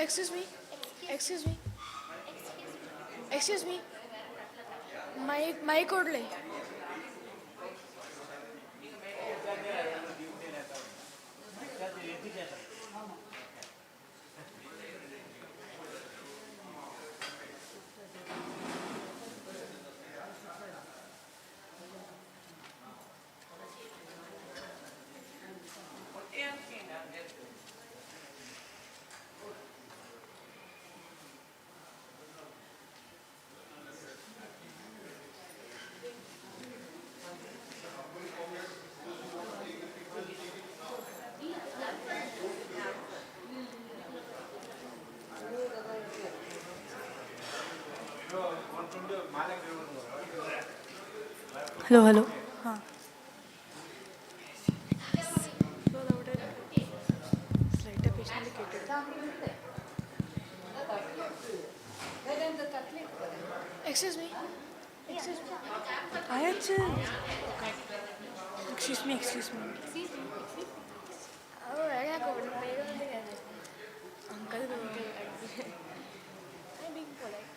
Excuse me. Excuse me. Excuse me. Mic ಕೊಡ್ಲಿ. Hello. हाँ. Excuse me. Excuse me. Uncle, I'm being polite.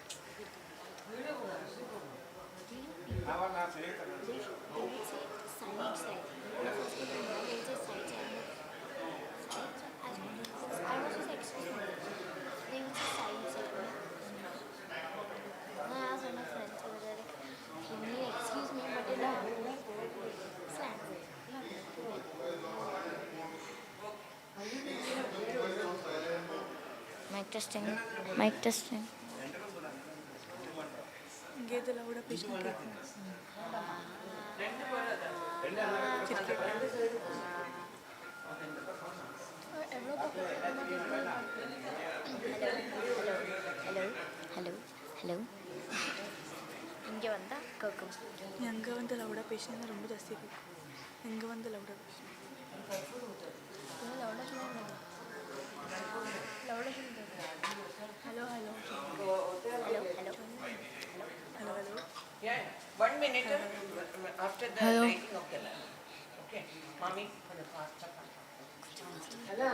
Mic testing. గేదెల కూడా patient Hello. இங்கே வந்தா கேட்கும். எங்கே வந்து லவுடா பேசினா ரொம்ப ஜாஸ்தி கேட்கும். எங்கே வந்து லவுடா பேசணும். Hello. Yeah, 1 minute after the breaking of the lamp. Okay, mommy for the fast. Hello.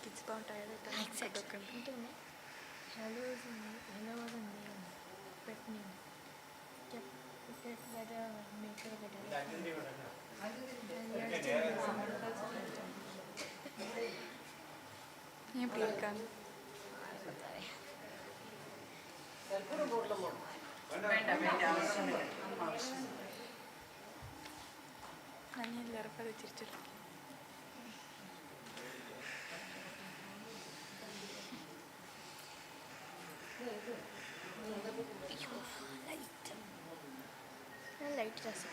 Kids bound tired. Exactly. Hello was a name. Pet name. That maker of ఏం పేరు కాదు అని എല്ലാവർക്കും അത് തിരിച്ചെടുക്കും light just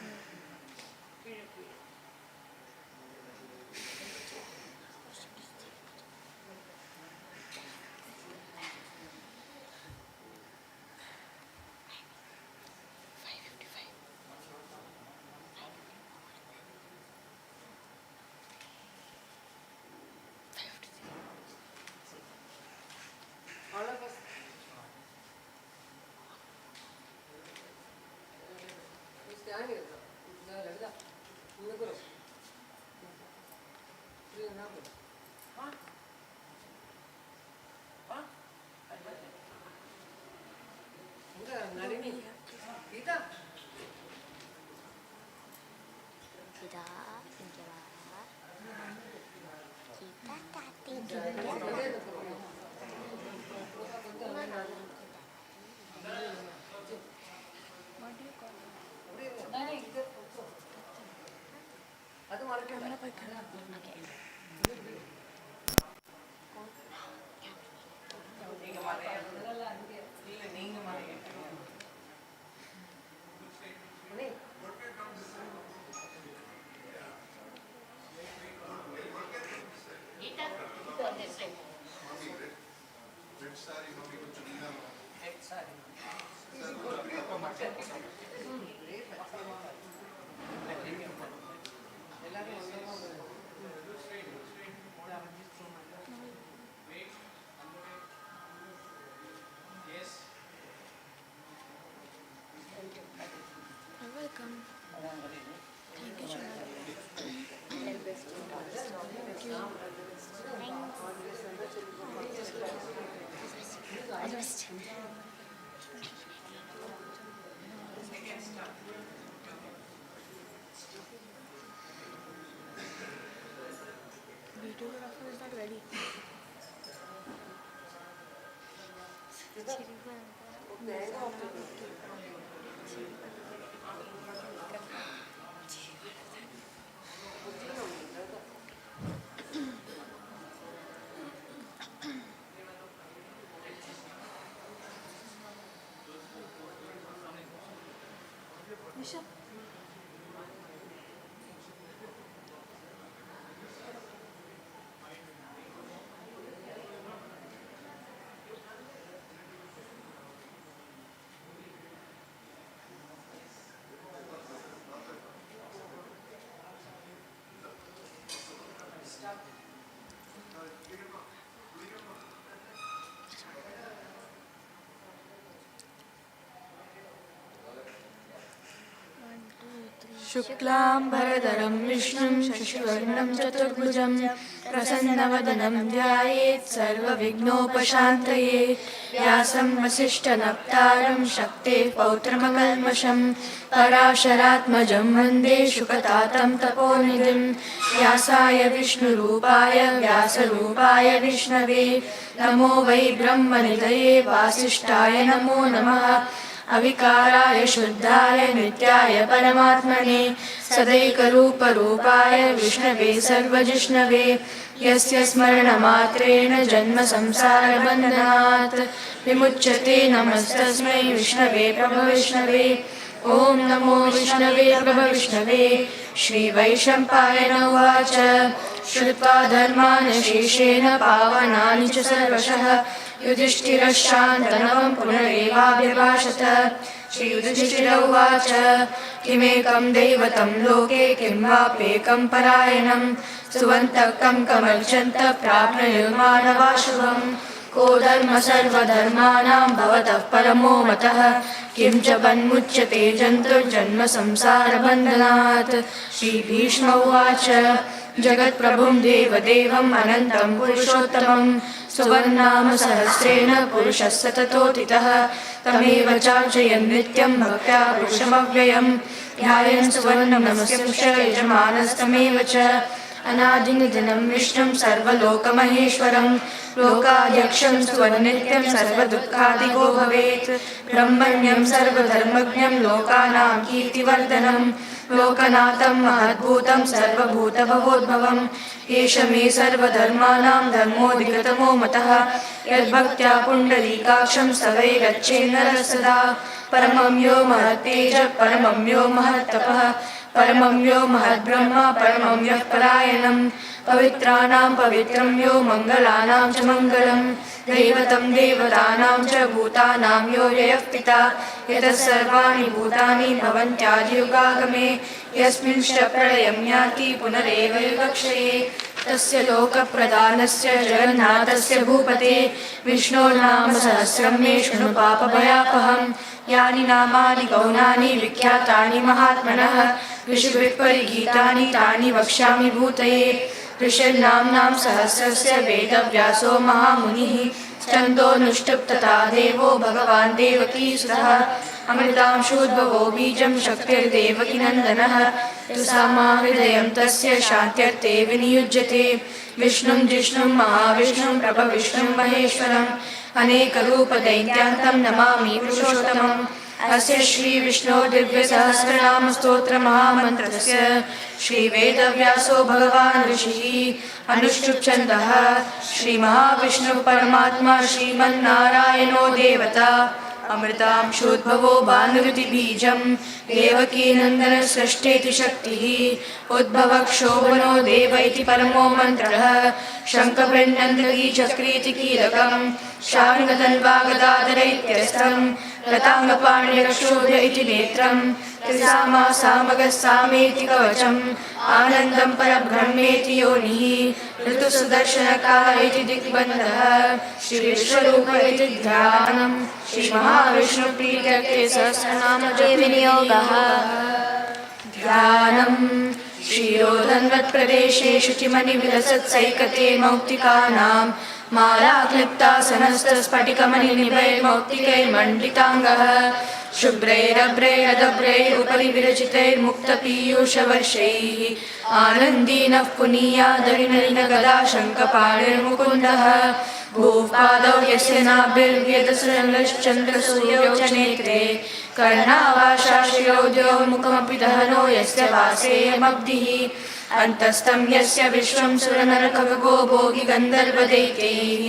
All of us. welcome. Thank you, Shri. All the best. Videographer is not ready. Nisha. शुक्लाम्बरधरं विष्णुं शशिवर्णं चतुर्भुजं प्रसन्नवदनं ध्यायेत् सर्वविघ्नोपशान्तये व्यासं वसिष्ठनप्तारं शक्तेः पौत्रमकल्मषं पराशरात्मजं वन्दे शुकतातं तपोनिधिं व्यासाय विष्णुरूपाय व्यासरूपाय विष्णवे नमो वै ब्रह्मनिधये वासिष्ठाय नमो नमः अविकाराय शुद्धाय नित्याय परमात्मने सदैकरूपरूपाय विष्णवे सर्वजिष्णवे यस्य स्मरणमात्रेण जन्मसंसारबन्धनात् विमुच्यते नमस्तस्मै विष्णवे प्रभविष्णवे ॐ नमो विष्णवे प्रभविष्णवे श्रीवैशम्पायन उवाच श्रुत्वा धर्मान् शेषेण पावनानि च सर्वशः युधिष्ठिरः शान्तनवं पुनरेवाभ्यभाषत श्रीयुधिष्ठिर उवाच किमेकं दैवतं लोके किं वाप्येकं परायणं सुवन्तकं कमर्चन्त प्राप्नुयुर्मानवा शुभं को धर्म सर्वधर्माणां भवतः परमो मतः किं च वन्मुच्यते जन्तुर्जन्म संसारबन्धनात् श्रीभीष्म उवाच जगत्प्रभुं देवदेवम् अनन्तं पुरुषोत्तमं सुवर्णाम सहस्रेण पुरुषः सततोदितः तमेव चार्चयन् नित्यं भक्त्या पुरुषमव्ययं ध्यायन् सुवर्णनमस्कृत्य यजमानस्तमेव च अनादिनिधनं विष्णुं सर्वलोकमहेश्वरं लोकाध्यक्षं सुवर्नित्यं सर्वदुःखादिको भवेत् ब्रह्मण्यं सर्वधर्मज्ञं लोकानां कीर्तिवर्धनं लोकनाथं महद्भूतं सर्वभूतभवोद्भवम् एष मे सर्वधर्माणां धर्मोऽधिगतमो मतः यद्भक्त्या पुण्डरीकाक्षं स्तवै गच्छेन्नरः सदा परमं यो महत्तेज परमं यो महत्तपः परमं यो महद्ब्रह्म परमं यः परायणं पवित्राणां पवित्रं यो मङ्गलानां च मङ्गलं दैवतं देवतानां च भूतानां यो यः पिता यतः सर्वाणि भूतानि भवन्त्यादियुगागमे यस्मिंश्च प्रलयं याति पुनरेव युगक्षये तस्य लोकप्रधानस्य जगन्नाथस्य भूपते विष्णोर्नाम सहस्रं मे शृणु पापभयापहम् यानि नामानि गौणानि विख्यातानि महात्मनः ऋषिभिः परिगीतानि तानि वक्ष्यामि भूतये ऋषिर्नाम्नां सहस्रस्य वेदव्यासो महामुनिः छन्दोऽनुष्टुप् तथा देवो भगवान् देवकीसुतः अमृतांशोद्भवो बीजं शक्तिर्देवकीनन्दनः तुसामा हृदयं तस्य शान्त्यर्थे विनियुज्यते विष्णुं जिष्णुं महाविष्णुं प्रभविष्णुं महेश्वरम् अनेकरूपदैत्यान्तं नमामि पुरुषोत्तमम् अस्य श्रीविष्णो दिव्यसहस्रनामस्तोत्रमहामन्त्रस्य श्रीवेदव्यासो भगवान् ऋषिः अनुष्टुप्छन्दः श्रीमहाविष्णुपरमात्मा श्रीमन्नारायणो देवता अमृतांशोद्भवो भानुरुतिबीजं देवकीनन्दनसृष्टेति शक्तिः उद्भवक्षोभनो देव इति परमो मन्त्रः शङ्खभृन्नन्दकी चक्रीति कीलकं शार्ङ्गतन्वागदाधर इत्यस्त्रं लताङ्गपाण्यक्षोभ्य इति नेत्रं त्रिसामा सामगः सामेति कवचम् आनन्दं परब्रह्मेति योनिः ऋतुसुदर्शनकाल इति दिग्बन्धः श्रीविश्वरूप इति ध्यानं श्रीमहाविष्णुप्रीत्यर्थे सहस्रनामजपविनियोगः ध्यानं क्षीरोदन्वत्प्रदेशे शुचिमणिविलसत्सैकते मौक्तिकानां मालाक्लिप्तासनस्तस्फटिकमणिनिभैर्मौक्तिकैर्मण्डिताङ्गः शुभ्रैरभ्रैरदभ्रैरुपरि विरचितैर्मुक्तपीयूषवर्षैः आनन्दीनः पुनीयादरिनलिनगदा शङ्खपाणिर्मुकुन्दः भूपादौ यस्य नाभिर्व्यदसृलश्चन्द्रसूर्यौ च नेत्रे कर्णावाशाशिरौ द्योमुखमपि दहनो यस्य वासेयमब्धिः अन्तस्तं यस्य विश्वं सुरनरखगो भोगि गन्धर्वदैत्यैः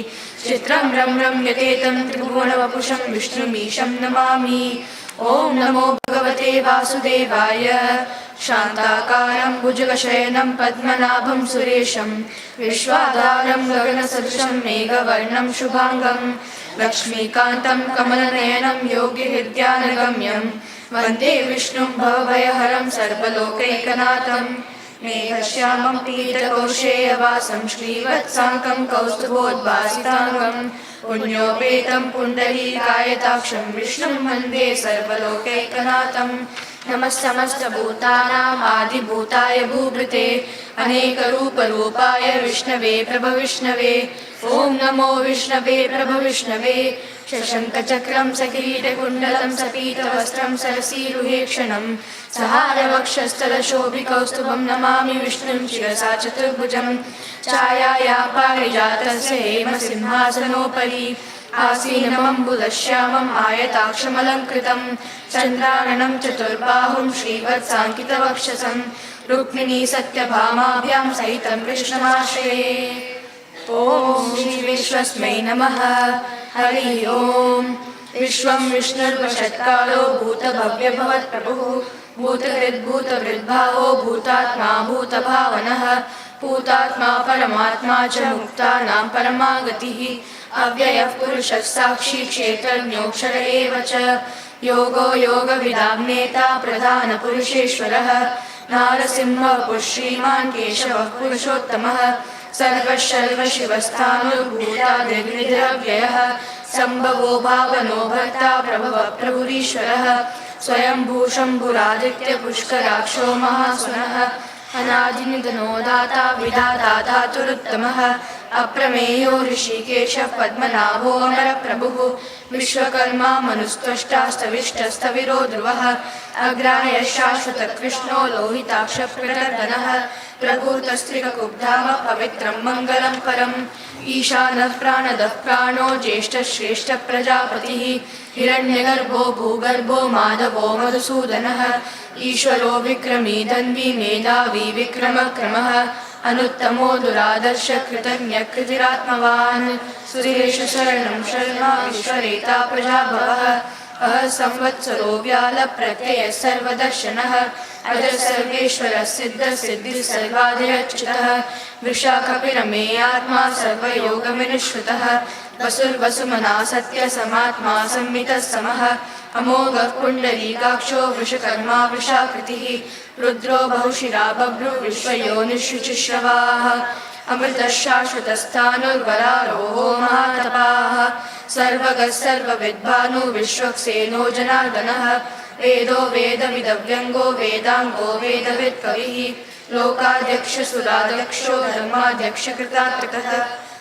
चित्रं रम्रं यतेतं त्रिभुवनवपुषं विष्णुमीशं नमामि। ॐ नमो भगवते वासुदेवाय। शान्ताकारं भुजगशयनं पद्मनाभं सुरेशं विश्वाधारं गगनसदृशं मेघवर्णं शुभाङ्गं लक्ष्मीकान्तं कमलनयनं योगिहृद्यानगम्यं वन्दे विष्णुं भवभयहरं सर्वलोकैकनाथं मेघश्यामं पीतकौशेयवासं श्रीवत्साङ्कं कौस्तुभोद्भासिताङ्गं पुण्योपेतं पुण्डरीकायताक्षं विष्णुं वन्दे सर्वलोकैकनाथं नमस्तमस्तभूतानाम् आदिभूताय भूभृते अनेकरूपरूपाय विष्णवे प्रभविष्णवे। ॐ नमो विष्णवे प्रभविष्णवे। शशङ्खचक्रं सकिरीटकुण्डलं सपीतवस्त्रं सरसीरुहेक्षणं सहारवक्षस्थलशोभिकौस्तुभं नमामि विष्णुं शिरसा चतुर्भुजं छायाया पारिजातस्य हेमसिंहासनोपरि आसीनमम्बुलश्यामम् आयताक्षमलङ्कृतं चन्द्राननं चतुर्बाहुं श्रीवत्साङ्कितवक्षसं रुक्मिणी सत्यभामाभ्यां सहितं कृष्णमाश्रये। ॐ श्रीविश्वस्मै नमः। हरि ओम्। विश्वं विष्णुर्वषत्कालो भूतभव्यभवत्प्रभुः भूतहृद्भूतवृद्भावो भूतात्मा भूतभावनः भूतात्मा परमात्मा च मुक्तानां परमागतिः अव्ययः पुरुषः साक्षी क्षेत्रज्ञोऽक्षर एव च योगो योगविदाम्नेता प्रधानपुरुषेश्वरः नारसिंहः श्रीमान् केशवः पुरुषोत्तमः सर्वशर्वशिवस्थानुर्भूतादिर्निधिरव्ययः सम्भवो भावनो भर्ता प्रभवः प्रभुरीश्वरः स्वयंभूशम्भुरादित्य पुष्कराक्षो महासुनः अनादिनिधनो दाता विधाता धातुरुत्तमः अप्रमेयो ऋषिकेशः पद्मनाभो अमरप्रभुः विश्वकर्मा मनुस्त्वष्टास्तविष्टस्तविरो ध्रुवः अग्राह्यः शाश्वतकृष्णो लोहिताक्षप्रकर्दनः प्रभूतस्त्रिककुब्धामः पवित्रं मङ्गलं परम् ईशानः प्राणदः प्राणो ज्येष्ठश्रेष्ठप्रजापतिः हिरण्यगर्भो भूगर्भो माधवो मधुसूदनः ईश्वरो विक्रमी धन्वी मेधावी विक्रमक्रमः अनुत्तमो दुरादर्श कृतज्ञकृतिरात्मवान् सुरेषु शरणं शर्मा विश्वरेता प्रजाभवः असंवत्सरो व्यालप्रत्ययः सर्वदर्शनः अज सर्वेश्वरः सिद्धसिद्धिः सर्वाधिरच्युतः वृषाकपिरमे आत्मा सर्वयोगविनिश्रुतः वसुर्वसुमना सत्यसमात्मा संवितः समः अमोघः पुण्डरीकाक्षो वृषकर्मा वृषाकृतिः रुद्रो बहुशिरा बभ्रु विश्वयोनिषुचिश्रवाः अमृतः शाश्वतस्थाणुर्वरारोहो महातपाः सर्वगः सर्वविद्भानु विश्वक्सेनो जनार्दनः वेदो वेदविदव्यङ्गो वेदाङ्गो वेदवित्कविः लोकाध्यक्षसुराध्यक्षो धर्माध्यक्षकृतात्रिकः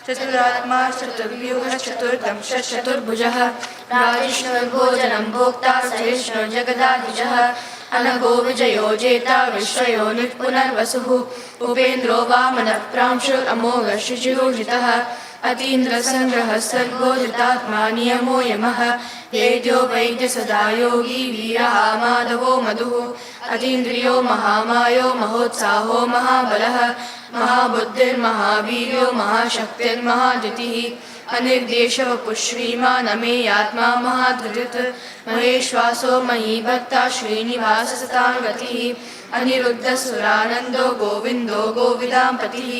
चतुरात्मा चतुर्व्यूहः चतुर्दंशः चतुर्भुजः राजिष्णुर्भोजनं भोक्ता सहिष्णुर्जगदाधिजः अनघो विजयो जेता विश्वयोनिः पुनर्वसुः उपेन्द्रो वामनः प्रांशुरमोघः शुचिरोहितः अतीन्द्रसङ्ग्रहः सर्गोदितात्मा नियमो यमः वेद्यो वैद्य सदा योगी वीरः माधवो मधुः अतीन्द्रियो महामायो महोत्साहो महाबलः महाबुद्धिर्महावीर्यो महाशक्तिर्महाद्युतिः अनिर्देशवपुः श्रीमान् अमेयात्मा महाधृतिः महेश्वासो महीभक्ता श्रीनिवास सताङ्गतिः अनिरुद्धसुरानन्दो गोविन्दो गोविदाम्पतिः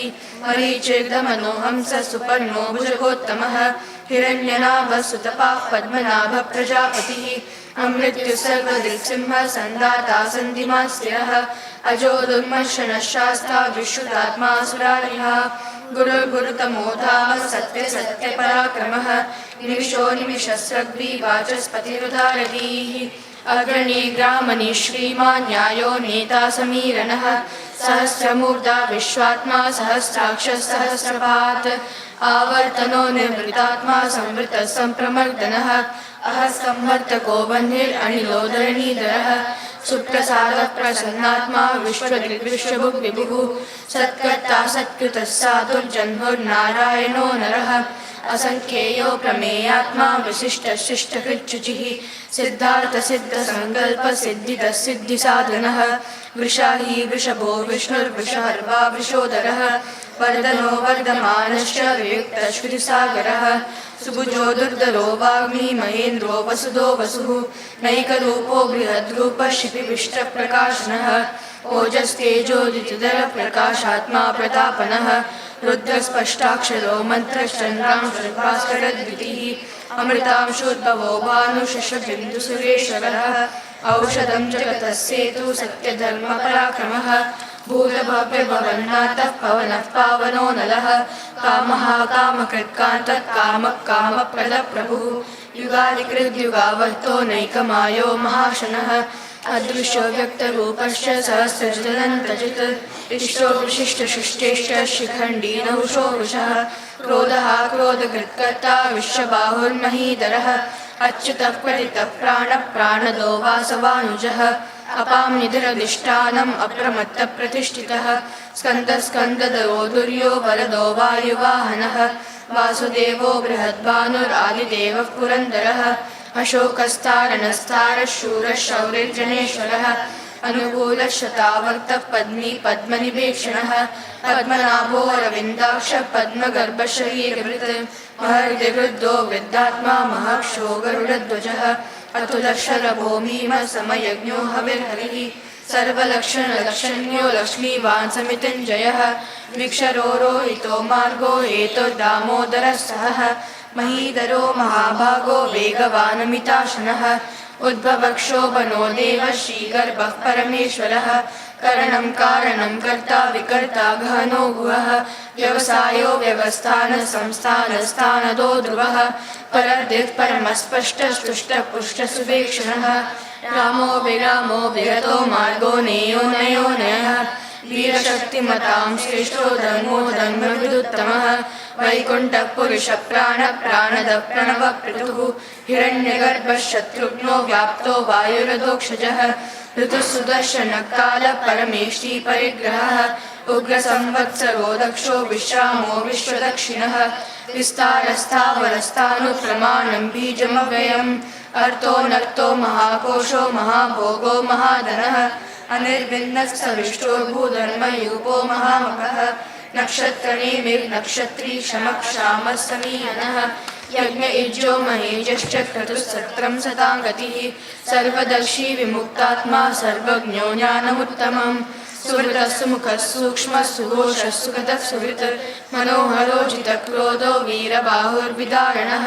मरीचिर्दमनोहंसः सुपर्णो भुजगोत्तमः हिरण्यनाभः सुतपाः पद्मनाभः प्रजापतिः अमृत्युः सर्वदिक्सिंहः सन्दाता सन्धिमास्तिरः अजो दुर्मर्शनः शास्ता विश्रुतात्मा सुरारिः गुरुर्गुरुतमो धामः सत्यसत्यपराक्रमः निमिषो निमिषस्रग्वी वाचस्पतिरुदारतीः अग्रणी ग्रामणि श्रीमान् न्यायो नेता समीरणः सहस्रमूर्धा विश्वात्मा सहस्राक्षः सहस्रपात् आवर्तनो निवृतात्मा संवृतः संप्रमर्दनः अहः संवर्तको बन्धिरनिलोधरणीधरः सुप्रसादः प्रसन्नात्मा विश्वदृग्विश्वभुग् विभुः सत्कर्ता सत्कृतः साधुर्जन्मुर्नारायणो नरः असंख्येयो प्रमेयात्मा विशिष्टशिष्टकृच्छुचिः सिद्धार्थसिद्धसङ्कल्पसिद्धितः सिद्धिसाधनः वृषाही वृषभो विष्णुर्वृषहर्वा वृषोदरः वर्धनो वर्धमानश्च वियुक्तश्रुतिसागरः सुभुजो दुर्धरो वाग्मी महेन्द्रो वसुदो वसुः नैकरूपो बृहद्रूपः शिपिविष्टप्रकाशनः ओजस्तेजोदितधरप्रकाशात्मा प्रतापनः रुद्रस्पष्टाक्षरो मन्त्रश्चन्द्रांशुर्भास्करद्वितीः अमृतांशोद्भवो भानुशशबिन्दुसुरेश्वरः औषधं जगतस्येतु सत्यधर्मपराक्रमः भूतभव्यभवन्नाथः पवनः पावनो नलः कामः कामकृत्कान्तः कामः कामप्रदप्रभुः युगादिकृद्युगावर्तो नैकमायो महाशनः अदृश्यो व्यक्तरूपश्च सहस्रजनन्तजित् इष्टो विशिष्टशिष्टेश्च शिखण्डी नहुषो वृषः क्रोधः क्रोधकृत्कर्ता विश्वबाहुर्महीधरः अच्युतः प्रथितः प्राणः प्राणदो वासवानुजः अपां निधिरधिष्ठानम् अप्रमत्तप्रतिष्ठितः स्कन्दः स्कन्दधरो दुर्यो वरदो वायुवाहनः वासुदेवो बृहद्भानुरादिदेवः पुरन्दरः अशोकस्तारणस्तारः शूरः शौरिर्जनेश्वरः अनुकूलशतावर्तः पद्मी पद्मनिभीक्षणः पद्मनाभो अरविन्दाक्षः पद्मगर्भशरीरभृत् महर्दिवृद्धो वृद्धात्मा महर्षो गरुडध्वजः अतुलशरभूमिमः समयज्ञो हविर्हरिः सर्वलक्षणलक्षण्यो लक्ष्मीवान् समितिञ्जयः विक्षरोरोहितो मार्गो हेतुर्दामोदरः सहः महीधरो महाभागो वेगवानमिताशनः उद्भवक्षोभनो देवः श्रीगर्भः परमेश्वरः करणं कारणं कर्ता विकर्ता गहनो गुहः व्यवसायो व्यवस्थानः संस्थानस्थानदो ध्रुवः परदिक् परमस्पष्टस्तुष्टपुष्टसुवेक्षणः रामो विरामो विगतो मार्गो नेयो नयो नयः वीरशक्तिमतां श्रेष्ठो धर्मो धर्मविदुत्तमः वैकुण्ठः पुरुषप्राणः प्राणदः प्रणवपृथुः हिरण्यगर्भः शत्रुघ्नो व्याप्तो वायुरधोक्षजः ऋतुः सुदर्शनकालः परमेष्ठी परिग्रहः उग्रसंवत्सरो दक्षो विश्रामो विश्वदक्षिणः विस्तारस्थावरस्थानुप्रमाणं बीजमव्ययम् अर्थो नक्तो महाकोशो महाभोगो महाधनः अनिर्भिन्नस्तविष्टो भूधर्मयूपो महामखः नक्षत्रनेमिर्नक्षत्री शमक्षामः समीहनः यज्ञ इज्जो महेजश्च क्रतुस्सत्रं सतां गतिः सर्वदर्शी विमुक्तात्मा सर्वज्ञो ज्ञानमुत्तमम् सुहृदः सुमुखः सूक्ष्मः सुघोषः सुगतः सुहृत् मनोहरो जितक्रोधो वीरबाहुर्विदारणः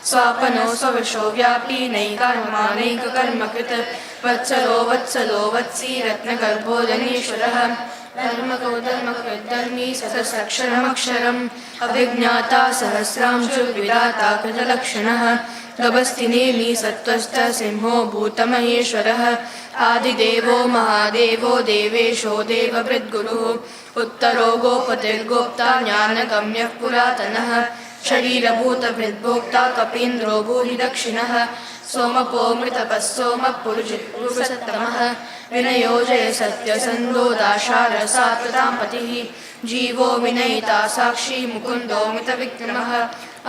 स्वापनो स्ववशो व्यापी नैकार्मानैककर्मकृत् वत्सलो वत्सलो वत्सी रत्नगर्भो धनेश्वरः धर्मको धर्मकृद्धर्मी सतसक्षरमक्षरम् अभिज्ञाता सहस्रांशुर्विधाता कृतलक्षणः गभस्तिनेमि सत्त्वस्थः सिंहो भूतमहेश्वरः आदिदेवो महादेवो देवेशो देवभृद्गुरुः उत्तरो गोपतिर्गोप्ता ज्ञानगम्यः पुरातनः शरीरभूतभृद्भोक्ता कपीन्द्रो भूरि दक्षिणः सोमपो मृतपः सोमः पुरुषसत्तमः विनयो जय सत्यसन्धो दाशारसा प्रतापतिः जीवो विनयिता साक्षी मुकुन्दो मितविक्रमः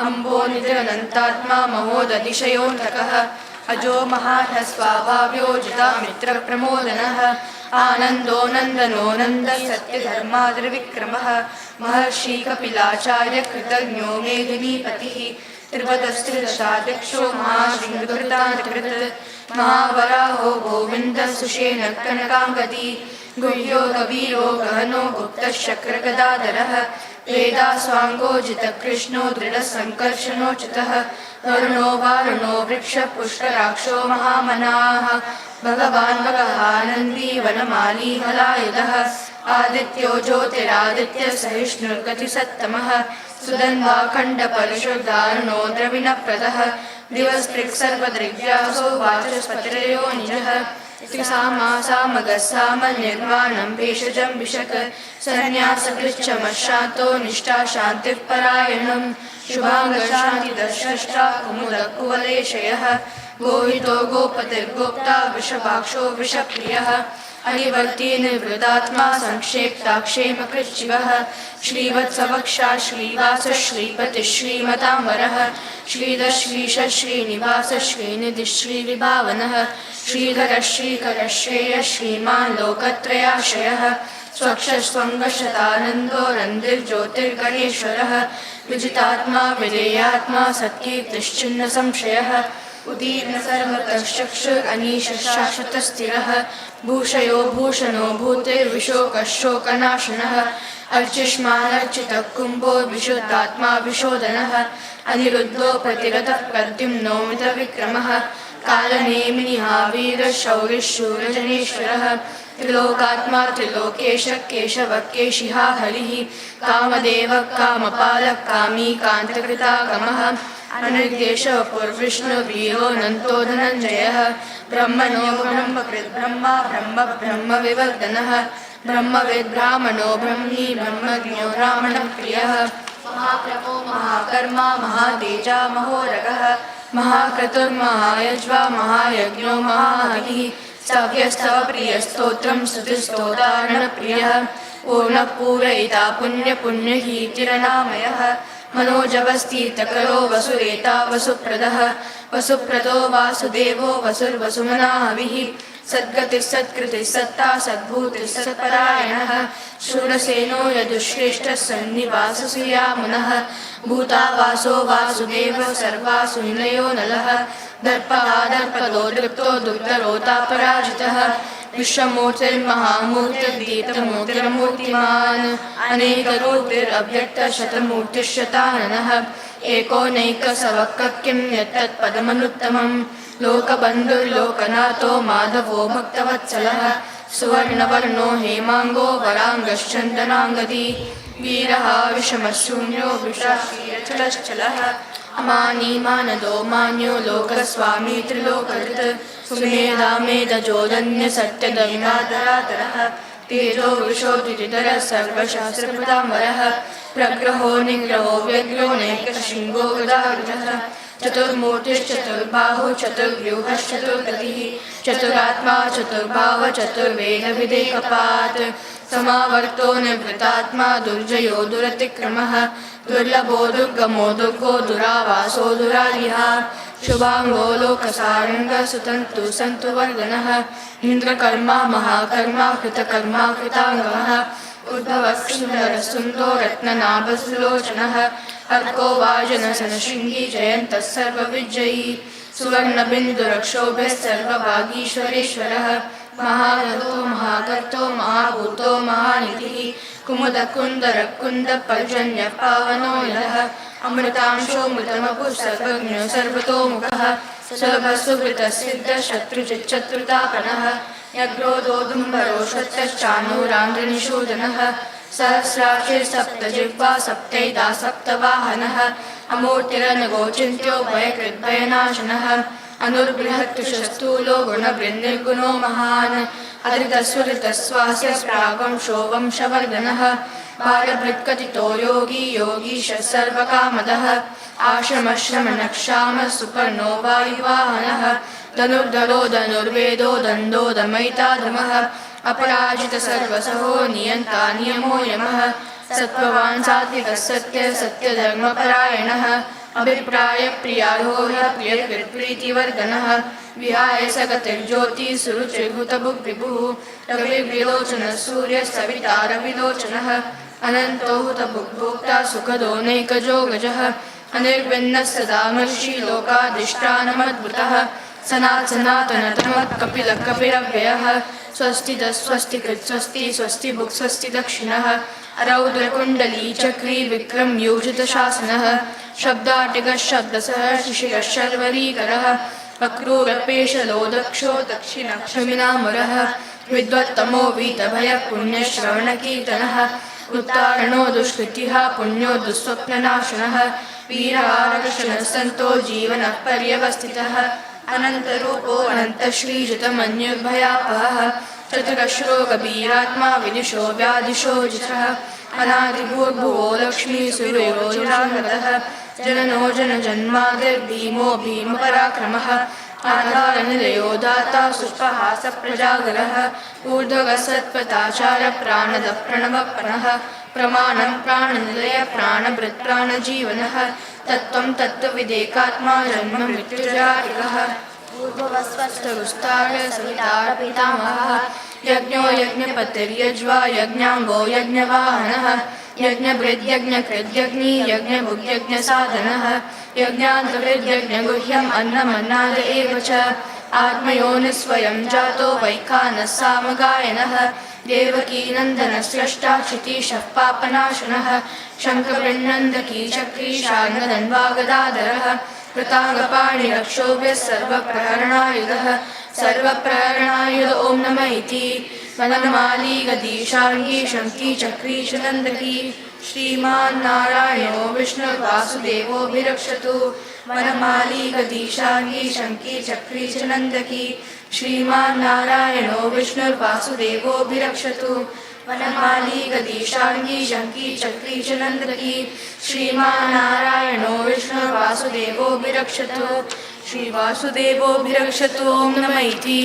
अम्बो निधिरनन्तात्मा महोदतिशयोऽन्तकः अजो महाढः स्वाभाव्यो जिता मित्रप्रमोदनः आनन्दो नन्दनो नन्दः सत्यधर्माद्रिविक्रमः महर्षि कपिलाचार्य कृतज्ञो मेदिनीपतिः त्रिपदस्त्रिदशाध्यक्षो महाशृङ्गकृतान्कृत् महावराहो गोविन्दः सुषेणः कनकाङ्गदी गुह्यो गवीरो गहनो गुप्तः शक्रगदाधरः वेदास्वाङ्गो जितकृष्णो दृढसङ्कर्षणोचितः वरुणो वारुणो वृक्षपुष्कराक्षो महामनाः भगवान् भगवानन्दी वनमाली हलायुधः आदित्यो ज्योतिरादित्य सहिष्णुर्गतिसत्तमः सुधन्वाखण्डपरशुर्धारुणो द्रविणप्रदः दिवस्त्रिक् सर्वदृग्व्यासो वाचस्पतिरयो निजः त्रिसामासामगस्साम निर्वाणं भेषजं विशक संन्यासकृच्छमशान्तो निष्ठा शान्तिः परायणं शुभाङ्गशान्तिदर्शष्टा कुमुदकुवलेशयः गोहितो गोपतिर्गोप्ता वृषभाक्षो वृषप्रियः अनिवर्ती निर्वृतात्मा संक्षेप्ताक्षेमकृच्छिवः श्रीवत्सवक्षा श्रीवास श्रीपतिः श्रीमताम्बरः श्रीधर श्रीश श्रीनिवास श्रीनिधिः श्रीविभावनः श्रीधर श्रीकर श्रेय श्रीमान् लोकत्रयाश्रयः स्वक्षस्वङ्गशतानन्दो रन्दिर्ज्योतिर्गणेश्वरः विजितात्मा विधेयात्मा सत्कीर्तिश्चिन्न संशयः उदीर्ण सर्वतः चक्षुरनीश शाश्वतस्थिरः भूषयो भूषणो भूतिर्विशोकशोकनाशनः अर्चिष्मानर्चितः कुम्भो विशुद्धात्मा विशोधनः अनिरुद्धो प्रतिगतः प्रद्युम्नो मितविक्रमः कालनेमिनिहावीरशौरिशूरजनेश्वरः त्रिलोकात्मा त्रिलोकेशः केशवः केशिहा हरिः कामदेवः कामपालः कामी कान्तकृतागमः अनिर्देशः पुर्विष्णुवीरो नन्तो धनञ्जयः ब्रह्मणो ब्रह्मकृत् ब्रह्मा ब्रह्म ब्रह्मविवर्धनः ब्रह्मविद् ब्राह्मणो ब्रह्मी ब्रह्मज्ञो ब्राह्मणप्रियः महाप्रभो महाकर्मा महातेजा महोरगः महाक्रतुर्महायज्वा महायज्ञो महाहरिः सव्यस्तप्रियस्तोत्रं स्तुतिस्तोतारणप्रियः पूर्णपूरयिता पुण्यपुण्यहीतिरनामयः मनोजवस्तीर्थकरो वसुरेता वसुप्रदः वसुप्रदो वासुदेवो वसुर्वसुमनाहविः सद्गतिः सत्कृतिः सत्ता सद्भूतिः सत्परायणः शूरसेनो यदुश्रेष्ठः सन्निवाससुयामुनः भूतावासो वासुदेवो सर्वासु निलयो नलः दर्पः दर्पदो दृप्तो दुर्धरोता पराजितः विश्वमूर्तिर्महामूर्तिर्दीप्तमूर्तिर्मूर्तिमान् अनेकरूपिरव्यक्तशतमूर्तिशताननः एकोनैकसवक्कः किं यत्तत्पदमनुत्तमं लोकबन्धुर्लोकनाथो माधवो भक्तवत्सलः सुवर्णवर्णो हेमाङ्गो वराङ्गश्चन्दनाङ्गदी वीरः विषमशून्यो विषाक्षीरचलश्चलः अमानी मानदो मान्यो लोकस्वामी त्रिलोककृत् सुमेधा मेधजोदन्य सत्यदविनादरादरः तेजो वृषोद्युतिधरः सर्वशास्त्रपदाम्बरः प्रग्रहो निग्रहो व्यग्रो नैकशृङ्गो गदाधरः चतुर्मूर्तिश्चतुर्बाहु चतुर्व्यूहश्चतुर्गतिः चतुरात्मा चतुर्भाव चतुर्वेदविदेकपात् समावर्तो निवृतात्मा दुर्जयो दुरतिक्रमः दुर्लभो दुर्गमो दुर्गो दुरावासो दुरारिः शुभाङ्गो लोकसारङ्गः सुतन्तु सन्तु वर्धनः इन्द्रकर्मा महाकर्मा कृतकर्मा कृताङ्गः उद्भवः सुन्दरः सुन्दो रत्ननाभसुलोचनः अर्को वाजनसनशृङ्गी जयन्तः सर्वविजयी सुवर्णबिन्दुरक्षोभ्यः सर्वभागीश्वरेश्वरः महागतो महाकर्तो महाभूतो महानिधिः कुमुदकुन्दरकुन्दपर्जन्यः पावनो यः अमृतांशो मृतमपुः सर्वज्ञो सर्वतोमुखः सुलभसुकृतसिद्धशत्रुचिच्चत्रुतापनः यग्रोदोदुम्बरो शतश्चानूरान्द्रनिषूदनः सहस्राक्षिर्सप्तजिह्वा सप्तैदा सप्तवाहनः अमूर्तिरनगोचिन्त्यो भयकृद्भयनाशनः अनुर्बृहत्तुषस्थूलो गुणवृन्निर्गुणो महान् अधृतस्वरितस्वास्य स्प्रागंशो वंशवर्धनः बालभृत्कथितो योगी योगीशः सर्वकामदः आश्रमश्रमणक्षामः सुपर्णो वायुवाहनः धनुर्धरो धनुर्वेदो दण्डो दमयिताधमः अपराजितसर्वसहो नियन्ता नियमो यमः सत्त्ववान् सात्विकः सत्यः सत्यधर्मपरायणः अभिप्रायप्रियारोह प्रियकृत्प्रीतिवर्धनः विहाय सगतिर्ज्योतिः सुरुचिर्हुतभुग्विभुः रविर्विलोचनः सूर्यः सविता रविलोचनः अनन्तो हुतभुग्भोक्ता सुखदो नैकजो गजः अनिर्विन्नः सदा महर्षि लोकाधिष्ठानमद्भुतः सनातनतमः कपिलः कपिरव्ययः स्वस्तिदस्वस्तिकृत् स्वस्ति स्वस्ति भुक् स्वस्ति दक्षिणः रौद्रकुण्डली चक्री विक्रम योजितशासनः शब्दाटिकः शब्दसः शिशिरः शर्वरीकरः अक्रूरपेशलो दक्षो दक्षिणक्षमिनामरः विद्वत्तमो वीतभयः पुण्यश्रवणकीर्तनः उत्तारणो दुष्कृतिः पुण्यो दुःस्वप्ननाशनः वीरारक्षणः सन्तो जीवनः पर्यवस्थितः अनन्तरूपो अनन्तश्रीजितमन्युर्भयापहः चतुरश्रो कबीरात्मा विदिशो व्यादिशो जितः अनादिभूर्भुवो लक्ष्मीसुरयोजिरागतः जननो जनजन्मादिर्भीमो भीमपराक्रमः आधारनिलयो दाता सुप्रहासप्रजागरः ऊर्ध्वगसत्पथाचार्य प्राणदः प्रणवप्रणः प्रमाणं प्राणनिलय प्राणभृत् प्राणजीवनः तत्त्वं तत्त्वविदेकात्मा जन्म मृत्युजातिकः पूर्ववस्वस्तरुस्तार्य सवितारपितामहः यज्ञो यज्ञपतिर्यज्वा यज्ञाङ्गो यज्ञवाहनः यज्ञभृद्यज्ञकृद्यज्ञी यज्ञभुग्यज्ञसाधनः यज्ञान्तविद्यज्ञगुह्यम् अन्नमन्नाद एव च आत्मयोनिस्वयं जातो वैखानः सामगायनः देवकीनन्दनस्रष्टा क्षितीशः पापनाशनः शङ्खवृन्नन्दकी चक्री शार्ङ्गधन्वागदाधरः कृताङ्गपाणिरक्षोभ्यः सर्वप्रहरणायुधः सर्वप्रहरणायुध ॐ नमः इति वनमाली गदीशार्ङ्गी शङ्की चक्री शनन्दकी श्रीमान् नारायणो विष्णुर्वासुदेवोऽभिरक्षतु वनमाली गदीशार्ङ्गी शङ्की चक्री शनन्दकी श्रीमान् नारायणो विष्णुर्वासुदेवोऽभिरक्षतु वनमाली गदीशार्ङ्गी शङ्की चक्री शनन्दकी श्रीमान् नारायणो विष्णुर्वासुदेवोऽभिरक्षतु श्रीवासुदेवोऽभिरक्षतु ॐ नमः इति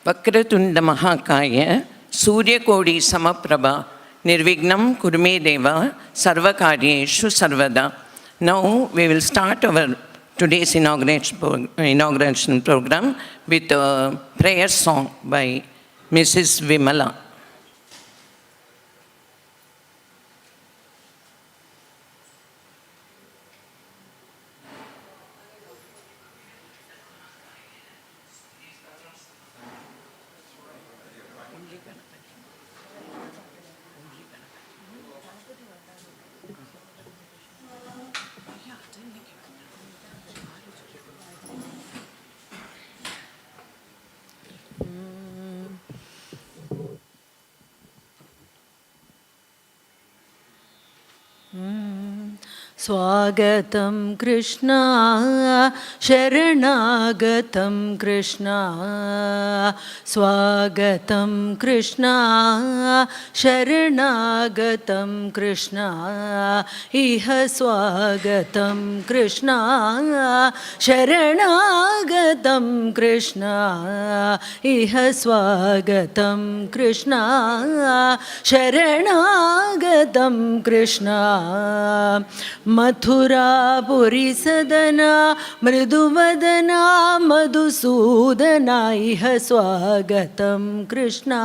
वक्रतुंड महाकाय सूर्यकोटि समप्रभा निर्विघ्नं कुरु मे देव सर्वकार्येषु सर्वदा. Now we will start our today's inauguration program with a prayer song by Mrs. Vimala. स्वागतं कृष्णा शरणागतं कृष्णा स्वागतं कृष्णा शरणागतं कृष्णा इह स्वागतं कृष्णा शरणागतं कृष्णा इह स्वागतं कृष्णा शरणागतं कृष्णा मथुरापुरी सदना मृदुवदना मधुसूदना इह स्वागतं कृष्णा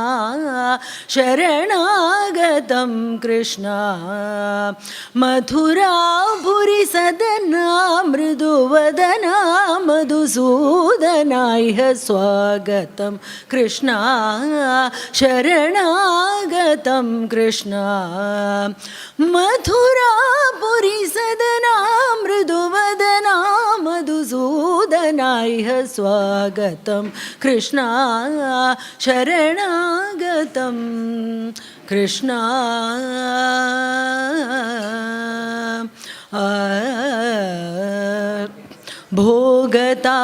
शरणागतं कृष्णा मथुरापुरी सदना मृदुवदना मधुसूदना इह स्वागतं कृष्णा शरणागतं कृष्णा मथुरापुरी सदना मृदुवदना मधुसूदना इह स्वागतं कृष्णा शरणागतं कृष्णा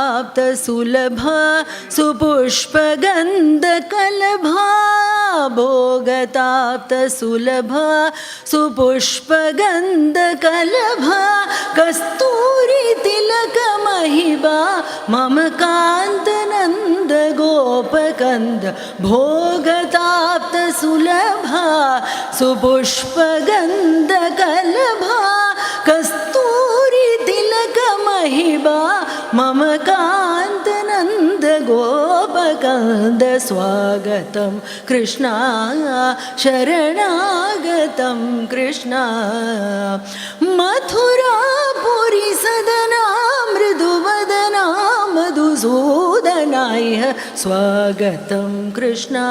भोगताप्तसुलभा सुपुष्पगन्धकलभा भोगताप्तसुलभा सुपुष्पगन्धकलभा कस्तूरितिलकमहिबा मम कान्तनन्द गोपकन्द भोगताप्तसुलभा सुपुष्पगन्धकलभा कस्तूरितिलकमहिबा मम कान्तनन्द गोपकन्द स्वागतं कृष्णा शरणागतं कृष्णा मथुरापुरी सदना मृदुवदना मधुसूदना इह स्वागतं कृष्णा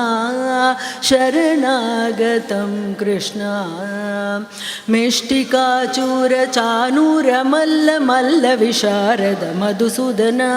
शरणागतं कृष्णा मिष्टिकाचूरचानूरमल्ल मल्ल विशारद मधुसूदना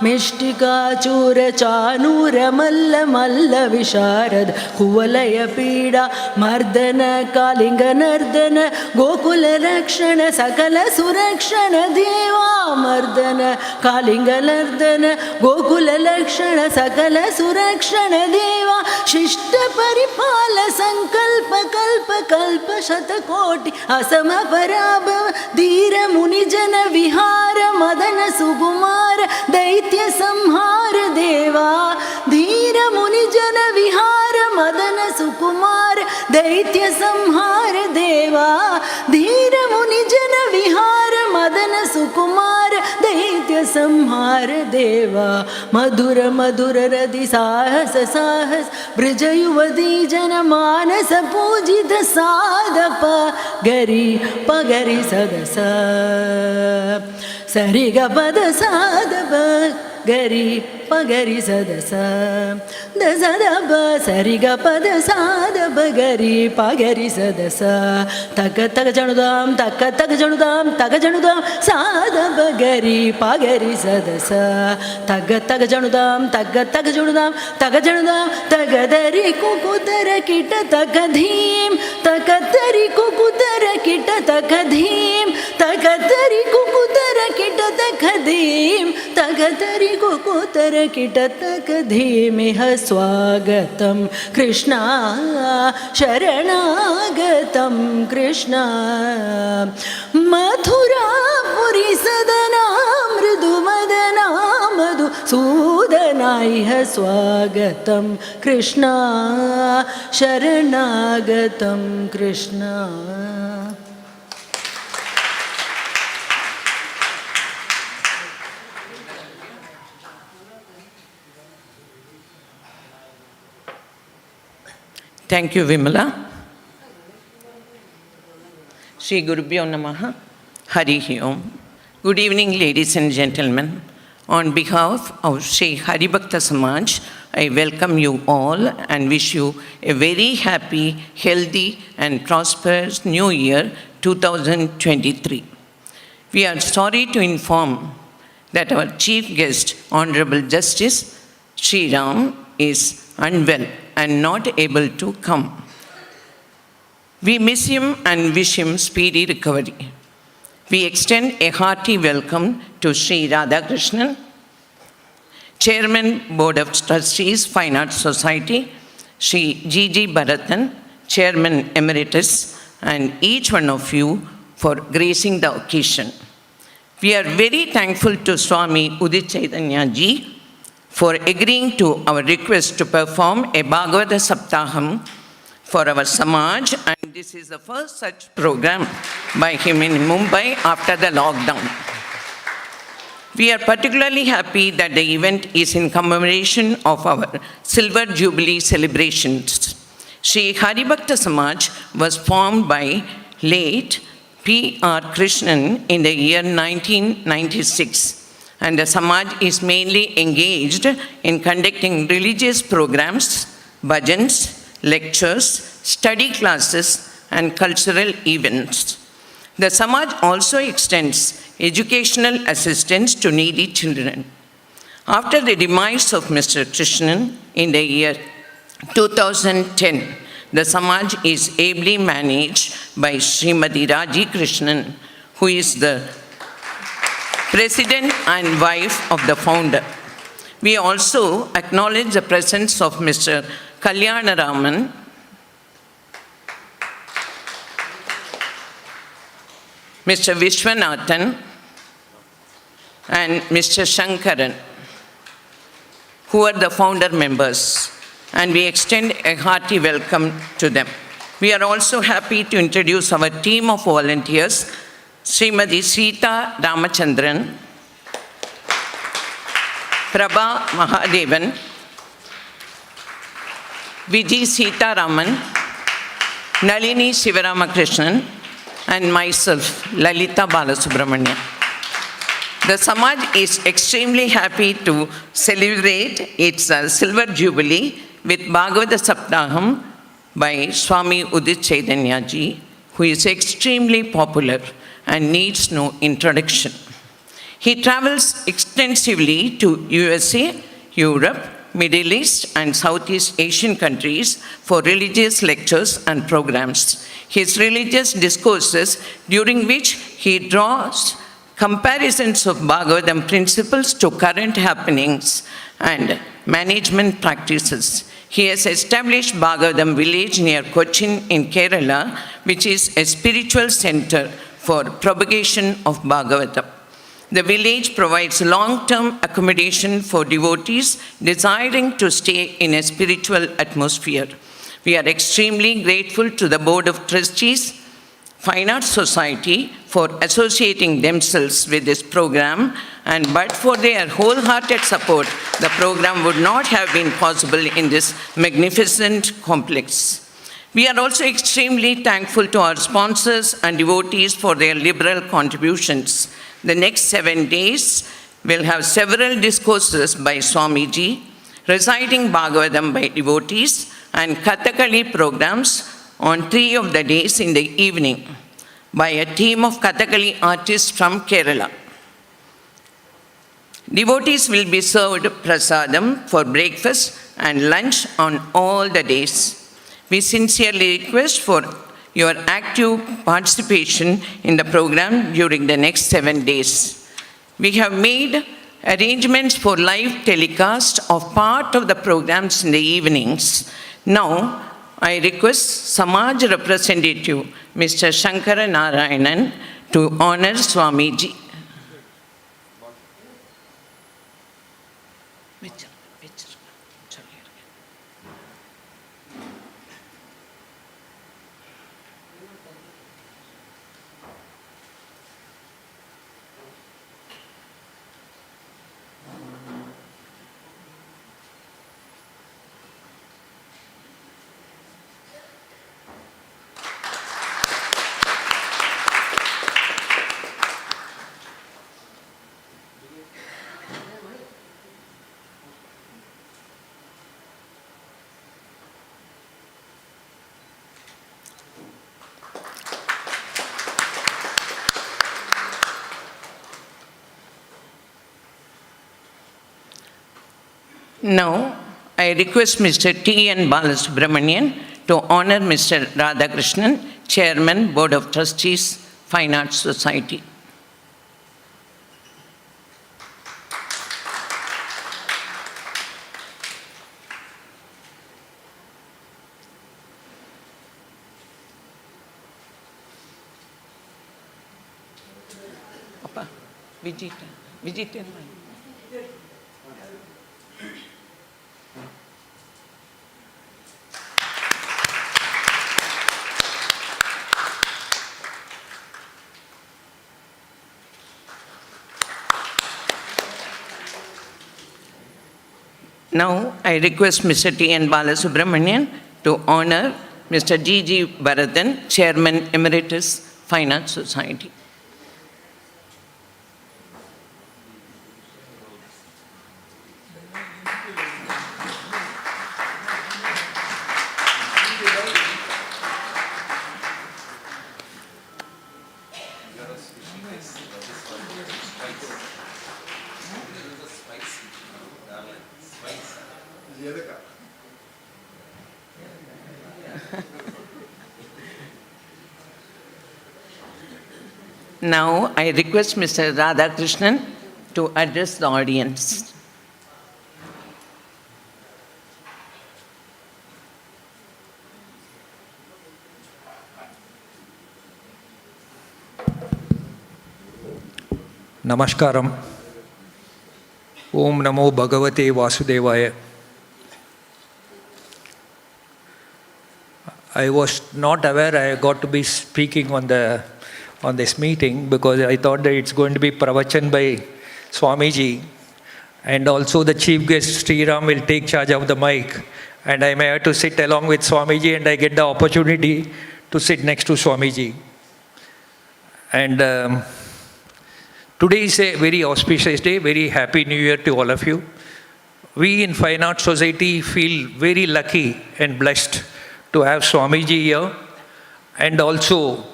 मिष्टिकाचूरचानूरमल्ल मल्ल विशारद कुवलय पीडा मर्दन कालिङ्गनर्दन गोकुलरक्षण सकल सुरक्षण देवा मर्दन कालिङ्गनर्दन गोकुलरक्षण सकल सुरक्षण देवा शिष्ट परिपाल संकल्प कल्प कल्प शतकोटि असम पराभव धीर मुनिजन विहार मदन सुकुमार दैत्य संहार देवा धीर मुनिजन विहार मदन सुकुमार दैत्य संहार देवा धीर मुनिजन विहार मदन सुकुमार दैत्य संहार देवा मधुर मधुर रति साहस साहस ब्रज युवती जन मानस पूजित साधप गरी पगरी सदस सरि ग पद साधप गरी पगरी सदस दसदप सरि ग पद साधप गरी पगरी सदस तक तक जनुदाम तक तक जनुदाम साधप गरी पगरी सदस तग तग जनुदाम तग तग जनुदाम तग दरी कुकुतर किट तक धीम तक तरी कुकुतर किट तक धीम तक तरी कुकुतर किट तक धीम तग तरी कुकुतर किट तक धीमिह स्वागतं कृष्णा शरणागतं कृष्णा मथुरापुरी सदना मृदुमदना मधुसूदना इह स्वागतं Krishna शरणागतं Krishna Thank you, Vimala. Shri Gurubhyo Namaha. Harihi Om. Good evening, ladies and gentlemen. On behalf of Shri Bhaktha Samaj, I welcome you all and wish you a very happy, healthy and prosperous New Year 2023. We are sorry to inform that our chief guest, Honorable Justice Shriram, is unwell and not able to come. We miss him and wish him speedy recovery. We extend a hearty welcome to Shri Radhakrishnan, Chairman, Board of Trustees, Fine Arts Society, Shri G.G. Bharathan, Chairman Emeritus, and each one of you for gracing the occasion. We are very thankful to Swami Udit Chaitanyaji for agreeing to our request to perform a Bhagawatha Sapthaham for our Samaj, and this is the first such program by him in Mumbai after the lockdown. We are particularly happy that the event is in commemoration of our Silver Jubilee celebrations. Shri Bhaktha Samaj was formed by late P.R. Krishnan in the year 1996, and the Samaj is mainly engaged in conducting religious programs, bhajans, lectures, study classes, and cultural events. The Samaj also extends educational assistance to needy children. After the demise of Mr. Krishnan in the year 2010, the Samaj is ably managed by Srimati Raji Krishnan, who is the president and wife of the founder. We also acknowledge the presence of Mr. Kalyanaraman, Mr. Vishwanathan, and Mr. Shankaran, who are the founder members, and we extend a hearty welcome to them. We are also happy to introduce our team of volunteers, Srimati Sita Ramachandran, Prabha Mahadevan, Vijay Sita Raman, Nalini Sivaramakrishnan, and myself, Lalita Balasubramanian. The Samaj is extremely happy to celebrate its Silver Jubilee with Bhagawatha Sapthaham by Swami Udit Chaitanyaji, who is extremely popular and needs no introduction. He travels extensively to USA, Europe, Middle East, and Southeast Asian countries for religious lectures and programs. His religious discourses, during which he draws comparisons of Bhagavatam principles to current happenings and management practices. He has established Bhagavatam village near Cochin in Kerala, which is a spiritual center for propagation of Bhagavatam. The village provides long-term accommodation for devotees desiring to stay in a spiritual atmosphere. We are extremely grateful to the Board of Trustees, Fine Arts Society for associating themselves with this program, and but for their wholehearted support, the program would not have been possible in this magnificent complex. We are also extremely thankful to our sponsors and devotees for their liberal contributions. The next 7 days will have several discourses by Swamiji, reciting Bhagavatam by devotees, and Kathakali programs on 3 of the days in the evening by a team of Kathakali artists from Kerala. Devotees will be served prasadam for breakfast and lunch on all the days. We sincerely request for your active participation in the program during the next 7 days. We have made arrangements for live telecast of part of the programs in the evenings. Now, I request Samaj representative, Mr. Shankara Narayanan, to honor Swamiji. Now, I request Mr. T.N. Balasubramanian to honor Mr. Radhakrishnan, Chairman, Board of Trustees, Fine Arts Society. Vijita. Now, I request Mr. T.N. Balasubramanian to honor Mr. G.G. Bharathan, Chairman Emeritus, Fine Arts Society. Now, I request Mr. Radhakrishnan to address the audience. Namaskaram. Om Namo Bhagavate Vasudevaya. I was not aware I got to be speaking on this meeting because I thought that it's going to be pravachan by Swamiji, and also the chief guest Shriram will take charge of the mic, and I may have to sit along with Swamiji, and I get the opportunity to sit next to Swamiji. And today is a very auspicious day, very happy New Year to all of you. We in Fine Arts Society feel very lucky and blessed to have Swamiji here and also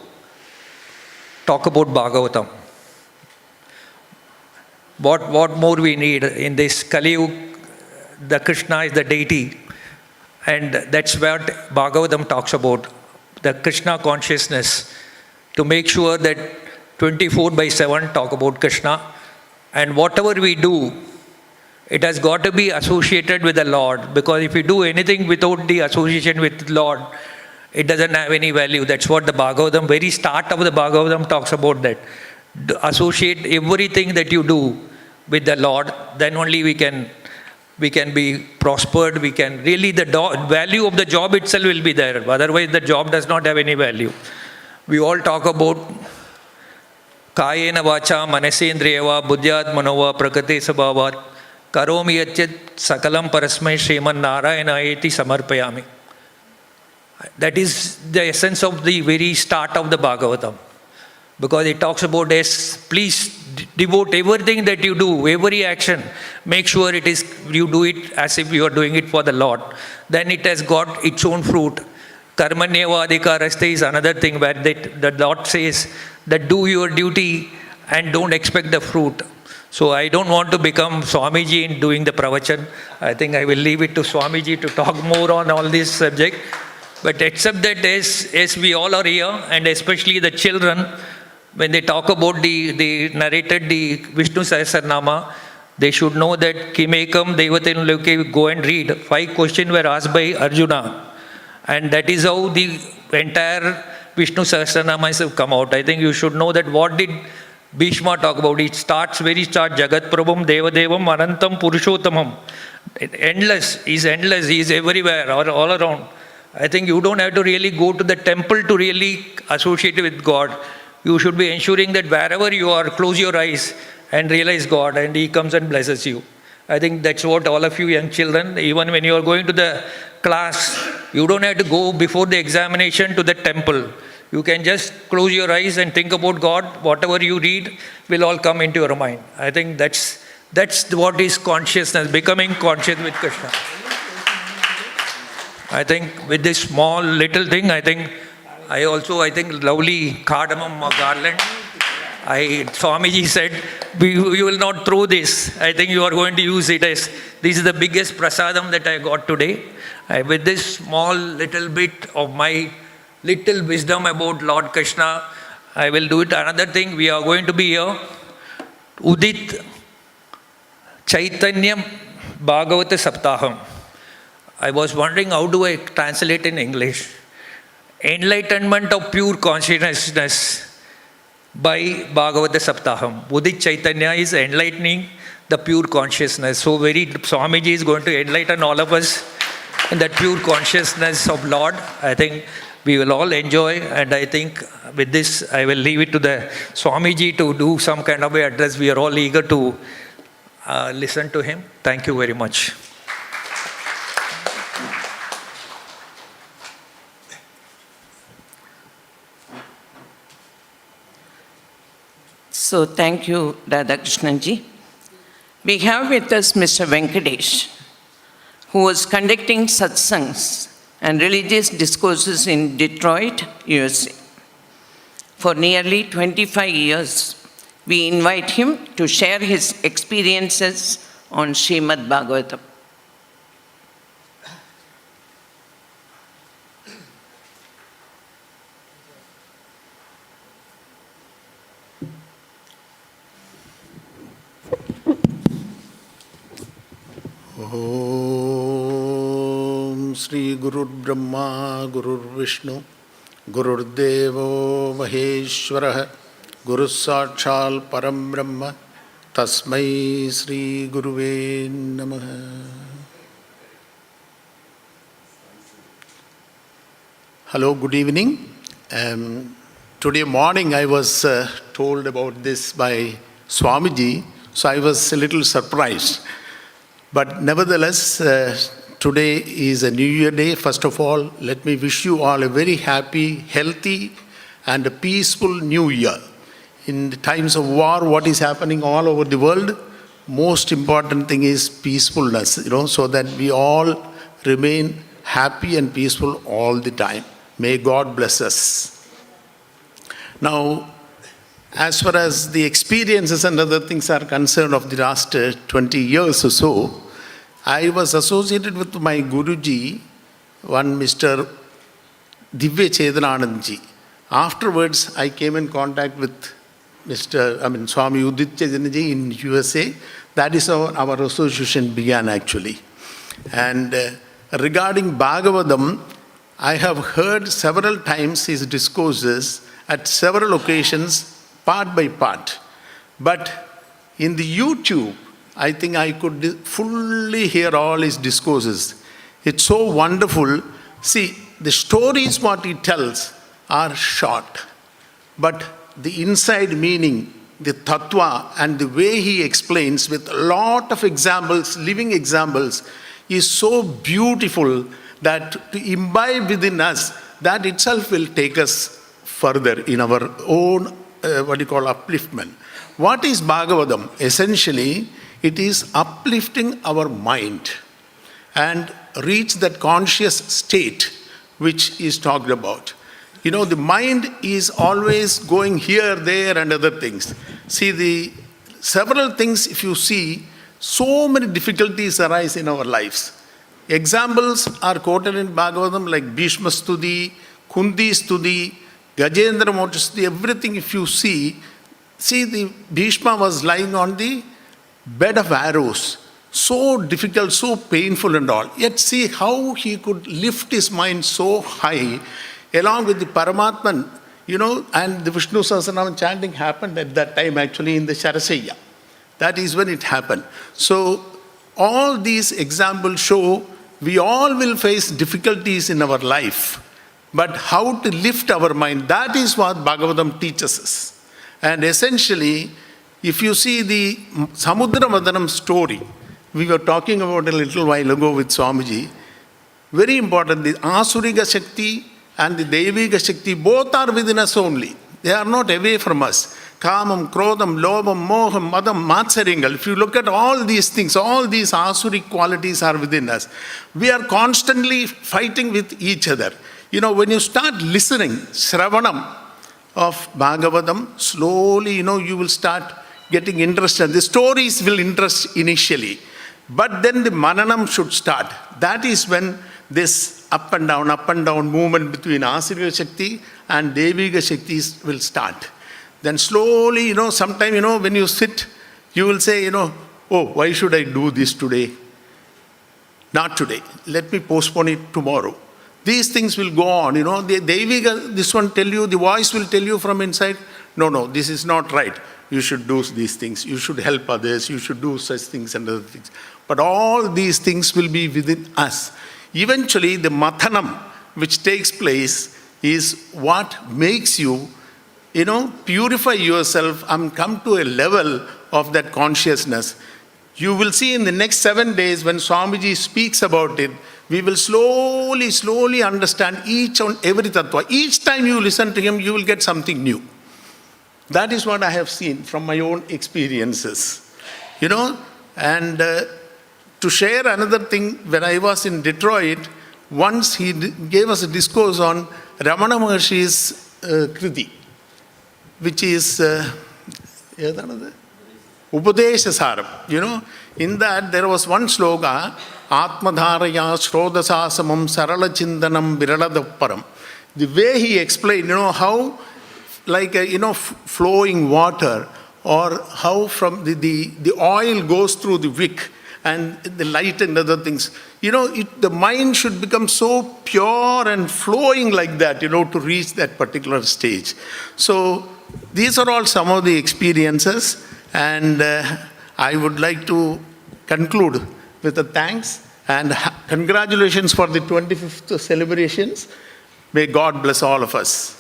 talk about Bhagavatam. What more we need in this Kali Yuga? The Krishna is the deity, and that's what Bhagavatam talks about, the Krishna consciousness, to make sure that 24/7 talk about Krishna, and whatever we do, it has got to be associated with the Lord, because if you do anything without the association with the Lord, it doesn't have any value. That's what the Bhagavatam, very start of the Bhagavatam talks about, that associate everything that you do with the Lord, then only we can be prospered, we can really, the value of the job itself will be there. Otherwise the job does not have any value. We all talk about Kayena vacha manasendriyava buddhyat manova prakate sabhavat karomi yachet sakalam parasmai Sriman Narayana eti samarpayami. That is the essence of the very start of the Bhagavatam, because it talks about this, please devote everything that you do, every action, make sure it is, you do it as if you are doing it for the Lord. Then it has got its own fruit. Karmanyeva adhikaraste is another thing where the Lord says that do your duty and don't expect the fruit. So I don't want to become Swamiji in doing the pravachan. I think I will leave it to Swamiji to talk more on all this subject. But except that as we all are here, and especially the children, when they talk about they narrated the Vishnu Sahasranama, they should know that Kimekam Devatin Loke, go and read. 5 questions were asked by Arjuna. And that is how the entire Vishnu Sahasranamas have come out. I think you should know that what did Bhishma talk about. It starts, Jagat Prabhum Devadevam Anantam Purushottamam. Endless, he is everywhere, all around. I think you don't have to really go to the temple to really associate with God. You should be ensuring that wherever you are, close your eyes and realize God, and He comes and blesses you. I think that's what all of you young children, even when you are going to the class, you don't have to go before the examination to the temple. You can just close your eyes and think about God. Whatever you read will all come into your mind. I think that's what is consciousness, becoming conscious with Krishna. I think with this small little thing, I think lovely cardamom garland. Swamiji said, you will not throw this. I think you are going to use it as, this is the biggest prasadam that I got today. With this small little bit of my little wisdom about Lord Krishna, I will do it. Another thing, we are going to be here. Udit, Chaitanyam, Bhagawata Sapthaham. I was wondering how do I translate in English. Enlightenment of pure consciousness by Bhagawatha Sapthaham. Udit Chaitanya is enlightening the pure consciousness. So Swamiji is going to enlighten all of us in that pure consciousness of Lord. I think we will all enjoy, and I think with this I will leave it to the Swamiji to do some kind of a address. We are all eager to listen to him. Thank you very much. So thank you, Radhakrishnan-ji. We have with us Mr. Venkatesh, who was conducting satsangs and religious discourses in Detroit, USA. For nearly 25 years, we invite him to share his experiences on Srimad Bhagavatam. Om Shri Guru Brahma Guru Vishnu Guru Devo Maheshwara Guru Sakshal Param Brahma Tasmai Shri Guruve Namaha. Hello, good evening. Today morning I was told about this by Swamiji, so I was a little surprised. But nevertheless, today is a New Year day. First of all, let me wish you all a very happy, healthy, and a peaceful New Year. In the times of war, what is happening all over the world, most important thing is peacefulness, so that we all remain happy and peaceful all the time. May God bless us. Now, as far as the experiences and other things are concerned of the last 20 years or so, I was associated with my Guruji, one Mr. Divya Chedananandji. Afterwards, I came in contact with Swami Udit Chaitanyaji in USA. That is how our association began actually. And regarding Bhagavatam, I have heard several times his discourses at several occasions, part by part. But in the YouTube, I think I could fully hear all his discourses. It's so wonderful. See, the stories what he tells are short, but the inside meaning, the tattva, and the way he explains with a lot of examples, living examples, is so beautiful that to imbibe within us, that itself will take us further in our own upliftment. What is Bhagavatam? Essentially, it is uplifting our mind and reach that conscious state which is talked about. The mind is always going here, there, and other things. See, the several things, if you see, so many difficulties arise in our lives. Examples are quoted in Bhagavatam like Bhishma Stuti, Kundi Stuti, Gajendra Mota Stuti, everything if you see, the Bhishma was lying on the bed of arrows, so difficult, so painful and all. Yet see how he could lift his mind so high, along with the Paramatman, and the Vishnu Sahasranam chanting happened at that time actually in the Sharasaya. That is when it happened. So all these examples show we all will face difficulties in our life, but how to lift our mind, that is what Bhagavatam teaches us. And essentially, if you see the Samudra Madanam story, we were talking about a little while ago with Swamiji, very important, the Asurika Shakti and the Deviga Shakti, both are within us only. They are not away from us. Kamam, Krodam, Lobam, Moham, Madam, Matsaringal. If you look at all these things, all these Asuric qualities are within us. We are constantly fighting with each other. When you start listening, Shravanam of Bhagavatam, slowly, you will start getting interested. The stories will interest initially, but then the Mananam should start. That is when this up and down movement between Asuriya Shakti and Deviga Shaktis will start. Then slowly, sometime, when you sit, you will say, oh, why should I do this today? Not today. Let me postpone it tomorrow. These things will go on, the Deviga, this one tell you, the voice will tell you from inside, no, this is not right. You should do these things. You should help others. You should do such things and other things. But all these things will be within us. Eventually, the mathanam which takes place is what makes you, purify yourself and come to a level of that consciousness. You will see in the next 7 days when Swamiji speaks about it, we will slowly understand each and every tattva. Each time you listen to him, you will get something new. That is what I have seen from my own experiences. And to share another thing, when I was in Detroit, once he gave us a discourse on Ramana Maharshi's Kriti, which is Upadesha Saram. In that there was one sloka, Atmadharaya Shrodasasamam Sarala Chindanam Viradadaparam. The way he explained, how like flowing water, or how from the oil goes through the wick and the light and other things. The mind should become so pure and flowing like that, to reach that particular stage. So these are all some of the experiences, and I would like to conclude with a thanks and congratulations for the 25th celebrations. May God bless all of us.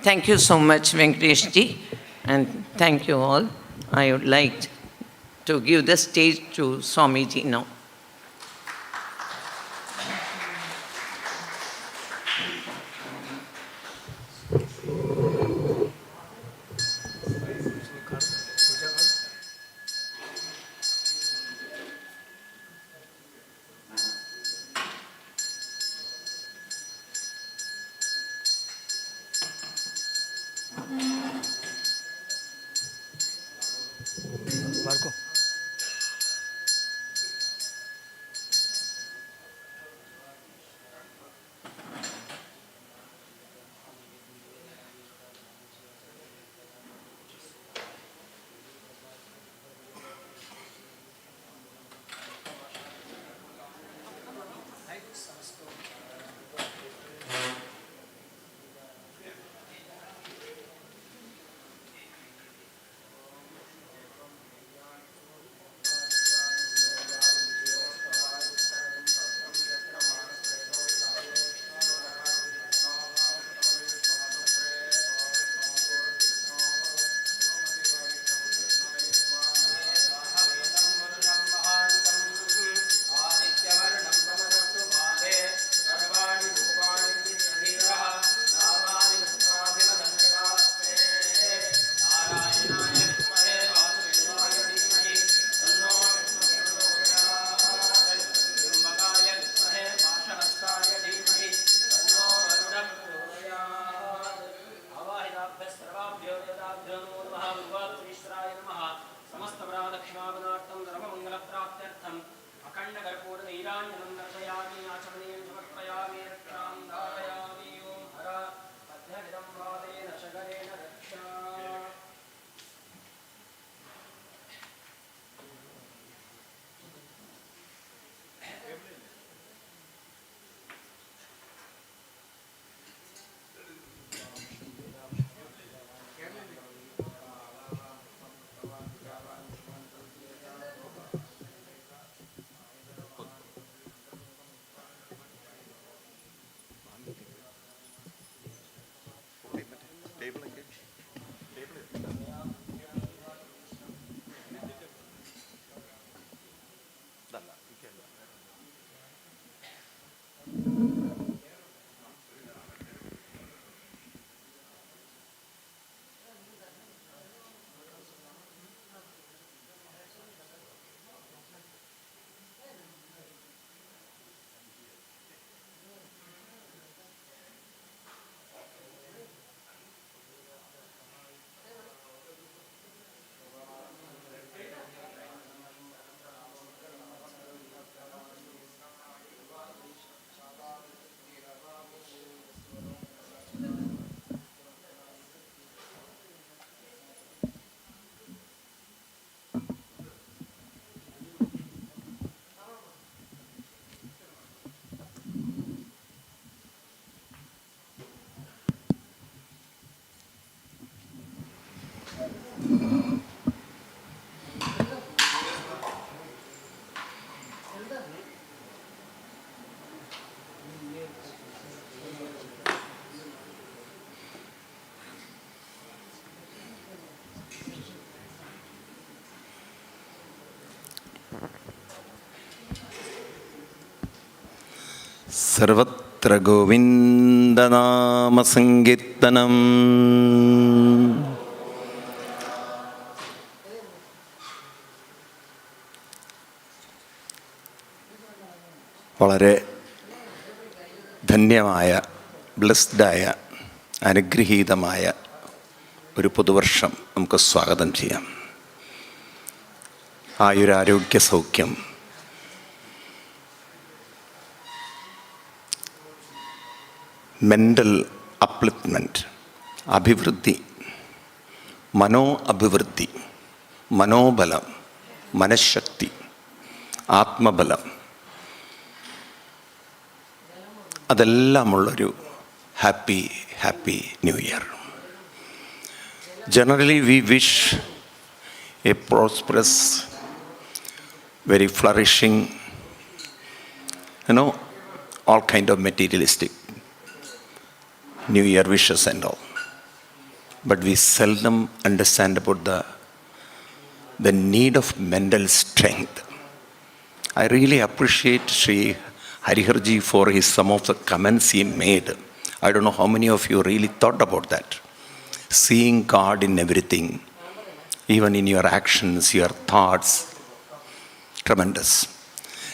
Thank you so much, Venkateshji, and thank you all. I would like to give the stage to Swamiji now. സർവത്ര ഗോവിന്ദനാമസങ്കീർത്തനം. വളരെ ധന്യമായ, ബ്ലെസ്ഡായ, അനുഗ്രഹീതമായ ഒരു പുതുവർഷം നമുക്ക് സ്വാഗതം ചെയ്യാം. ആയുരാരോഗ്യ സൗഖ്യം, മെൻ്റൽ അപ്ലിഫ്റ്റ്മെൻറ്റ്, അഭിവൃദ്ധി, അഭിവൃദ്ധി, മനോബലം, മനഃശക്തി, ആത്മബലം, അതെല്ലാമുള്ളൊരു happy new year. Generally we wish a prosperous, very flourishing, all kind of materialistic New Year wishes and all. But we seldom understand about the need of mental strength. I really appreciate Shri Hariharji for some of the comments he made. I don't know how many of you really thought about that. Seeing God in everything, even in your actions, your thoughts, tremendous.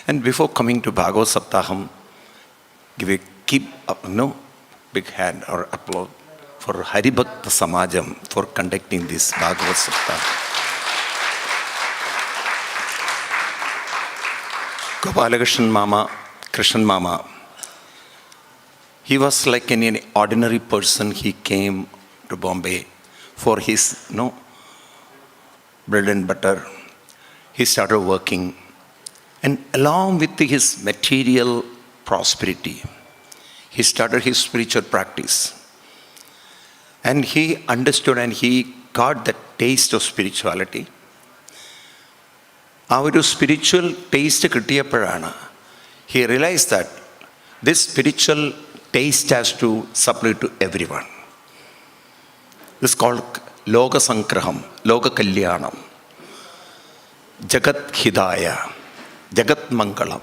And before coming to Bhagwatha Sapthaham, keep up, big hand or applaud for Bhaktha Samajam for conducting this Bhagwatha Sapthaham. Gopalakrishnan Mama, Krishnan Mama, he was like any ordinary person. He came to Bombay for his bread and butter. He started working, and along with his material prosperity, he started his spiritual practice. And he understood and he got the taste of spirituality. ആ ഒരു spiritual taste കിട്ടിയപ്പോഴാണ് he realized that this spiritual taste has to supply to everyone. This is called Loka Sangraham, Loka Kalyanam, Jagat Hidaya, Jagat Mangalam.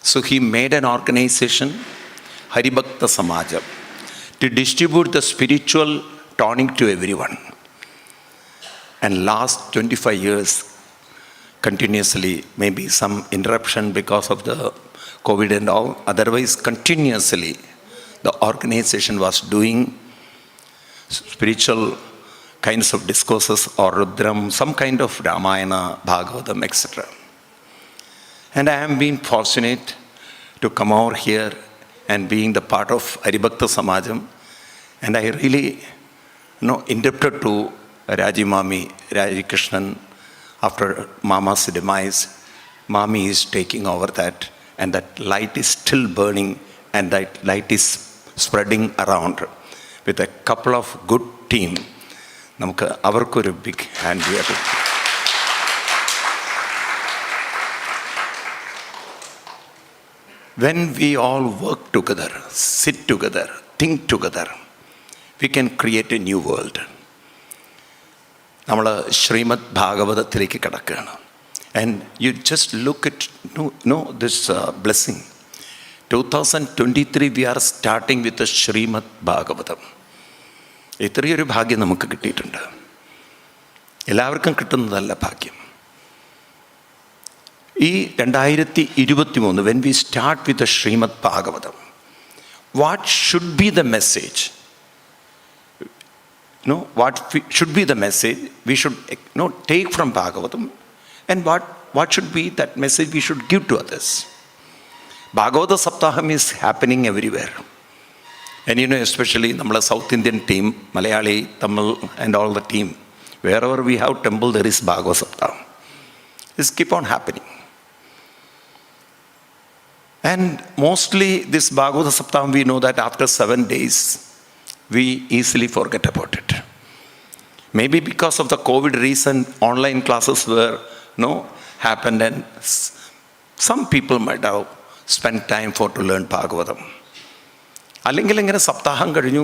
So he made an organization, Bhaktha Samaj, to distribute the spiritual tonic to everyone. And last 25 years, continuously, maybe some interruption because of the COVID and all, otherwise continuously, the organization was doing spiritual kinds of discourses or Rudram, some kind of Ramayana, Bhagavatam, etc. And I am being fortunate to come over here and being the part of Bhaktha Samajam. And I really indebted to Raji Mami, Raji Krishnan. After Mama's demise, Mami is taking over that, and that light is still burning, and that light is spreading around with a couple of good team. നമുക്ക് അവർക്കൊരു big hand here. When we all work together, sit together, think together, we can create a new world. നമ്മൾ ശ്രീമദ് ഭാഗവതത്തിലേക്ക് കടക്കുകയാണ്. And you just look at this blessing. 2023 we are starting with the Shrimad Bhagavatam. ഇത്രയൊരു ഭാഗ്യം നമുക്ക് കിട്ടിയിട്ടുണ്ട്. എല്ലാവർക്കും കിട്ടുന്നതല്ല ഭാഗ്യം. ഈ 2023 when we start with the Shrimad Bhagavatam, what should be the message? What should be the message we should take from Bhagavatam, and what should be that message we should give to others? Bhagavata Sapthaham is happening everywhere. And especially our South Indian team, Malayali, Tamil and all the team, wherever we have temple, there is Bhagavata Sapthaham. This keep on happening. And mostly this Bhagavata Sapthaham, we know that after 7 days, we easily forget about it. Maybe because of the COVID reason, online classes were happened, and some people might have spent time to learn Bhagavatam. അല്ലെങ്കിൽ ഇങ്ങനെ സപ്താഹം കഴിഞ്ഞു,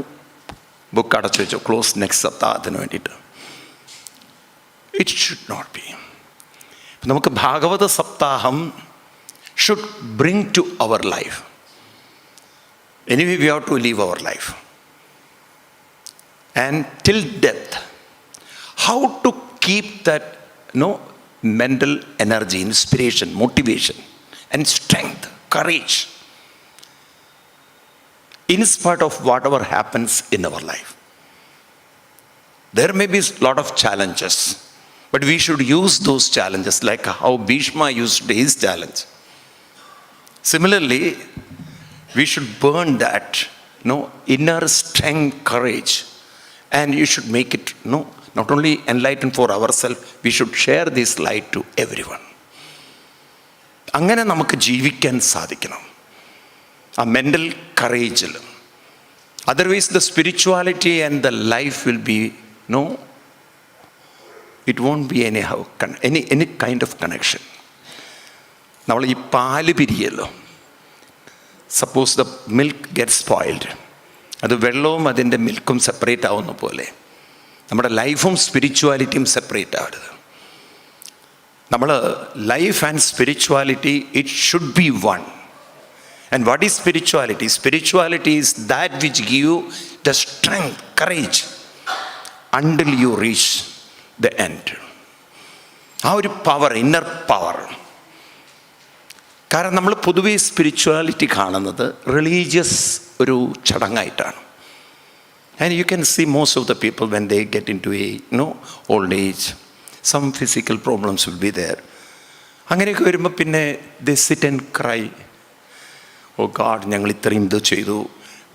book അടച്ചു വെച്ചു, close next സപ്താഹത്തിന് വേണ്ടിയിട്ട്. It should not be. നമുക്ക് ഭാഗവത സപ്താഹം should bring to our life. Anyway we have to leave our life. And till death, how to keep that mental energy, inspiration, motivation and strength, courage in spite of whatever happens in our life. There may be a lot of challenges, but we should use those challenges like how Bhishma used his challenge. Similarly, we should burn that inner strength, courage, and you should make it not only enlighten for ourselves, we should share this light to everyone. അങ്ങനെ നമുക്ക് ജീവിക്കാൻ സാധിക്കണം, ആ mental കറേജിൽ. Otherwise the spirituality and the life will be it won't be any kind of connection. നമ്മൾ ഈ പാല് പിരിയല്ലോ, suppose the milk get spoiled, അത് വെള്ളവും അതിൻ്റെ മിൽക്കും സെപ്പറേറ്റ് ആവുന്ന പോലെ നമ്മുടെ ലൈഫും സ്പിരിച്വാലിറ്റിയും സെപ്പറേറ്റ് ആവരുത്. നമ്മൾ life and spirituality, it should be one. And what is spirituality? Spirituality is that which give the strength, courage until you reach the end. ആ ഒരു പവർ, ഇന്നർ പവർ. കാരണം നമ്മൾ പൊതുവെ സ്പിരിച്വാലിറ്റി കാണുന്നത് റിലീജിയസ് ഒരു ചടങ്ങായിട്ടാണ്. And you can see most of the people when they get into old age, some physical problems will be there. അങ്ങനെയൊക്കെ വരുമ്പോൾ പിന്നെ they sit and cry, oh God, ഞങ്ങൾ ഇത്രയും ഇത് ചെയ്തു,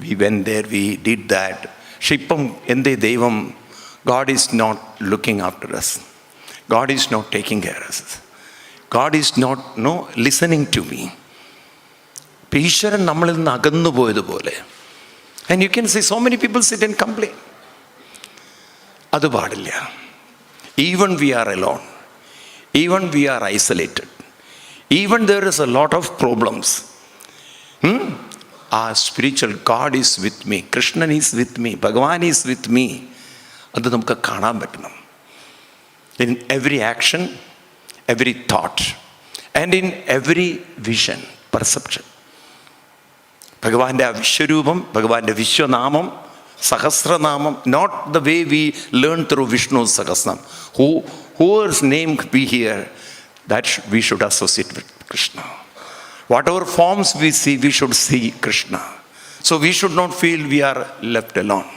we went there, we did that. പക്ഷെ ഇപ്പം എന്തേ ദൈവം, God is not looking after us, God is not taking care of us, God is not listening to me. ഇപ്പം ഈശ്വരൻ നമ്മളിൽ നിന്ന് അകന്നു പോയതുപോലെ. And you can see so many people sit and complain. അത് പാടില്ല. Even we are alone, even we are isolated, even there is a lot of problems, our spiritual God is with me, Krishna is with me, Bhagavan is with me. അത് നമുക്ക് കാണാൻ പറ്റണം. In every action, every thought, and in every vision, perception. ഭഗവാന്റെ ആ വിശ്വരൂപം, ഭഗവാന്റെ വിശ്വനാമം, സഹസ്രനാമം, not the way we learn through Vishnu സഹസ്രം. whose name we hear, that we should associate with Krishna. Whatever forms we see, we should see Krishna. So we should not feel we are left alone.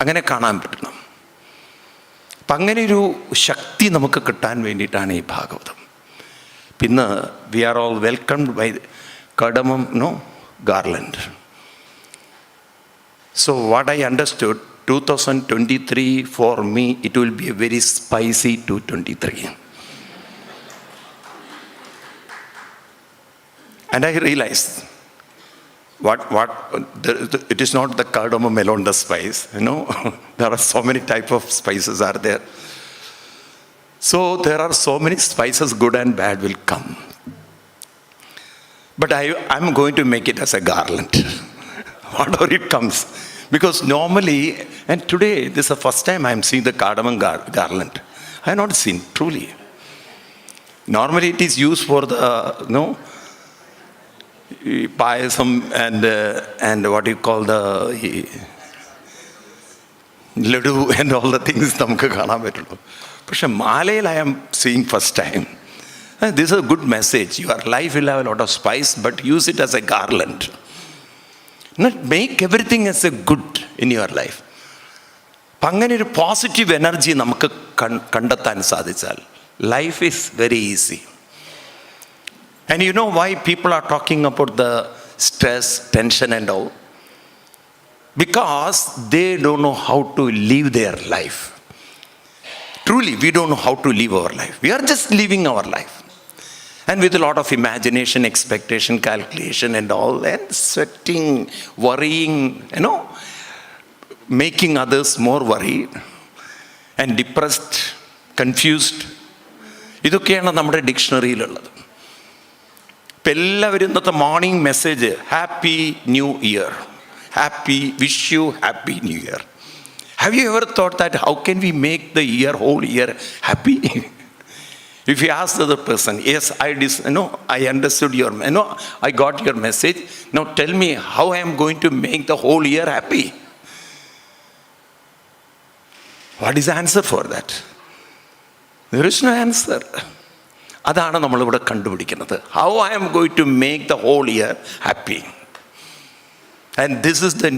അങ്ങനെ കാണാൻ പറ്റണം. അപ്പം അങ്ങനെ ഒരു ശക്തി നമുക്ക് കിട്ടാൻ വേണ്ടിയിട്ടാണ് ഈ ഭാഗവതം. പിന്നെ we are all welcomed by കടമം garland. So what I understood, 2023 for me, it will be a very spicy 2023. And I realized it is not the cardamom alone, the spice, there are so many type of spices are there. So there are so many spices, good and bad will come. But I'm going to make it as a garland, whatever it comes. Because normally, and today, this is the first time I'm seeing the cardamom garland. I have not seen, truly. Normally it is used for the, payasam and what you call the laddu and all the things. But Malayal I am seeing first time. This is a good message. Your life will have a lot of spice, but use it as a garland. Not make everything as a good in your life. അങ്ങനെ ഒരു positive energy നമുക്ക് കണ്ടെത്താൻ സാധിച്ചാൽ life is very easy. And you know why people are talking about the stress, tension and all? Because they don't know how to live their life. Truly, we don't know how to live our life. We are just living our life. And with a lot of imagination, expectation, calculation and all, and sweating, worrying, making others more worried. and depressed, confused. ഇതൊക്കെയാണ് നമ്മുടെ ഡിക്ഷണറിയിലുള്ളത്. ഇപ്പം എല്ലാവരും ഇന്നത്തെ morning message happy new year, happy, wish you happy new year. Have you ever thought that how can we make the year, whole year happy? If you ask the other person, yes, I understood your, I got your message. Now tell me how I am going to make the whole year happy. What is the answer for that? There is no answer. അതാണ് നമ്മളിവിടെ കണ്ടുപിടിക്കുന്നത്. How I am going to make the whole year happy. And this is the,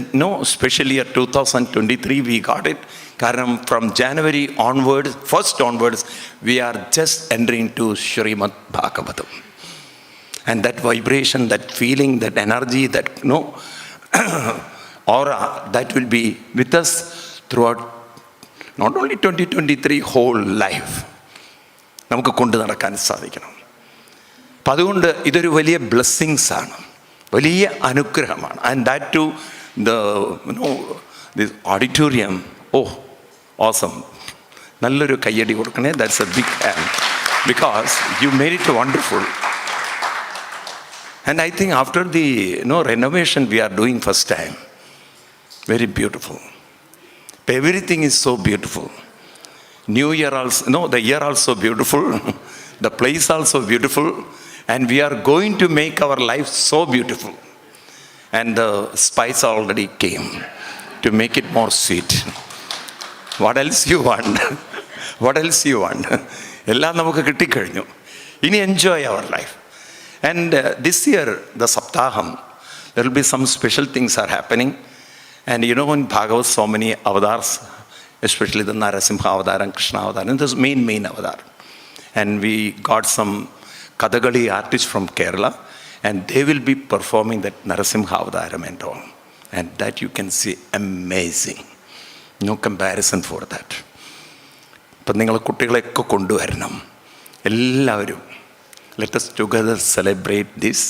special year 2023 we got it. കാരണം from January onwards, first onwards, we are just entering to Shrimad Bhagavatam. And that vibration, that feeling, that energy, that aura, that will be with us throughout not only 2023, whole life. നമുക്ക് കൊണ്ടു നടക്കാൻ സാധിക്കണം. അപ്പം അതുകൊണ്ട് ഇതൊരു വലിയ blessings ആണ്, വലിയ അനുഗ്രഹമാണ്. And that to this auditorium. Awesome. നല്ലൊരു കയ്യടി കൊടുക്കണേ. That's a big hand because you made it wonderful. And I think after the renovation we are doing first time, very beautiful. Everything is so beautiful. New year also, the year also beautiful, the place also beautiful, and we are going to make our life so beautiful. And the spice already came to make it more sweet. What else you want? What else you want? എല്ലാം നമുക്ക് കിട്ടിക്കഴിഞ്ഞു. ഇനി enjoy our life. And this year, the Sapthaham, there will be some special things are happening. And in Bhagavad, so many avatars, especially the Narasimha avatar and Krishna avatar, and this main avatar. And we got some Kathakali artists from Kerala, and they will be performing that Narasimha avataram and all. And that you can see amazing. No comparison for that. അപ്പം നിങ്ങൾ കുട്ടികളെയൊക്കെ കൊണ്ടുവരണം എല്ലാവരും. Let us together celebrate this.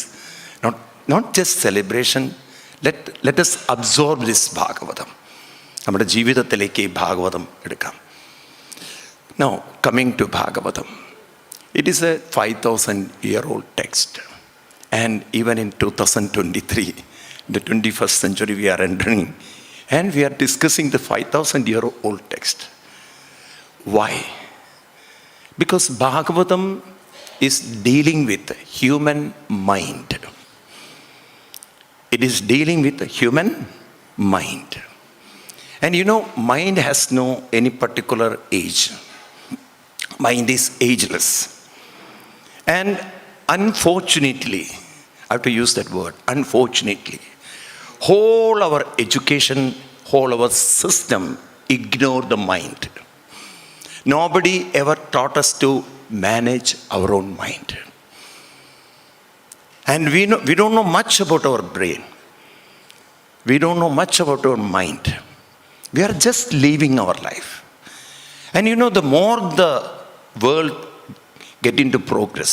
Not just celebration, let us absorb this Bhagavatam. നമ്മുടെ ജീവിതത്തിലേക്ക് ഈ ഭാഗവതം എടുക്കാം. Now, coming to Bhagavatam, it is a 5,000-year-old text. And even in 2023, the 21st century we are entering, and we are discussing the 5,000-year-old text. Why? Because Bhagavatam is dealing with human mind. It is dealing with the human mind. And mind has no any particular age. Mind is ageless. And unfortunately, I have to use that word, unfortunately, whole our education, whole our system ignore the mind. Nobody ever taught us to manage our own mind. And we don't know much about our brain. We don't know much about our mind. We are just living our life. And the more the world get into progress,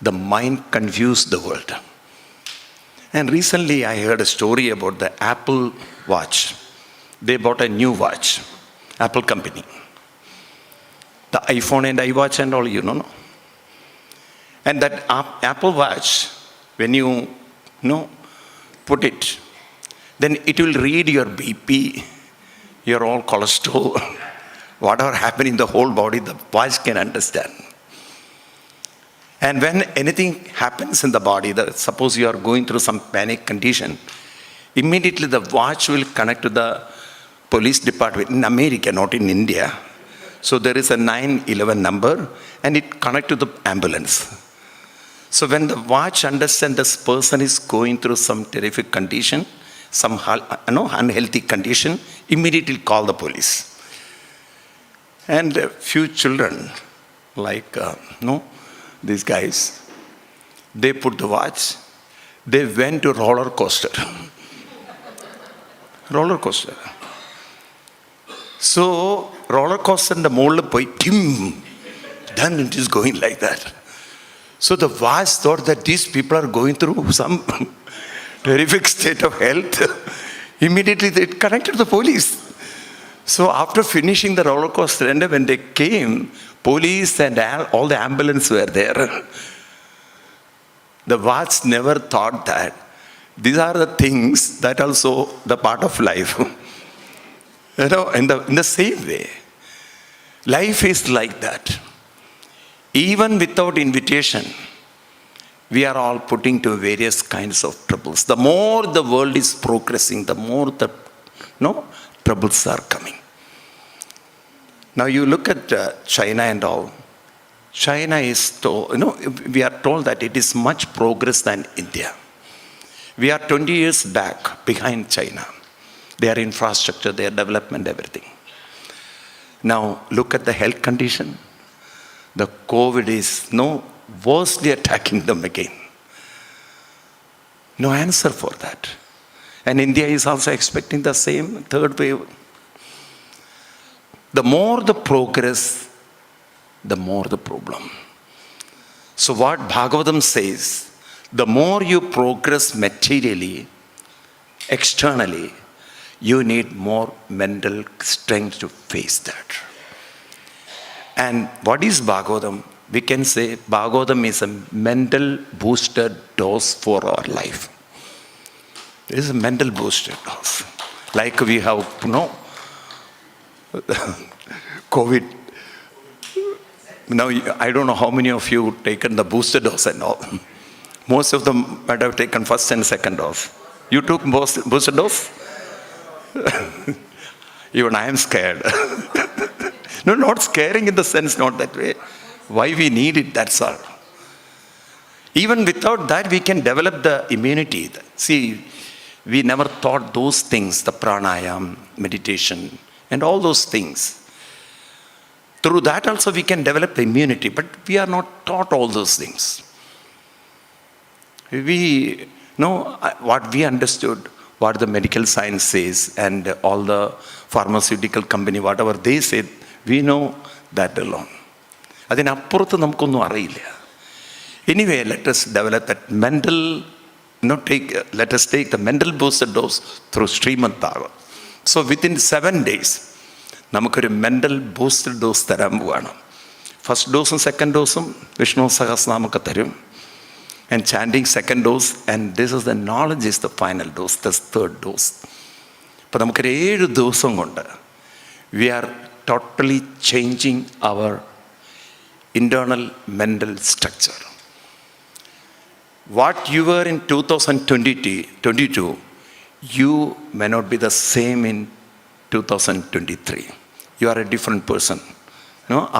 the mind confuse the world. And recently I heard a story about the Apple watch. They bought a new watch, Apple company. The iPhone and iWatch and all, And that Apple watch, when you put it, then it will read your BP, your all cholesterol, whatever happened in the whole body, the watch can understand. And when anything happens in the body, suppose you are going through some panic condition, immediately the watch will connect to the police department in America, not in India. So there is a 911 number, and it connects to the ambulance. So when the watch understands this person is going through some terrific condition, some unhealthy condition, immediately call the police. And a few children, like these guys, they put the watch, they went to roller coaster. Roller coaster. So roller coaster in the mold poi tim, then it is going like that. So the watch thought that these people are going through some terrific state of health. Immediately they connected to the police. So after finishing the roller coaster, and when they came, police and all the ambulance were there. The watch never thought that these are the things that also the part of life. You know, in the same way, life is like that. Even without invitation, we are all putting to various kinds of troubles. The more the world is progressing, the more the troubles are coming. Now you look at China and all. China is told, we are told that it is much progress than India. We are 20 years back behind China. Their infrastructure, their development, everything. Now look at the health condition. The COVID is worstly attacking them again. No answer for that. And India is also expecting the same third wave. The more the progress, the more the problem. So what Bhagavatam says, the more you progress materially, externally, you need more mental strength to face that. And what is Bhagavatam? We can say Bhagavatam is a mental booster dose for our life. It is a mental booster dose. Like we have, COVID. Now, I don't know how many of you have taken the booster dose and all. Most of them might have taken first and second dose. You took booster dose? Even I am scared. No, not scaring in the sense, not that way. Why we need it, that's all. Even without that, we can develop the immunity. See, we never thought those things, the pranayam, meditation, and all those things. Through that also we can develop the immunity, but we are not taught all those things. We know what we understood, what the medical science says, and all the pharmaceutical company, whatever they said, we know that alone. Anyway, let us develop that mental, let us take the mental booster dose through Srimad Bhagavath. So within 7 days, നമുക്കൊരു mental booster dose തരാൻ പോവുകയാണ്. First ഡോസും second ഡോസും Vishnu സഹസ്രനാമൊക്കെ തരും. And chanting second dose, and this is the knowledge is the final dose, the third dose. അപ്പോൾ നമുക്കൊരു 7 ദിവസം കൊണ്ട് we are totally changing our internal mental structure. What you were in 2022, you may not be the same in 2023. You are a different person.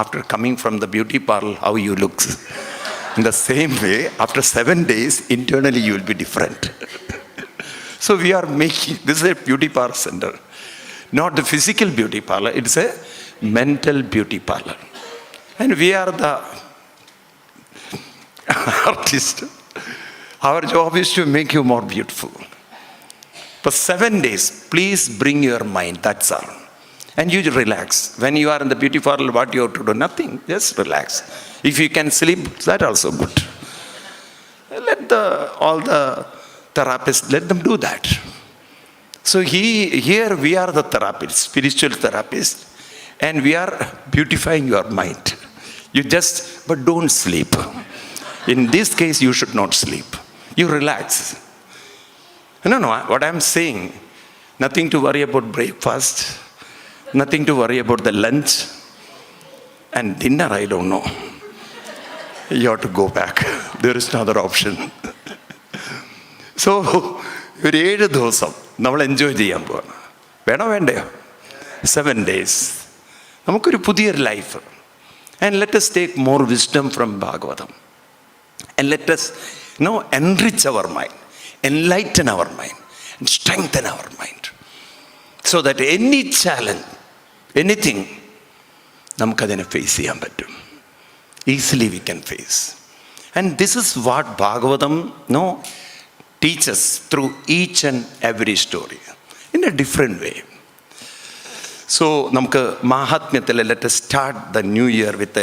After coming from the beauty parlor, how you look. In the same way, after 7 days, internally you will be different. So we are making, this is a beauty parlor center. Not the physical beauty parlor, it's a mental beauty parlor. And we are the artist. Our job is to make you more beautiful. For 7 days, please bring your mind, that's all. And you relax. When you are in the beauty parlor, what you have to do? Nothing, just relax. If you can sleep, that also good. Let all the therapists, let them do that. So here we are the therapists, spiritual therapists, and we are beautifying your mind. But don't sleep. In this case, you should not sleep. You relax. No, what I'm saying, nothing to worry about breakfast, nothing to worry about the lunch, and dinner, I don't know. You have to go back. There is no other option. So, ഒരു 7 ദിവസം നമ്മൾ enjoy ചെയ്യാൻ പോവാണ്. വേണ്ടയോ? 7 days. നമുക്കൊരു പുതിയൊരു life. And let us take more wisdom from Bhagavatam. And let us enrich our mind, enlighten our mind, and strengthen our mind. So that any challenge, anything, നമുക്കതിനെ face ചെയ്യാൻ പറ്റും. Easily we can face. And this is what Bhagavatam teaches through each and every story in a different way. So, നമുക്ക് Mahaatmyathil, let us start the new year with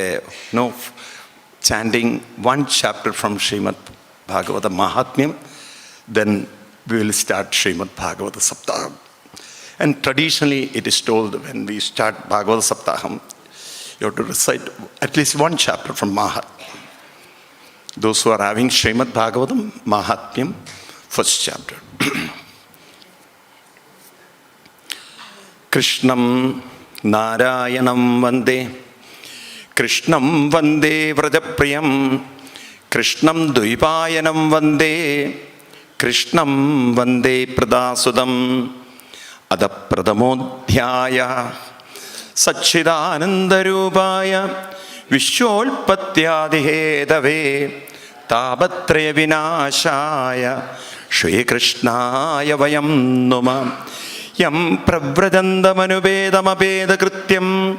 chanting one chapter from Srimad Bhagavata Mahaatmyam. Then we will start Srimad Bhagawatha Sapthaham. And traditionally it is told when we start Bhagavata Sapthaham, you have to recite at least one chapter from Mahaatmyam. Those who are having Srimad Bhagavatam, Mahaatmyam, first chapter. Krishnam Narayanam Vande, Krishnam Vande Vrajapriyam, Krishnam Dvipayanam Vande, Krishnam Vande Pradasudam, Adapradamodhyaya, Satchidanandarupaya, Vishwolpatyadihedave, Tabatraya Vinashaya, Shri Krishnaya Vayam Numa, Yam Pravradandamanuvedamapeda Krityam,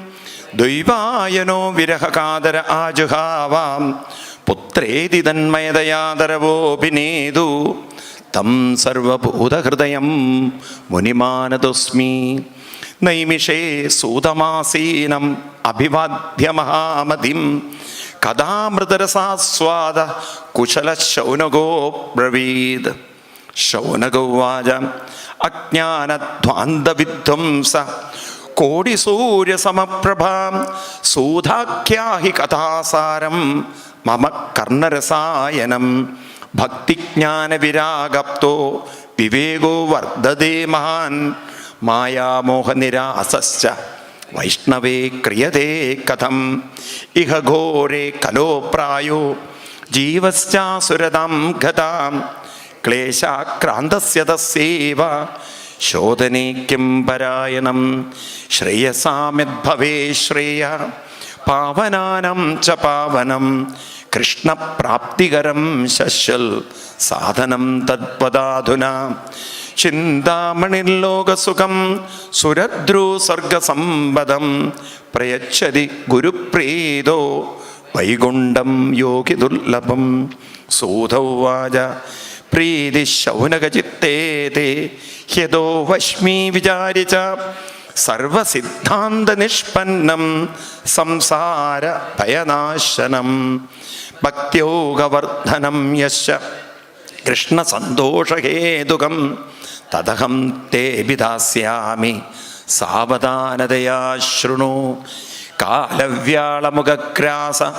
Dvipayano Virahakadara Ajuhavam, Putredi Danmayadayadaravo Pinedu, Tam Sarvabhuta Hridayam Munimanadosmi, Naimishe Sudamasinam Abhivadhya Mahamadim, Kadamritarasaswada Kushala Shaunago Bravid, Shaunago Vaja, Ajnana Dvanda Vidhamsa, Kodi Surya Samaprabham, Sudhakyahi Kathasaram, Mama Karnarasayanam, Bhakti Jnana Viragapto, Vivego Vardade Mahan, Maya Mohanirasascha, Vaishnave Kriyade Katham, Iha Gore Kalo Prayo, Jivascha Suradam Gadam, Klesha Krandasya Daseva, Shodhane Kimparayanam, Shreyasamid Bhave Shreya, Pavananam Chapavanam, Krishna Praptigaram Shashal, Sadhanam Tadpadadhuna, Chindamanilloga Sukam, Suradru Sarga Sambadam, Prayachadi Guru Predo, Vaigundam Yogi Dullabam, Sudhavaja, Pridi Shaunagajitte, Hyedo Vashmi Vijaricha, Sarva Siddhanta Nishpannam, Samsara Payanashanam, Bhaktyoga Vardhanam Yasya, Krishna Sandosha Hedugam, Tadaham Te Vidasyami, Savadhanadaya Shrunu, Kalavyala Mugakrasa,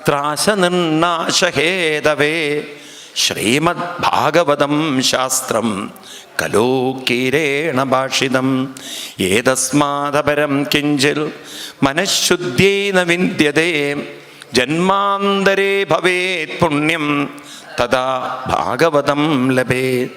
Trasanannasha Hedave, Srimad Bhagavatam Shastram, Kalu Kirena Bhashidam, Yedasmadaparam Kinjil, Manashuddhyena Vindyade, Janmandare Bhavet Punyam, Tada Bhagavatam Labe,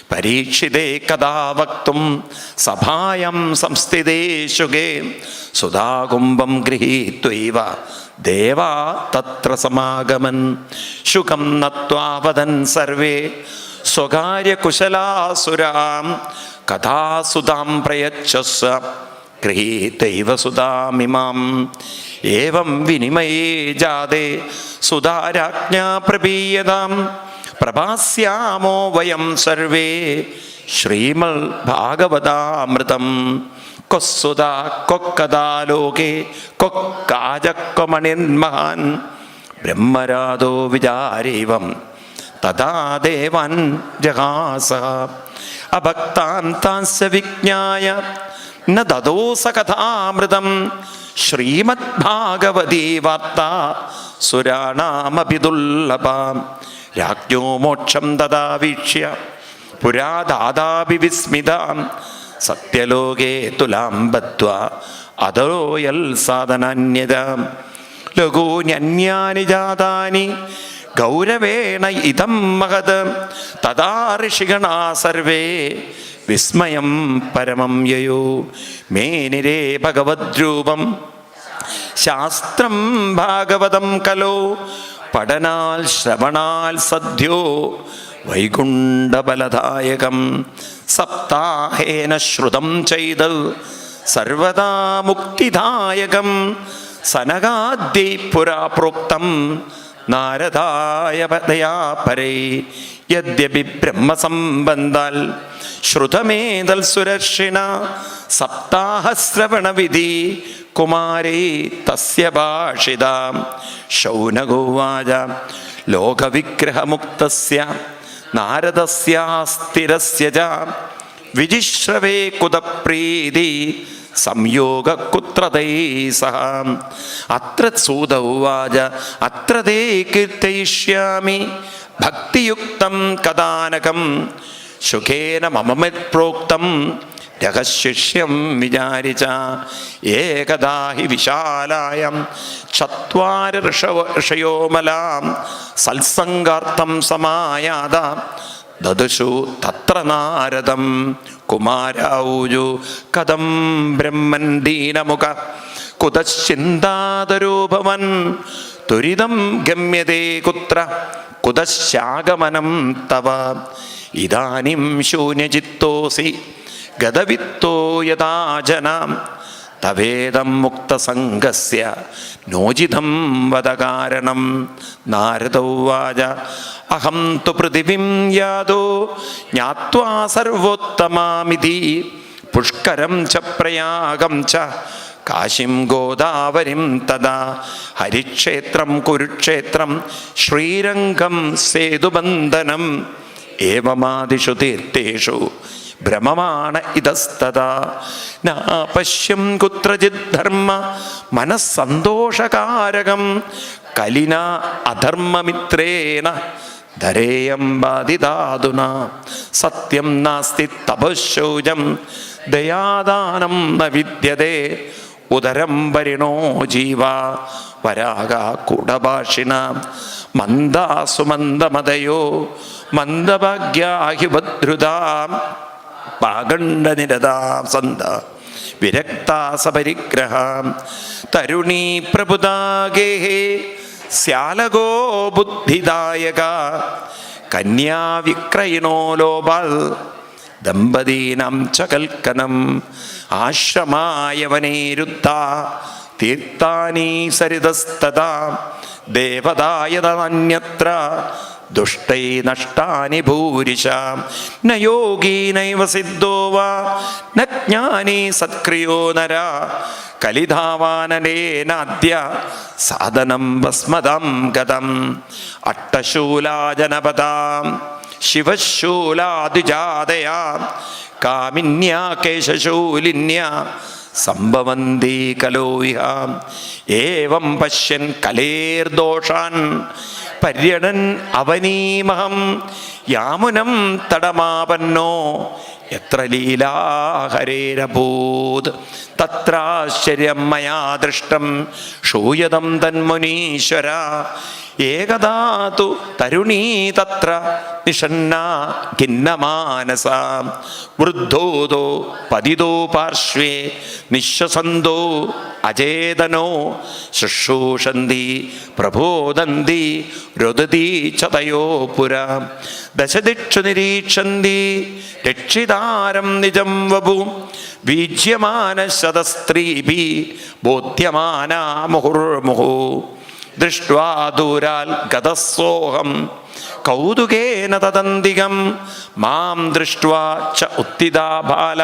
Parikshide Kada Vaktum, Sabhayam Samstide Shuge, Sudagumbam Grihitviva, Deva Tatra Samagaman, Shukam Natva Vadan Sarve, Sogarya Kushala Suram, Katha Sudam Prayachasa, Grihitviva Sudam Imam, Evam Vinimaye Jade, Sudaraknya Prabhiyadam, Prabhasyamo Vayam Sarve, Shrimal Bhagavata Amritam, Kosuda Kokkada Loke, Kokkajakkomanin Mahan, Brahmarado Vijarivam, Tada Devan Jagasa, Abhaktantasya Viknyaya, Nadadosa Kathamritam, Srimad Bhagavati Vatta, Suranam Abidullabam, Rakyo Mocham Dada Vishya, Puradada Vivismidam, Satyaloge Tulam Batwa, Adaroyal Sadhananyadam, Lagu Nyanyani Jadani, Gauravena Idam Magadam, Tadarishigana Sarve, Vismayam Paramam Yayo, Menire Bhagavadrubam, Shastram Bhagavatam Kalo, Padanal Shravanal Sadhyo, Vaikunda Baladayakam, Saptahena Shrudam Chaidal, Sarvada Muktidayakam, Sanagadi Pura Proktam, Naradaya Padaya Pare, Yadyapi Brahma Sambandal, Shrutamedal Surashina, Saptahasravana Vidhi, Kumari Tasya Bhashida, Shaunagovaja, Loka Vigraha Muktasya, Naradasya Stirasya Ja, വിജിശ്രവേ കുതപ്രീതി സംയോഗ കുത്രതൈ സഹ അത്ര സൂത ഉവാച അത്ര തേ കീർത്തയിഷ്യാമി ഭക്തിയുക്തം കഥാനകം സുഖേന മമമത് പ്രോക്തം രഹസ്യം വിചാരിച്ച Ekta he വിശാലായം ചത്വാര ഋഷയോമലാം സത്സംഗാർത്ഥം സമായാത ദദുഷു തത്ര നാരദം കുമാരൗജു കഥം ബ്രഹ്മൻ ദീനമുഖ കുതശ്ചിന്താതരോ ഭവൻ ത്വരിതം ഗമ്യതേ കുത്ര കുതശ്ചാഗമനം തവ ഇദാനിം ശൂന്യചിത്തോസി ഗതവിത്തോ യഥാ ജനാം തവേദം മുക്തസംഗസ്യ നോജിതം വദ കാരണം. നാരദ ഉവാച അഹം തു പൃഥിവീം യാതോ ജ്ഞാത്വാ സർവോത്തമാമിതി പുഷ്കരം ച പ്രയാഗം ച കാശിം ഗോദാവരിം തദാ ഹരിക്ഷേത്രം കുരുക്ഷേത്രം ശ്രീരംഗം സേതുബന്ധനം ഏവമാദിഷു തീർത്ഥേഷു ഭ്രമമാണ ഇതസ്തദാ ന പശ്യം കുത്രചിത് ധർമ്മ മനസ്സന്തോഷകാരകം കലിന അധർമ്മമിത്രേണ ധരേയം ബാധിതാതുന സത്യം നാസ്തി തപശൗചം ദയാദാനം ന വിദ്യതേ ഉദരം പരിണോ ജീവ വരാഗ കുടഭാഷിണ മന്ദാസു മന്ദമതയോ മന്ദഭാഗ്യാഹി ഭദ്രുതാം പാഗണ്ഡനിരതാം സന്ത വിരക്താസപരിഗ്രഹാം തരുണീ പ്രബുധാഗേഹേ സ്യാലകോ ബുദ്ധിദായക കന്യാവിക്രയിണോ ലോപാൽ ദമ്പതീനാം ച കൽക്കനം ആശ്രമായവനേരുദ്ധ തീർത്ഥാനി സരിതസ്തദാ ദേവദായതന്യത്ര ദുഷ്ടൈ നഷ്ടാനി ഭൂരിശാം ന യോഗീ നൈവ സിദ്ധോ വാ ന ജ്ഞാനീ സത്ക്രിയോ നര കലിധാവാനലേനാദ്യ സാധനം ഭസ്മദം ഗതം അട്ടശൂലാജനപദാം ശിവശൂലാദിജാതയാ കാമിന്യാ കേശശൂലിന്യാ സംഭവന്തി കലോ ഇഹ ഏവം പശ്യൻ കലേർദോഷാൻ പര്യടൻ അവനീമഹം യാമുനം തടമാപന്നോ എത്ര ലീലാഹരേരഭൂത് തത്രാശ്ചര്യം മയാ ദൃഷ്ടം ശൂയതം തന്മുനീശ്വര ഏകദാതു തരുണീ തത്ര നിഷന്നാ ഖിന്നമാനസ വൃദ്ധോദോ പതിതോ പാർശ്വേ നിശ്വസന്തോ അചേതനോ ശുശ്രൂഷന്തി പ്രബോധന്തി രുദതി ചതയോ പുര ദശദിക്ഷു നിരീക്ഷന്തി രക്ഷിതാരം നിജം വപു വീജ്യമാന ശതസ്ത്രീഭി ബോധ്യമാന മുഹുർമുഹു ദൃഷ്ട്വാ ദൂരാൽ ഗതസോഹം കൗതുകേന തദന്തികം മാം ദൃഷ്ട്വാ ച ഉത്തിതാ ബാല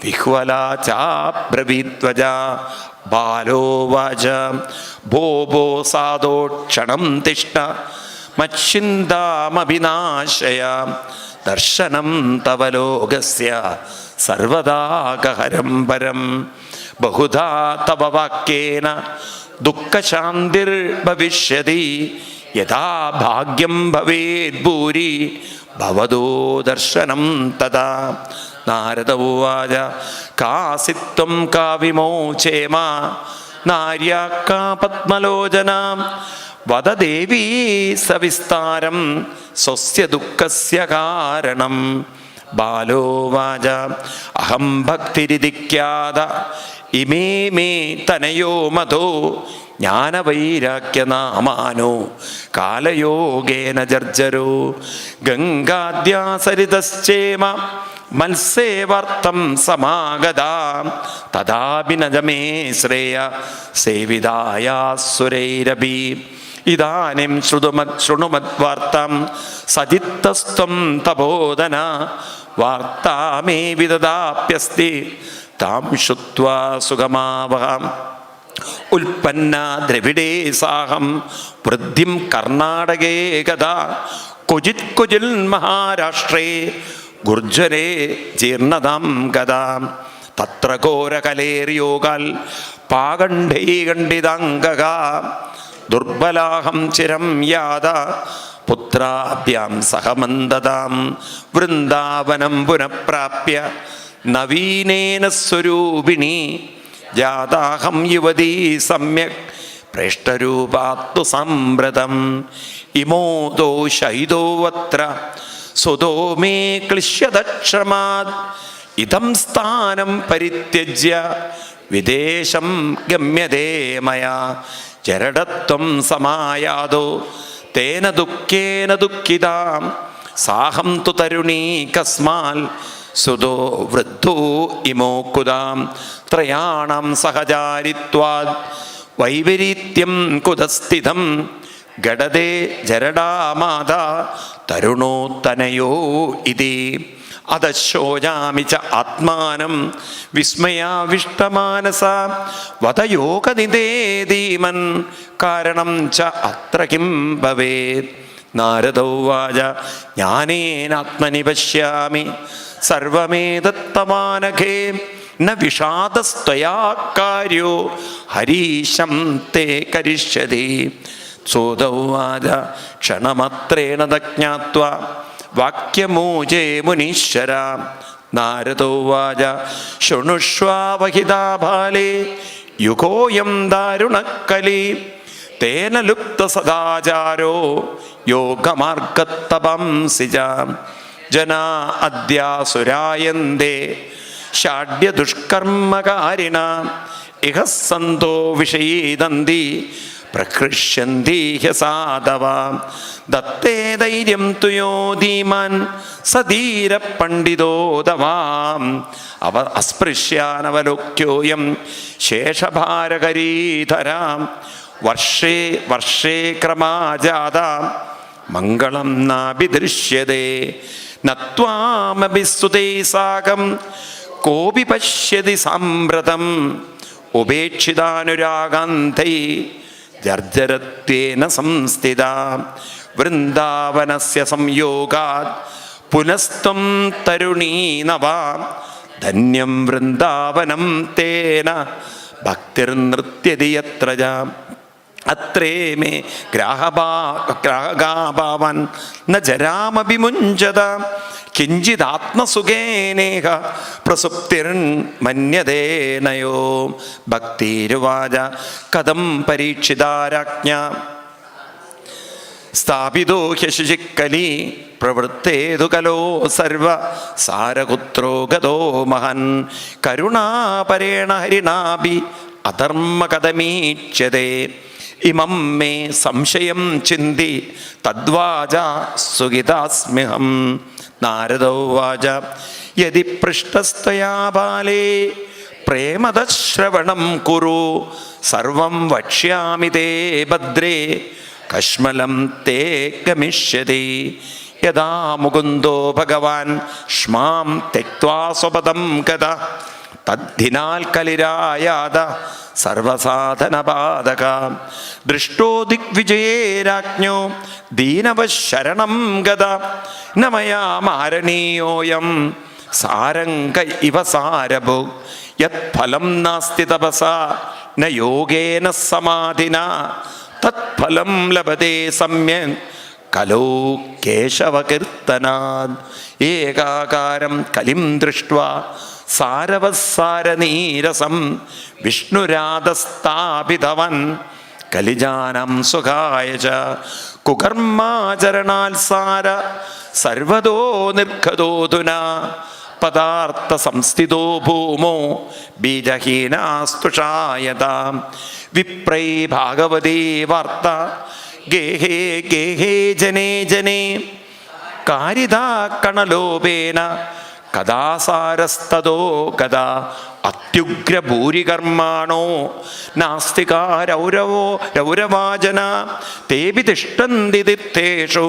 വിഹ്വലാ ചാബ്രവീദ്വജ ബാലോ വാച ഭോ ഭോ സാധോ ക്ഷണം തിഷ്ഠ മച്ഛിന്താമഭിനാശയ ദർശനം തവ ലോകസ്യ സർവദാകഹരം പരം ബഹുധാ തവ വാക്യേന ദുഃഖശാന്തിർഭവിഷ്യതി യഥാ ഭാഗ്യം ഭവേത് ഭൂരി ഭവതോ ദർശനം തഥാ. നാരദ ഉവാച കാസിത്വം കാവിമോചേമ നാര്യാ കാ പത്മലോചന വദ ദേവീ സവിസ്താരം സ്വസ്യ ദുഃഖസ്യ കാരണം. ബാലോ വാച അഹം ഭക്തിരിധിക്യാത ഇമേ മേ തനയോ മധോ ജ്ഞാനവൈരാഗ്യനാമാനോ കാലയോഗേന ജർജരോ ഗംഗാദ്യാസരിതശ്ചേമ മത്സേവർത്തം സമാഗതാ തഥാപി നജമേ ശ്രേയ സേവിതായാസുരൈരഭി. ഇദാനിം ശൃണുമദ്വാർത്താം സജിത്തസ്ത്വം തപോധന വാർത്താ മേ വിദദാപ്യസ്തി താം ശ്രുത്വാ സുഖമാവഹം. ഉൽപ്പന്ന ദ്രവിഡേ സാഹം വൃദ്ധിം കർണാടകേ ഗതാ ക്വചിത് ക്വചിൽ മഹാരാഷ്ട്രേ ഗുർജരേ ജീർണതാം ഗതാം തത്ര ഘോരകലേർയോഗാൽ പാകണ്ഡൈകണ്ഡിതാംഗക ദുർബലാഹം ചിരം യാത പുത്രാഭ്യാം സഹമന്ദതാം വൃന്ദാവനം പുനഃപ്രാപ്യ നവീനേന സ്വരൂപിണി ജാതാഹം യുവതീ സമ്യക് പ്രേഷ്ടരൂപാത്തു സംവൃതം ഇമോദോ ശൈതോവത്ര സുതോ മേ ക്ലിശ്യതക്ഷമാത് ഇതം സ്ഥാനം പരിത്യജ്യ വിദേശം ഗമ്യതേ മയാ ചരടത്വം സമായാതോ തേന ദുഃഖേന ദുഃഖിതാം സാഹം തു തരുണീ കസ്മാൽ സുതോ വൃദ്ധോ ഇമോക്കുതാം ത്രയാണം സഹചാരിത്വാദ് വൈപരീത്യം കുതസ്ഥിതം ഗടതേ ജരടാമാതാ തരുണോ തനയോ ഇതി അധശോചാമി ച ആത്മാനം വിസ്മയാവിഷ്ടമാനസ വദയോഗനിധേധീമൻ കാരണം ച അത്ര കിം ഭവേത്. നാരദോവാച ജ്ഞാനേനാത്മനി പശ്യാമി സർവമേതത്തമാനഘേ ന വിഷാദസ്ത്വയാ കാര്യോ ഹരീശം തേ കരിഷ്യതി. സോദൗവാച ക്ഷണമത്രേണ തജ്ഞാത്വാ വാക്യമൂചേ മുനീശ്വര. നാരദോവാച ശൃണുഷ്വാവഹിതാ ബാലേ യുഗോയം ദാരുണക്കലി തേന ലുപ്ത സദാചാരോ യോഗമാർഗത്തപംസിജ. ജനാ അദ്യാസുരായന്തേ ഷാഢ്യദുഷ്കർമ്മകാരിണ ഇഹ സന്തോ വിഷയീദന്തി പ്രഹൃഷ്യന്തി ഹ്യസാധവ. ദത്തേ ധൈര്യം തുയോ ധീമാൻ സധീര പണ്ഡിതോദവാം അസ്പൃശ്യാനവലോക്യോയം ശേഷഭാരകരീധരാം വർഷേ വർഷേ ക്രമാജാത മംഗളം നാഭിദൃശ്യതേ. നത്വാമഭിസ്തുതേ സാകം കോപി പശ്യതി സാമ്പ്രതം ഉപേക്ഷിതാനുരാഗാന്തൈ ജർജരത്വേന സംസ്ഥിത. വൃന്ദാവനസ്യ സംയോഗാത് പുനസ്ത്വം തരുണീ നവ. ധന്യം വൃന്ദാവനം തേന ഭക്തിർനൃത്യതി യത്ര ച. അത്രേ മേ ഗ്രാഹകാഭാവൻ ന ജരാമഭിമുഞ്ചത കിഞ്ചിദാത്മസുഖേനേഹ പ്രസുപ്തിർമന്യതേ നയോ. ഭക്തിരുവാച കഥം പരീക്ഷിതാരാജ്ഞ സ്ഥാപിതോ ഹ്യശുചിക്കലി പ്രവൃത്തേതു കലോ സർവ സാരകുത്രോ ഗതോ മഹൻ കരുണാപരേണ ഹരിണാഭി അധർമ്മ കഥമീക്ഷ്യതേ. ഇമം മേ സംശയം ചിന്തി തദ്വാച സുഖിതാസ്മ്യഹം. നാരദോവാച യദി പൃഷ്ടസ്ത്വയാ ബാലേ പ്രേമദശ്രവണം കുരു സർവം വക്ഷ്യാമി തേ ഭദ്രേ കശ്മലം തേ ഗമിഷ്യതി. യഥാ മുകുന്ദോ ഭഗവാൻ ശ്മാം ത്യക്ത്വാ സ്വപദം ഗത തദ്ധിനാൽ കലിരായാത സർവസാധനപാദക. ദൃഷ്ടോ ദിഗ്വിജയേ രാജ്ഞോ ദീനവശ്ശരണം ഗത ന മയാ മാരണീയോയം സാരംഗ ഇവ സാരഭു. യത് ഫലം നാസ്തി തപസാ ന യോഗേന സമാധിന തത്ഫലം ലഭതേ സമ്യക് കലോ കേശവകീർത്തനാത്. ഏകാകാരം കലിം ദൃഷ്ട്വാ സാരവസാരനീരസം വിഷ്ണുരാധസ്ഥാപിതവൻ കലിജാനം സുഖായ ച. കുകർമാചരണാത്സാര സർവതോ നിർഗതോധുന പദാർത്ഥ സംസ്ഥിതോ ഭൂമോ ബീജഹീനാസ്തുഷായത. വിപ്രൈ ഭാഗവതേ വാർത്ത ഗേഹേ ഗേഹേ ജനേ ജനേ കാരിതാ കണലോപേന കഥാസാരസ്തോ കഥാ അത്യുഗ്രഭൂരികർമാണോ നാസ്തികാരൗരവോ രൗരവാജന തേപി തിഷ്ടന്തി തീർത്ഥേഷു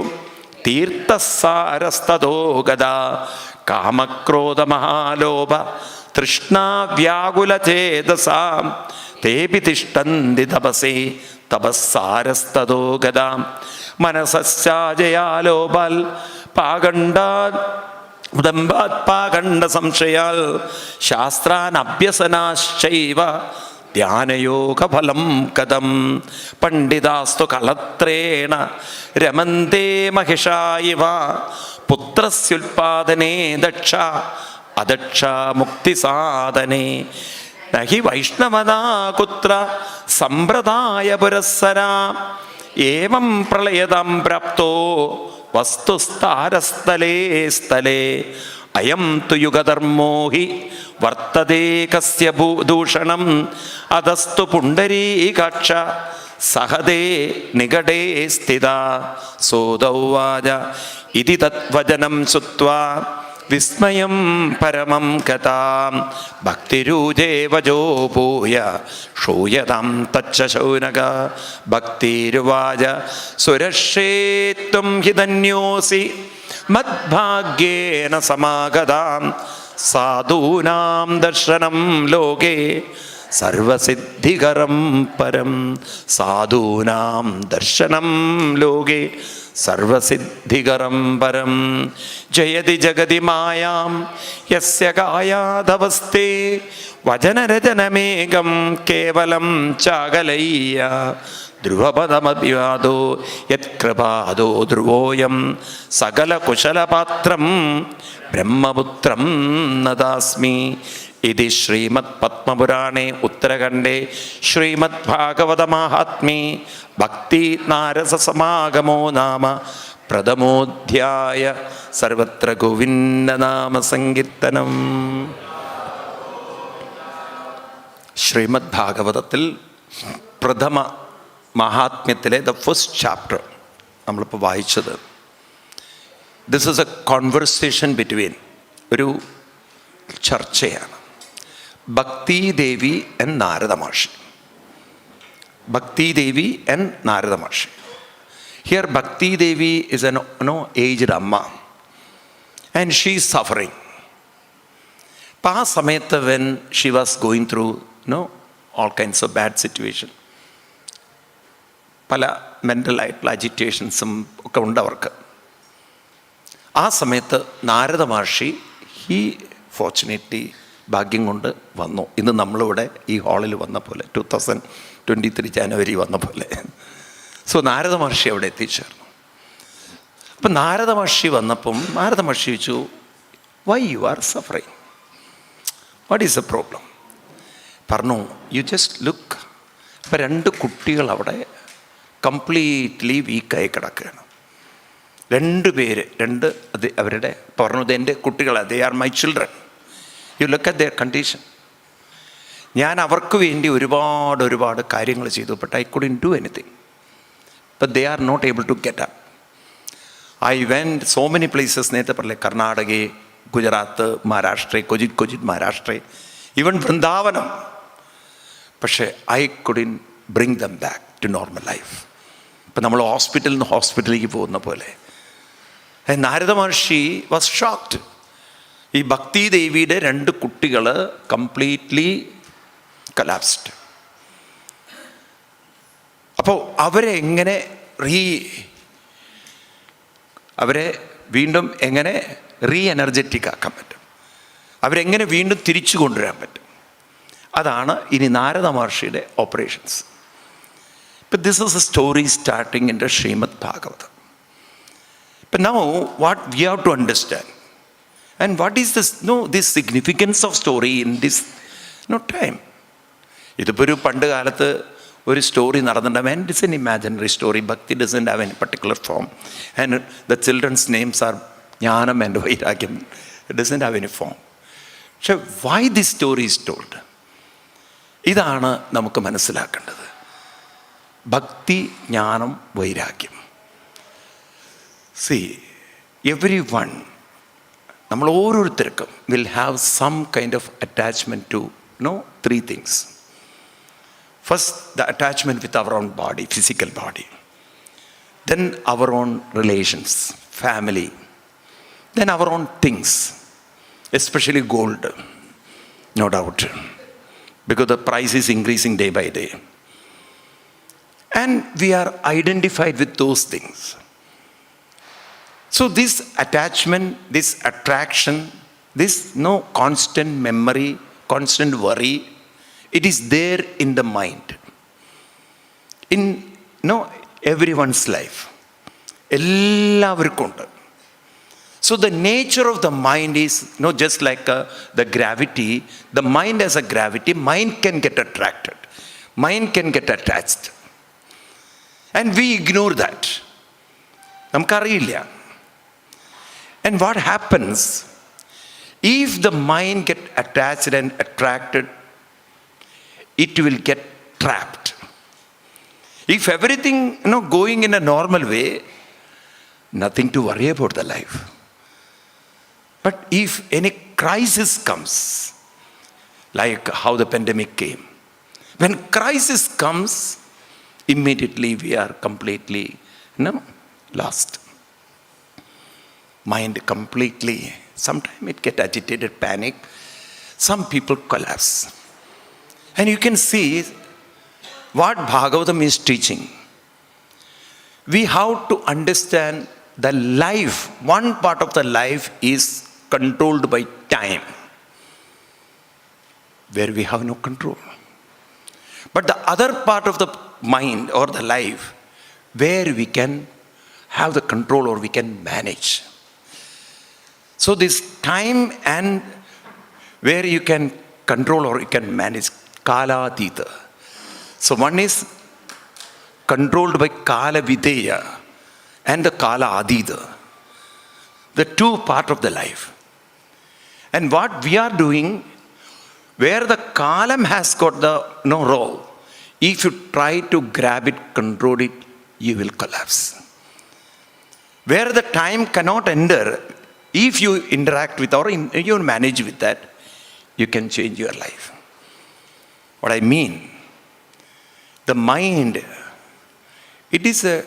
തീർത്ഥസാരസ്തോ ഗതാ. കാമക്രോധമഹാലോഭ തൃഷ്ണാവ്യാകുലചേതസാ തേപി തിഷ്ടന്തി തപസേ തപസ്സാരസ്തോ ഗതാ. മനസസ്സാജയാലോപാൽ പാകണ്ഡാ ഉദമ്പാത്പാകണ്ഡ സംശയാൽ ശാസ്ത്രാനഭ്യസനാശ്ചൈവ ധ്യാനയോഗഫലം കഥം പണ്ഡിതാസ്തു കളത്രേണ രമന്തേ മഹിഷായിവ പുത്രസ്യുൽപാദനേ ദക്ഷ അദക്ഷ മുക്തിസാധനേ നഹി വൈഷ്ണവനാ കുത്ര സമ്പ്രദായ പുരസ്സരാ ഏവം പ്രളയതാം പ്രാപ്തോ വസ്തുസ്ഥാരസ്ഥലേ സ്ഥലേ അയം തു യുഗധർമ്മോ ഹി വർത്തതേ കസ്യ ദൂഷണം അധസ്തു പുണ്ഡരീകാക്ഷ സഹദേ നികടേ സ്ഥിത സോദൗവാച ഇതി തദ്വചനം ശ്രുത്വാ വിസ്മയം പരമം കഥാം ഭക്തിരൂജേ വജോ ഭൂയ ശ്രൂയതാം തച്ച ശൗനക ഭക്തിരുവാച സുരക്ഷേത്വം ഹി ധന്യോസി മദ്ഭാഗ്യേന സമാഗതാം സാധൂനാം ദർശനം ലോകേ സർവസിദ്ധികരം പരം സാധൂനാം ദർശനം ലോകേ സർവസിദ്ധികരം പരം ജയതി ജഗതി മായാം യസ്യ കായാധവസ്തേ വചനരചനമേകം കേവലം ചാകലയ്യ ധ്രുവപദമഭിവാദോ യത്കൃപാദോ ധ്രുവോയം സകലകുശലപാത്രം ബ്രഹ്മപുത്രം നദാസ്മി. ഇതി ശ്രീമദ് പത്മപുരാണേ ഉത്തരഖണ്ഡേ ശ്രീമദ് ഭാഗവത മാഹാത്മ്യേ ഭക്തി നാരസസമാഗമോ നാമ പ്രഥമോധ്യായ. സർവത്ര ഗോവിന്ദനാമ സങ്കീർത്തനം. ശ്രീമദ് ഭാഗവതത്തിൽ പ്രഥമ മഹാത്മ്യത്തിലെ ദ ഫസ്റ്റ് ചാപ്റ്റർ നമ്മളിപ്പോൾ വായിച്ചത്. This is a conversation between, ഒരു ചർച്ചയാണ്, Bhakti Devi and Narada Maharshi. Bhakti Devi and Narada Maharshi. Here Bhakti Devi is an aged Amma and she is suffering. Past Sametha, when she was going through all kinds of bad situation, pala mental agitations ഒക്കെ ഉണ്ട് അവർക്ക്. ആ സമയത്ത് നാരദ മഹർഷി he fortunately ഭാഗ്യം കൊണ്ട് വന്നു. ഇന്ന് നമ്മളിവിടെ ഈ ഹാളിൽ വന്ന പോലെ 2023 ജനുവരി വന്ന പോലെ. സോ നാരദ മഹർഷി അവിടെ എത്തിച്ചേർന്നു. അപ്പം നാരദ മഹർഷി വന്നപ്പം നാരദ മഹർഷി ചോദിച്ചു, why you are suffering, what is a problem? പറഞ്ഞു, യു ജസ്റ്റ് ലുക്ക്. അപ്പം 2 കുട്ടികൾ അവിടെ കംപ്ലീറ്റ്ലി വീക്കായി കിടക്കുകയാണ്. 2 പേര്, അവരുടെ പറഞ്ഞത് എൻ്റെ കുട്ടികളാണ്, they are my children. You look at their condition. ഞാൻ അവർക്ക് വേണ്ടി ഒരുപാട് കാര്യങ്ങൾ ചെയ്തു, but I couldn't do anything. But they are not able to get up. I went so many places. നേരത്തെ പറഞ്ഞില്ലേ, കർണാടക, ഗുജറാത്ത്, മഹാരാഷ്ട്ര, കൊച്ചിൻ മഹാരാഷ്ട്ര, ഈവൻ വൃന്ദാവനം. പക്ഷേ I couldn't bring them back to normal life. ഇപ്പം നമ്മൾ ഹോസ്പിറ്റലിൽ നിന്ന് ഹോസ്പിറ്റലിലേക്ക് പോകുന്ന പോലെ. Narada Maharshi was shocked. ഈ ഭക്തി ദേവിയുടെ 2 കുട്ടികൾ കംപ്ലീറ്റ്ലി കൊലാപ്സ്ഡ്. അപ്പോൾ അവരെ വീണ്ടും എങ്ങനെ എനർജറ്റിക് ആക്കാൻ പറ്റും, അവരെങ്ങനെ വീണ്ടും തിരിച്ചു കൊണ്ടുവരാൻ പറ്റും, അതാണ് ഇനി നാരദ മഹർഷിയുടെ ഓപ്പറേഷൻസ്. ഇപ്പം this is a story starting in the Srimad Bhagavatam. But now what we have to understand, and what is this significance of story in this time? ഇതിപ്പോൾ ഒരു പണ്ട് കാലത്ത് ഒരു സ്റ്റോറി നടന്നിട്ടുണ്ടാവും. And it's an imaginary story. Bhakti doesn't have any particular form and the children's names are Jnanam and Vairagyam. It doesn't have any form. പക്ഷെ why this story is told, ഇതാണ് നമുക്ക് മനസ്സിലാക്കേണ്ടത്. ഭക്തി, ജ്ഞാനം, വൈരാഗ്യം. See, everyone, നമ്മൾ ഓരോരുത്തർക്കും will have some kind of attachment to 3 things. First, the attachment with our own body, physical body. Then our own relations, family. Then our own things, especially gold, no doubt, because the price is increasing day by day. And we are identified with those things. So this attachment, this attraction, this constant memory, constant worry, it is there in the mind. In everyone's life. എല്ലാവർക്കും ഉണ്ട്. So the nature of the mind is just like the gravity. The mind has a gravity. Mind can get attracted. Mind can get attached. And we ignore that. നമുക്കറിയില്ല. And what happens, if the mind get attached and attracted, it will get trapped. If everything going in a normal way, nothing to worry about the life. But if any crisis comes, like how the pandemic came, when crisis comes, immediately we are completely lost. Mind completely, sometimes it get agitated, panic. Some people collapse. And you can see what Bhagavatam is teaching. We have to understand the life, one part of the life is controlled by time, where we have no control. But the other part of the mind or the life, where we can have the control or we can manage. So this time and where you can control or you can manage, kala atita. So one is controlled by kala videya and the kala adida, the two part of the life. And what we are doing, where the kalam has got the role, if you try to grab it, control it, you will collapse. Where the time cannot enter, if you interact with or you manage with that, you can change your life. What I mean, the mind, it is a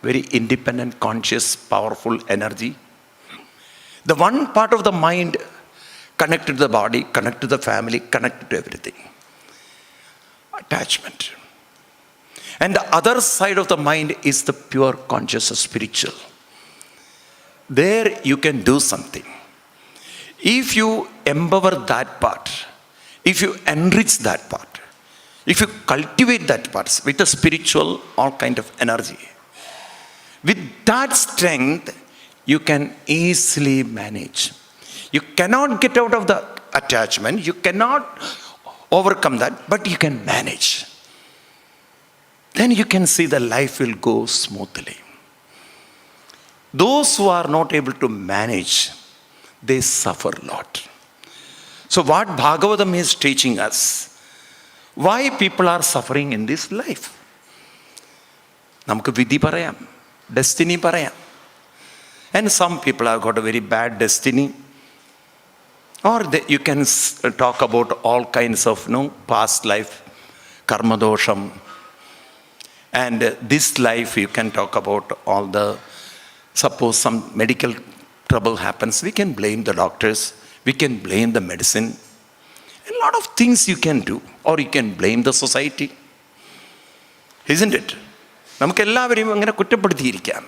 very independent, conscious, powerful energy. The one part of the mind connected to the body, connected to the family, connected to everything. Attachment. And the other side of the mind is the pure conscious, spiritual. There you can do something. If you empower that part, if you enrich that part, if you cultivate that part with a spiritual, all kind of energy, with that strength, you can easily manage. You cannot get out of the attachment, you cannot overcome that, but you can manage. Then you can see the life will go smoothly. Those who are not able to manage, they suffer a lot. So what Bhagavatam is teaching us, why people are suffering in this life. നമുക്ക് വിധി പറയാം, destiny പറയാം. And some people have got a very bad destiny. Or you can talk about all kinds of past life, karma dosham. And this life you can talk about all the, suppose some medical trouble happens, we can blame the doctors, we can blame the medicine. A lot of things you can do, or you can blame the society. Isn't it? നമുക്ക് എല്ലാവരെയും അങ്ങനെ കുറ്റപ്പെടുത്തിയിരിക്കാം.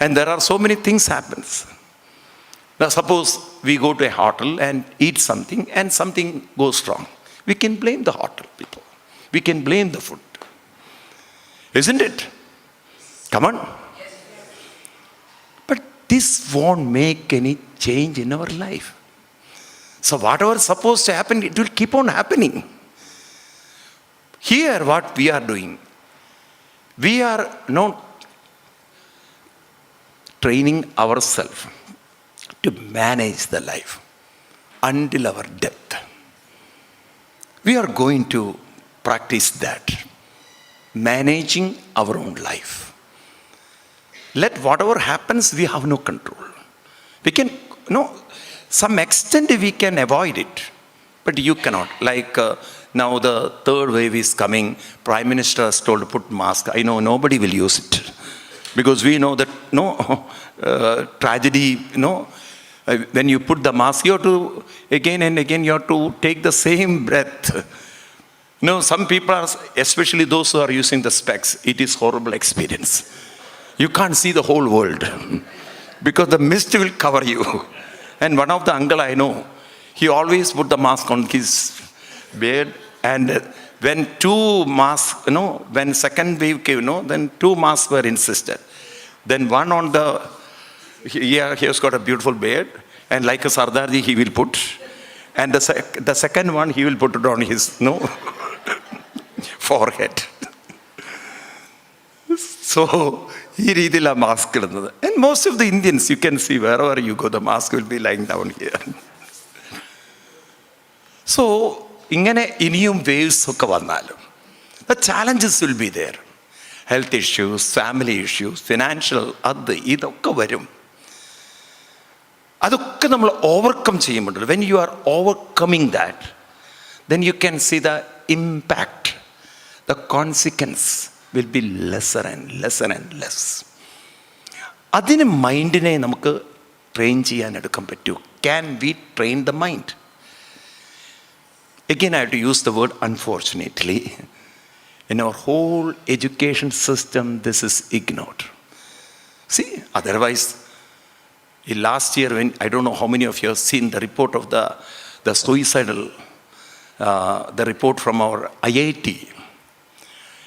And there are so many things happens. Now suppose we go to a hotel and eat something and something goes wrong. We can blame the hotel people. We can blame the food. Isn't it? Come on. But this won't make any change in our life. So whatever is supposed to happen, it will keep on happening. Here what we are doing, we are not training ourselves to manage the life until our death. We are going to practice that, managing our own life. Let whatever happens, we have no control. We can, some extent we can avoid it, but you cannot. Like now the third wave is coming, Prime Minister has told to put mask. I know nobody will use it, because we know that tragedy, when you put the mask, you have to, again and again, you have to take the same breath. Some people are, especially those who are using the specs, it is horrible experience. You can't see the whole world because the mist will cover you. And one of the uncle I know, he always put the mask on his beard, and when two masks, when second wave came, then two masks were insisted. Then one on the, he has got a beautiful beard, and like a Sardarji he will put, and the second one he will put it on his forehead. So, a mask. And most of the Indians, you can see wherever you go, the mask will be lying down here. So, iniyum waves okke vannalum, the challenges will be there. Health issues, family issues, financial, idokke varum. Adokke nammal overcome cheyyumbol. When you are overcoming that, then you can see the impact, the consequence will be lesser and lesser and less. Adine mindine namukku train cheyan edukkan pattu. Can we train the mind? Again, I have to use the word unfortunately. In our whole education system, this is ignored. See, otherwise, last year, when I don't know how many of you have seen the report of the suicidal, the report from our IIT.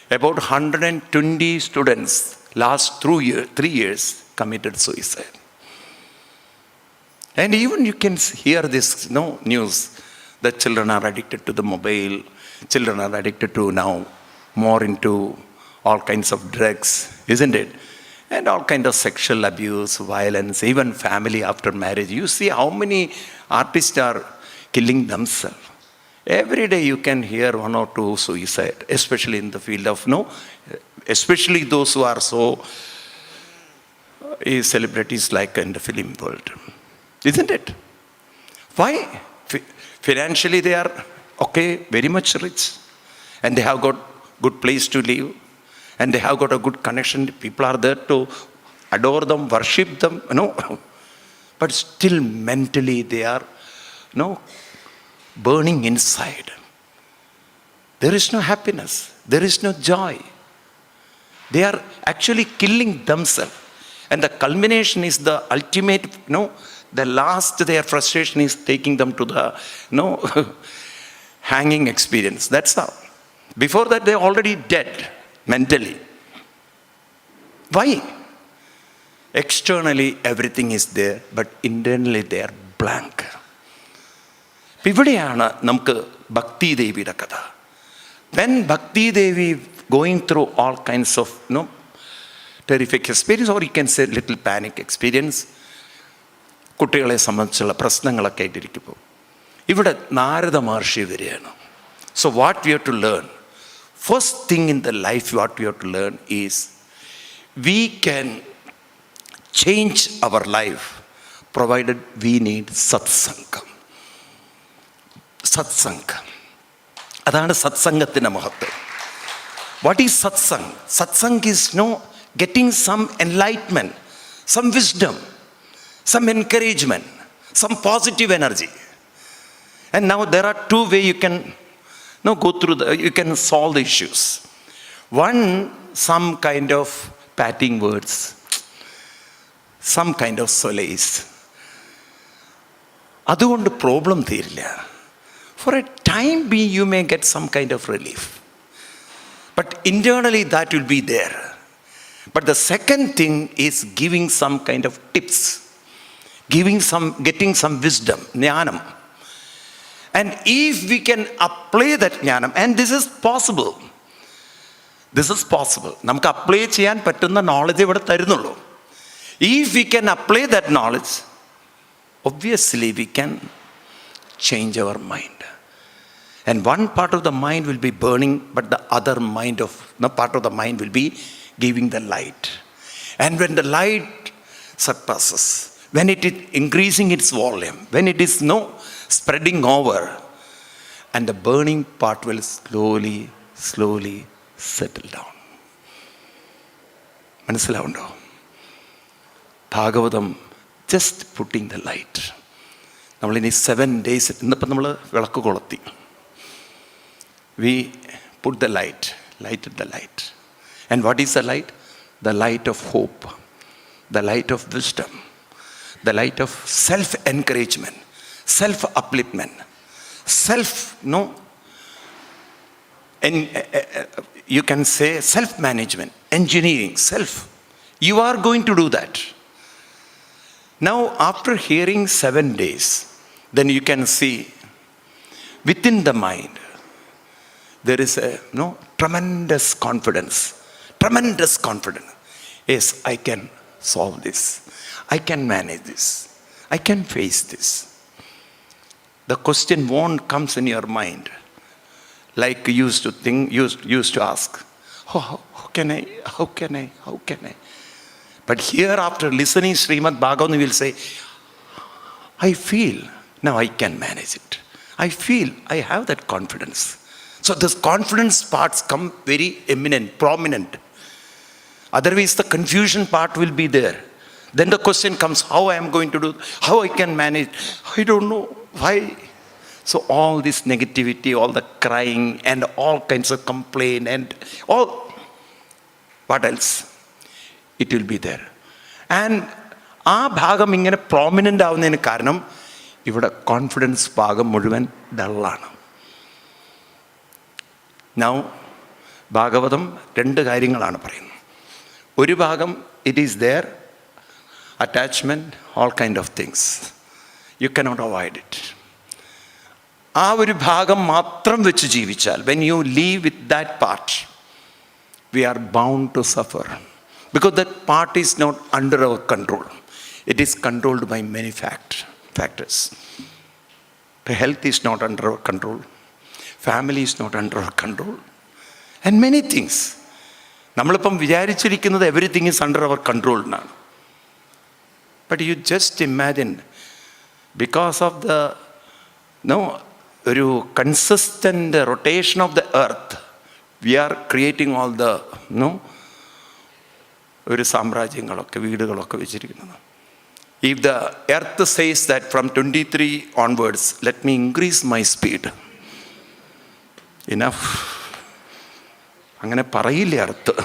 About 120 students last 3 years committed suicide. And even you can hear this news that children are addicted to the mobile, children are addicted to now more into all kinds of drugs, isn't it? And all kinds of sexual abuse, violence, even family after marriage. You see how many artists are killing themselves. Every day you can hear one or two suicide, especially in the field of, especially those who are so celebrities like in the film world. Isn't it? Why? Financially they are okay, very much rich. And they have got good place to live. And they have got a good connection. People are there to adore them, worship them, But still mentally they are, burning inside. There is no happiness. There is no joy. They are actually killing themselves. And the culmination is the ultimate, the last their frustration is taking them to the, hanging experience. That's how. Before that, they're already dead mentally. Why? Externally, everything is there, but internally they are blank. ഇവിടെയാണ് നമുക്ക് ഭക്തി ദേവിയുടെ കഥ. When Bhakti Devi going through all kinds of terrific experience, or you can say little panic experience, കുട്ടികളെ സംബന്ധിച്ചുള്ള പ്രശ്നങ്ങളൊക്കെ ആയിട്ടിരിക്കുമ്പോൾ ഇവിടെ നാരദ മഹർഷി വരികയാണ്. So what we have to learn, first thing in the life what we have to learn is we can change our life provided we need satsanga. Satsanga. Adana satsangathinte mahattvam. What is satsang? Satsang is getting some enlightenment, some wisdom, some encouragement, some positive energy. And now there are two ways you can go through you can solve the issues. One, some kind of patting words, some kind of solace. അതുകൊണ്ട് problem തീരില്ല. For a time being, you may get some kind of relief. But internally, that will be there. But the second thing is giving some kind of tips, getting some wisdom, jnanam. And if we can apply that jnanam, and this is possible. നമുക്ക് apply ചെയ്യാൻ പറ്റുന്ന knowledge ഇവിടെ തരുന്നുള്ളൂ. If we can apply that knowledge, obviously we can change our mind. And one part of the mind will be burning, but the other part of the mind will be giving the light. And when the light surpasses, when it is increasing its volume, when it is spreading over, and the burning part will slowly settle down. മനസ്സിലാവുണ്ടോ? Bhagavatam just putting the light. നമ്മളിനി 7 days, ഇന്നിപ്പം നമ്മൾ വിളക്ക് കൊളുത്തി. We put the lighted the light. And what is the light? the light of hope, the light of wisdom, the light of self-encouragement, self-upliftment, and you can say self-management, engineering, self. You are going to do that. Now, after hearing 7 days, then you can see within the mind, there is a tremendous confidence. Tremendous confidence. Yes, I can solve this. I can manage this. I can face this. The question won't comes in your mind like you used to think, used to ask, how can I? But here, after listening Srimad Bhagavatam, you will say, I feel, now I can manage it. I feel, I have that confidence. So this confidence parts come very eminent, prominent. Otherwise, the confusion part will be there. Then the question comes, how I am going to do, how I can manage? I don't know. Why? So all this negativity, all the crying and all kinds of complaint and all, what else? It will be there. And ആ ഭാഗം ഇങ്ങനെ prominent ആവുന്നതിന് കാരണം ഇവിടെ confidence ഭാഗം മുഴുവൻ ഡള്ളാണ്. Now Bhagavatam 2 കാര്യങ്ങളാണ് പറയുന്നത്. ഒരു ഭാഗം it is there, attachment, all kind of things. You cannot avoid it. ആ ഒരു ഭാഗം മാത്രം വെച്ച് ജീവിച്ചാൽ, when you leave with that part, we are bound to suffer, because that part is not under our control. It is controlled by many factors. The health is not under our control. Family is not under our control. And many things. നമ്മളിപ്പം വിചാരിച്ചിരിക്കുന്നത് everything is under our control എന്നാണ്. But you just imagine, because of the ഒരു consistent rotation of the earth, we are creating all the ഒരു സാമ്രാജ്യങ്ങളൊക്കെ വീടുകളൊക്കെ വെച്ചിരിക്കുന്നത്. If the earth says that from 23 onwards, let me increase my speed, enough. അങ്ങനെ പറയില്ല earth.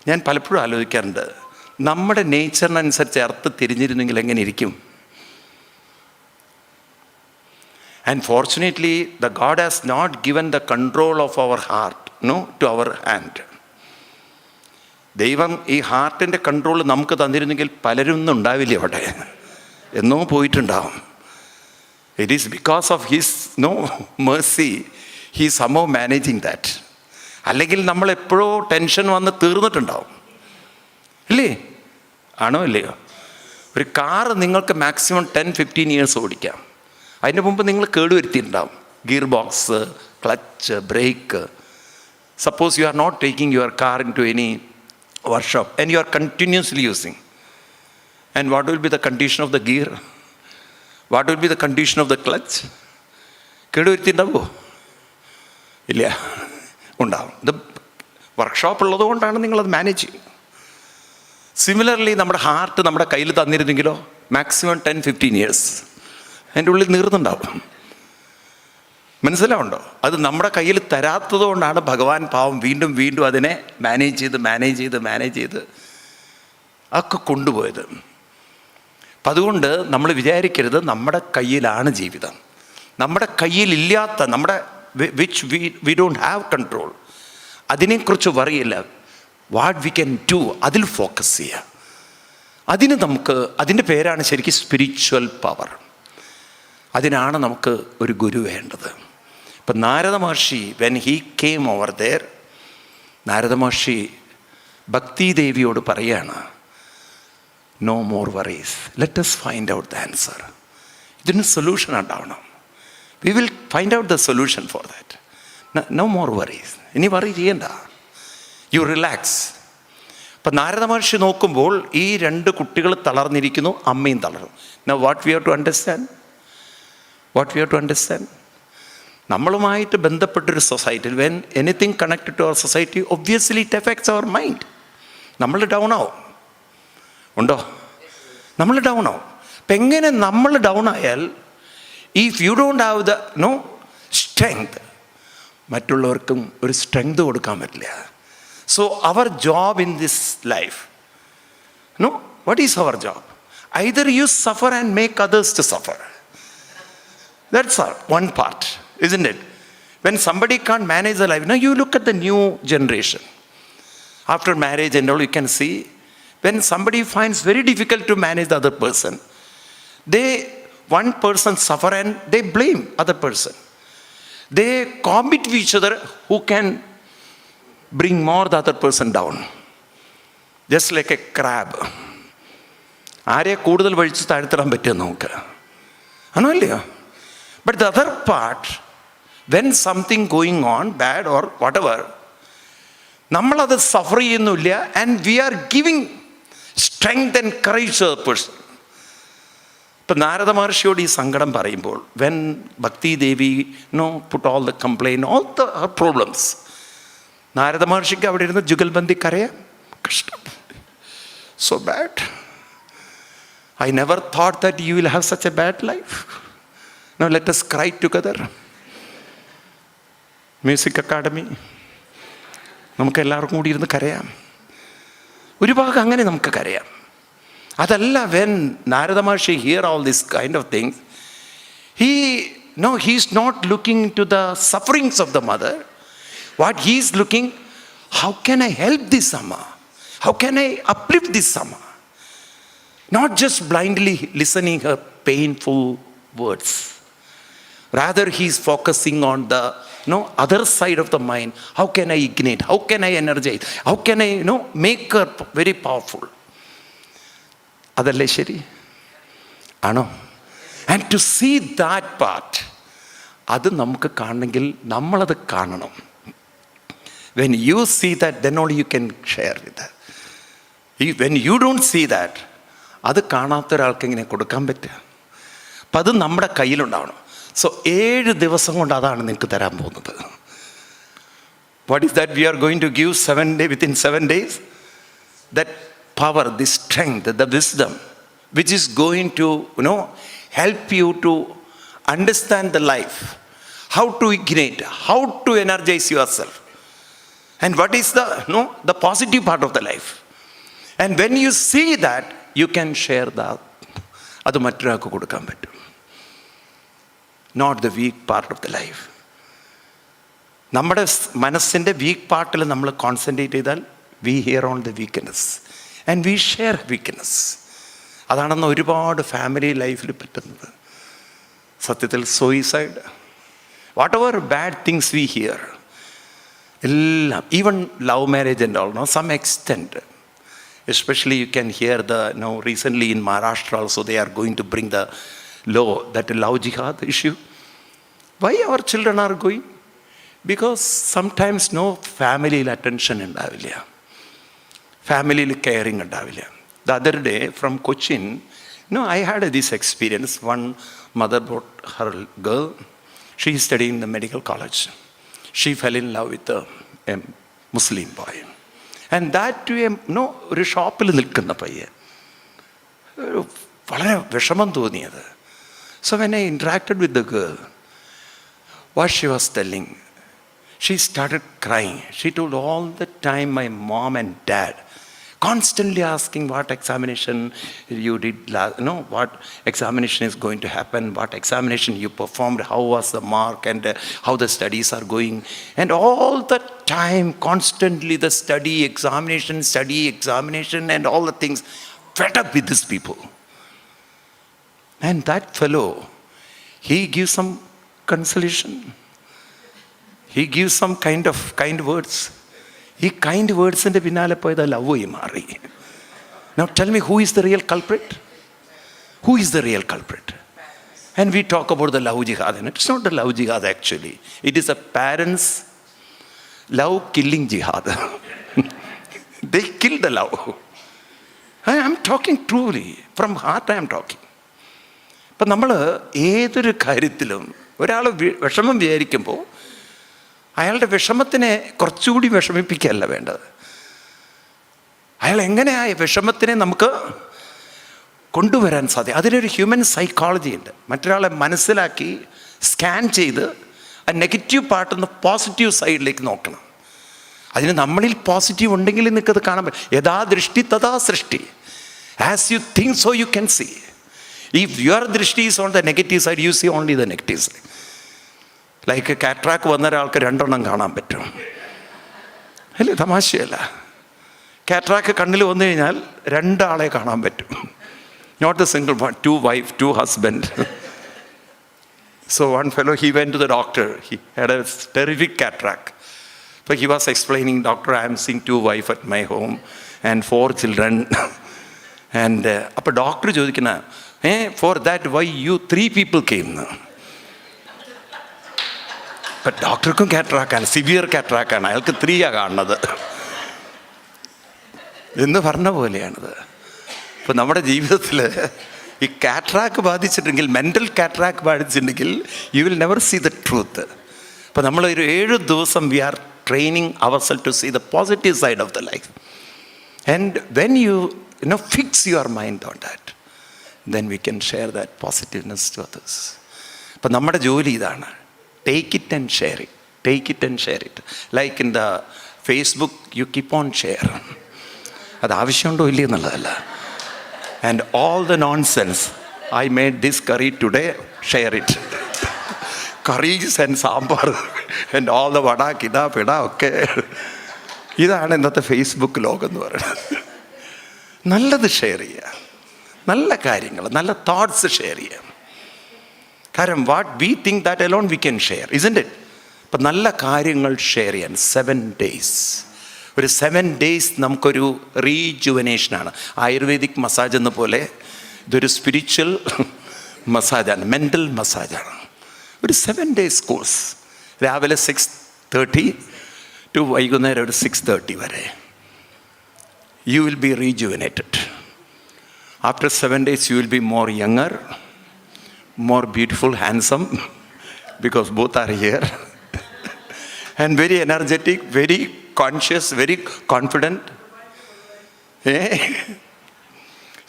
ഞാൻ പലപ്പോഴും ആലോചിക്കാറുണ്ട്, നമ്മുടെ നേച്ചറിനനുസരിച്ച് earth തിരിഞ്ഞിരുന്നെങ്കിൽ എങ്ങനെ ഇരിക്കും? And fortunately, the God has not given the control of our heart, to our hand. ദൈവം ഈ ഹാർട്ടിൻ്റെ കൺട്രോൾ നമുക്ക് തന്നിരുന്നെങ്കിൽ പലരൊന്നും ഉണ്ടാവില്ല അവിടെ, എന്നോ പോയിട്ടുണ്ടാവും. It is because of his Mercy he somehow managing that. അല്ലെങ്കിൽ നമ്മളെപ്പോഴോ ടെൻഷൻ വന്ന് തീർന്നിട്ടുണ്ടാവും, ഇല്ലേ? ആണോ ഇല്ലയോ? ഒരു കാറ് നിങ്ങൾക്ക് മാക്സിമം 10-15 years ഓടിക്കാം. അതിന് മുമ്പ് നിങ്ങൾ കേടുവരുത്തിയിട്ടുണ്ടാവും. Gear box, clutch, brake. Suppose you are not taking your car in to any workshop and you are continuously using. And what will be the condition of the gear? What will be the condition of the clutch? കേടുവരുത്തിയിട്ടുണ്ടാവുമോ? ഇല്ല, ഉണ്ടാവും. ഇത് workshop ഉള്ളത് കൊണ്ടാണ് നിങ്ങളത് manage ചെയ്യുന്നത്. Similarly നമ്മുടെ heart നമ്മുടെ കയ്യിൽ തന്നിരുന്നെങ്കിലോ മാക്സിമം 10-15 years അതിൻ്റെ ഉള്ളിൽ നീർന്നുണ്ടാവും. മനസ്സിലാവുണ്ടോ? അത് നമ്മുടെ കയ്യിൽ തരാത്തത് കൊണ്ടാണ് ഭഗവാൻ പാവം വീണ്ടും വീണ്ടും അതിനെ മാനേജ് ചെയ്ത് ഒക്കെ കൊണ്ടുപോയത്. അപ്പം അതുകൊണ്ട് നമ്മൾ വിചാരിക്കരുത് നമ്മുടെ കയ്യിലാണ് ജീവിതം. നമ്മുടെ കയ്യിലില്ലാത്ത, നമ്മുടെ which we don't have control, അതിനെക്കുറിച്ച് പറയില്ല. വാട്ട് വി ക്യാൻ ഡു, അതിൽ ഫോക്കസ് ചെയ്യുക. അതിന് നമുക്ക്, അതിൻ്റെ പേരാണ് ശരിക്കും സ്പിരിച്വൽ പവർ. അതിനാണ് നമുക്ക് ഒരു ഗുരു വേണ്ടത്. ഇപ്പം Narada Maharshi, when he came over there, Narada Maharshi ഭക്തിദേവിയോട് പറയാണ്, no more worries, let us find out the answer. ഇതിന് സൊല്യൂഷൻ ഉണ്ടാവണം. We will find out the solution for that. No more worries. ഇനി വറി ചെയ്യണ്ട, യു റിലാക്സ്. അപ്പം നാരദ മഹർഷി നോക്കുമ്പോൾ ഈ 2 കുട്ടികൾ തളർന്നിരിക്കുന്നു, അമ്മയും തളർന്നു. Now what we have to understand, നമ്മളുമായിട്ട് ബന്ധപ്പെട്ടൊരു സൊസൈറ്റിയിൽ, when anything connected to our society, obviously it affects our mind. നമ്മൾ ഡൗൺ ആവും. ഉണ്ടോ? നമ്മൾ ഡൗൺ ആവും. അപ്പം എങ്ങനെ നമ്മൾ ഡൗൺ ആയാൽ, if you don't have the strength, മറ്റുള്ളവർക്കും ഒരു സ്ട്രെങ്ത് കൊടുക്കാൻ പറ്റില്ല. So our job in this life, no, what is our job? Either you suffer and make others to suffer. That's our one part, isn't it? When somebody can't manage the life, now you look at the new generation. After marriage and all, you can see, when somebody finds very difficult to manage the other person, one person suffer and they blame other person. They compete with each other who can bring more the other person down. Just like a crab. ആരെയെ കൂടുതൽ വഴിച്ച് താഴ്ത്തിടാൻ പറ്റുമെന്ന് നോക്ക് ആണോ ഇല്ലയോ? But the other part, when something going on, bad or whatever, നമ്മളത് സഫർ ചെയ്യുന്നില്ല and we are giving strength and courage to the person. ഇപ്പം നാരദ മഹർഷിയോട് ഈ സങ്കടം പറയുമ്പോൾ, when Bhakti Devi put all the complaint, all her problems, Narada മഹർഷിക്ക് അവിടെ ഇരുന്ന് ജുഗൽബന്ദി കരയാം. കഷ്ടം. So bad. I never thought that you will have such a bad life. Now let us cry together. Music Academy. നമുക്ക് എല്ലാവർക്കും കൂടി ഇരുന്ന് കരയാം. ഒരു ഭാഗം അങ്ങനെ നമുക്ക് കരയാം. അതല്ല, when Narada Maharshi hear all this kind of things, he's not looking to the sufferings of the mother. What he's looking, how can I help this Amma? How can I uplift this Amma? Not just blindly listening her painful words. Rather, he's focusing on the other side of the mind. How can I ignite? How can I energize? How can I make her very powerful? Adalle Shri? Ano? And to see that part, adu namukku kaanengil nammal adu kaananam. When you see that, then only you can share with that. When you don't see that, അത് കാണാത്ത ഒരാൾക്ക് ഇങ്ങനെ കൊടുക്കാൻ പറ്റുക. അപ്പം അത് നമ്മുടെ കയ്യിലുണ്ടാവണം. So 7 ദിവസം കൊണ്ട് അതാണ് നിങ്ങൾക്ക് തരാൻ പോകുന്നത്. What is that we are going to give within 7 days? That power, this strength, the wisdom, which is going to help you to understand the life, how to ignite, how to energize yourself, and what is the positive part of the life. And when you see that, you can share that. അത് മറ്റൊരാൾക്ക് കൊടുക്കാൻ പറ്റും. Not the weak part of the life. നമ്മുടെ മനസ്സിൻ്റെ week പാർട്ടിൽ നമ്മൾ concentrate ചെയ്താൽ we hear on the weakness and we share weakness. അതാണെന്ന് ഒരുപാട് ഫാമിലി ലൈഫിൽ പറ്റുന്നത്. സത്യത്തിൽ suicide, what ever bad things we hear, എല്ലാം, even love marriage and all, some extent. Especially you can hear recently in Maharashtra also they are going to bring the law, that love jihad issue. Why our children are going? Because sometimes family attention undaavilla, family caring undaavilla. The other day from Cochin, I had this experience. One mother brought her girl. She is studying in the medical college. She fell in love with a Muslim boy. And that to ഒരു ഷോപ്പിൽ നിൽക്കുന്ന പയ്യൻ, വളരെ വിഷമം തോന്നിയത്. So when I interacted with the girl, what she was telling, she started crying. She told, all the time my mom and dad constantly asking what examination you did, what examination is going to happen, what examination you performed, how was the mark, and how the studies are going. And all the time, constantly the study, examination, and all the things. Fed up with these people. And that fellow, he gives some consolation. He gives some kind words. ഈ kind വേർഡ്സിൻ്റെ പിന്നാലെ പോയത് ലവായി മാറി. Now tell me, who is the real culprit? Who is the real culprit? And we talk about the love jihad. And it's not the love jihad actually. It is a parents' love killing jihad. They kill the love. I am talking truly. From heart I am talking. അപ്പം നമ്മൾ ഏതൊരു കാര്യത്തിലും ഒരാൾ വിഷമം വിചാരിക്കുമ്പോൾ അയാളുടെ വിഷമത്തിനെ കുറച്ചുകൂടി വിഷമിപ്പിക്കുകയല്ല വേണ്ടത്. അയാൾ എങ്ങനെയാ വിഷമത്തിനെ നമുക്ക് കൊണ്ടുവരാൻ സാധിക്കും? അതിനൊരു ഹ്യൂമൻ സൈക്കോളജി ഉണ്ട്. മറ്റൊരാളെ മനസ്സിലാക്കി സ്കാൻ ചെയ്ത് ആ നെഗറ്റീവ് പാർട്ടിൽ നിന്ന് പോസിറ്റീവ് സൈഡിലേക്ക് നോക്കണം. അതിന് നമ്മളിൽ പോസിറ്റീവ് ഉണ്ടെങ്കിൽ നിനക്കത് കാണാൻ പറ്റും. യഥാ ദൃഷ്ടി തഥാ സൃഷ്ടി. As you think so you can see. If your ദൃഷ്ടി is on the negative side, you see only the negative side. Like cataract വന്ന ഒരാൾക്ക് 2 എണ്ണം കാണാൻ പറ്റും അല്ലേ? തമാശയല്ല. കാറ്ററാക്ക് കണ്ണിൽ വന്നു കഴിഞ്ഞാൽ 2 ആളെ കാണാൻ പറ്റും. Not a single one, 2 wife, 2 husband. So one fellow, he went to the doctor. He had a terrific cataract. So he was explaining, "Doctor, I am seeing 2 wives at my home and 4 children." And അപ്പോൾ doctor ചോദിക്കുന്ന, for that why you 3 people came? അപ്പം ഡോക്ടർക്കും കാറ്ററാക്കാണ്, severe കാറ്ററാക്കാണ്, അയാൾക്ക് 3 കാണുന്നത് എന്ന് പറഞ്ഞ പോലെയാണിത്. ഇപ്പം നമ്മുടെ ജീവിതത്തിൽ ഈ കാറ്ററാക്ക് ബാധിച്ചിട്ടുണ്ടെങ്കിൽ, മെൻ്റൽ കാറ്ററാക്ക് ബാധിച്ചിട്ടുണ്ടെങ്കിൽ, you will never see the truth. അപ്പോൾ നമ്മളൊരു 7 ദിവസം we are training our self to see the positive side of the life. And when you fix your mind on that, then we can share that positiveness to others. അപ്പം നമ്മുടെ ജോലി ഇതാണ്. Take it and share it. Take it and share it. Like in the Facebook, you keep on share. അത് ആവശ്യമുണ്ടോ ഇല്ല എന്നുള്ളതല്ല. And all the nonsense, I made this curry today, share it. Curries and sambar and all the vada kida pida ഒക്കെ. ഇതാണ് ഇന്നത്തെ Facebook ലോകം എന്ന് പറയുന്നത്. നല്ലത് ഷെയർ ചെയ്യുക, നല്ല കാര്യങ്ങൾ, നല്ല തോട്ട്സ് ഷെയർ ചെയ്യാം. കാരണം what we think that alone we can share, isn't it? അപ്പം നല്ല കാര്യങ്ങൾ ഷെയർ ചെയ്യാൻ 7 days. ഒരു 7 days നമുക്കൊരു റീജുവനേഷനാണ്. ആയുർവേദിക് മസാജ് എന്ന പോലെ ഇതൊരു സ്പിരിച്വൽ മസാജാണ്, മെൻ്റൽ മസാജാണ്. ഒരു 7 days കോഴ്സ്. രാവിലെ 6:30 to വൈകുന്നേരം ഒരു 6:30 വരെ. You will be rejuvenated. After 7 days, you will be more younger, more beautiful, handsome, because both are here, and very energetic, very conscious, very confident.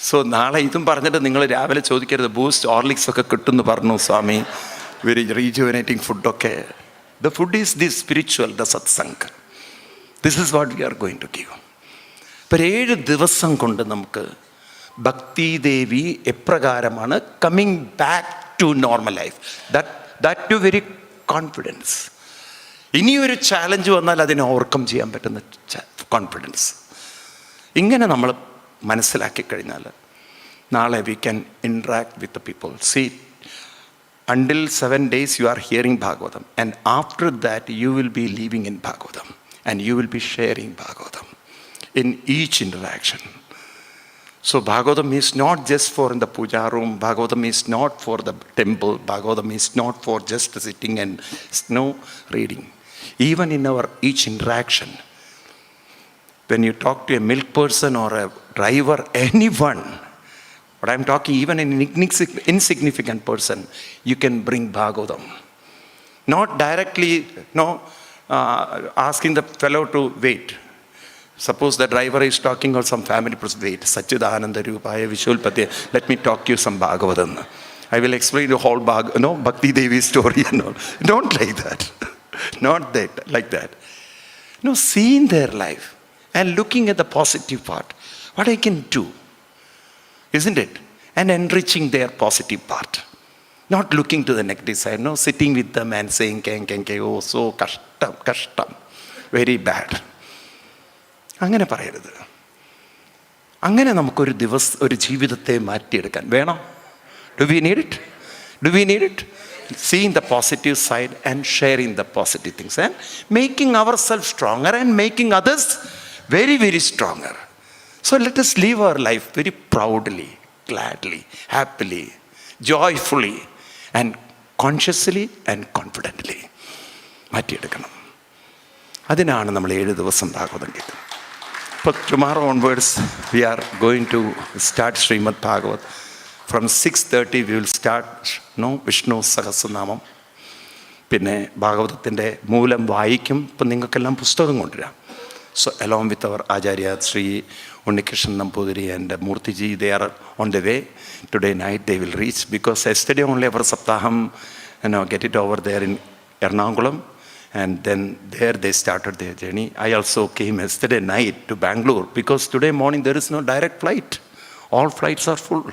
So നാളെ ഇതും പറഞ്ഞിട്ട് നിങ്ങൾ രാവിലെ ചോദിക്കരുത്, ബൂസ്റ്റ് ഹോർലിക്സ് ഒക്കെ കിട്ടുമെന്ന് പറഞ്ഞു സ്വാമി, വെരി റീജുവനേറ്റിംഗ് ഫുഡൊക്കെ. The food is the spiritual, the satsang. This is what we are going to give. ഇപ്പോൾ 7 ദിവസം കൊണ്ട് നമുക്ക് ഭക്തിദേവി എപ്രകാരമാണ് coming back to normal life, that to very confidence. ഇനിയൊരു ചാലഞ്ച് വന്നാൽ അതിനെ ഓവർകം ചെയ്യാൻ പറ്റുന്ന കോൺഫിഡൻസ്. ഇങ്ങനെ നമ്മൾ മനസ്സിലാക്കി കഴിഞ്ഞാൽ നാളെ we can interact with the people. See, until 7 days you are hearing Bhagavatam, and after that you will be living in Bhagavatam, and you will be sharing Bhagavatam in each interaction. So Bhagavatam is not just for in the puja room, Bhagavatam is not for the temple, Bhagavatam is not for just sitting and reading. Even in our each interaction, when you talk to a milk person or a driver, anyone, but I'm talking even an insignificant person, you can bring Bhagavatam. Not directly, asking the fellow to wait. Suppose the driver is talking or some family person, wait, Satchidananda Rupaya Vishulpati, let me talk you some Bhagavatam. I will explain the whole Bhakti Devi story and all. Don't like that. Not that, like that. Seeing their life and looking at the positive part, what I can do, isn't it? And enriching their positive part. Not looking to the negative side, sitting with them and saying, oh, so kashtam, very bad. അങ്ങനെ പറയരുത്. അങ്ങനെ നമുക്കൊരു ഒരു ജീവിതത്തെ മാറ്റിയെടുക്കാൻ വേണം. Do we need it? Do we need it? Seeing the positive side and sharing the positive things and making ourselves stronger and making others very, very stronger. So let us live our life very proudly, gladly, happily, joyfully, and consciously and confidently. മാറ്റിയെടുക്കണം. അതിനാണ് നമ്മൾ 7 ദിവസം ഭാഗവതം കേൾക്കുന്നത്. But tomorrow onwards, we are going to start Srimad Bhagavat. From 6:30 we will start Vishnu Sahasranamam. പിന്നെ ഭാഗവതത്തിൻ്റെ മൂലം വായിക്കും. ഇപ്പം നിങ്ങൾക്കെല്ലാം പുസ്തകം കൊണ്ടുവരാം. So along with our Acharya Shri Unnikrishan Nampudiri and Murtiji, they are on the way. Today night they will reach, because yesterday only our Sapthaham, get it over there in Ernakulam. And then there they started their journey. I also came yesterday night to Bangalore because today morning there is no direct flight. All flights are full.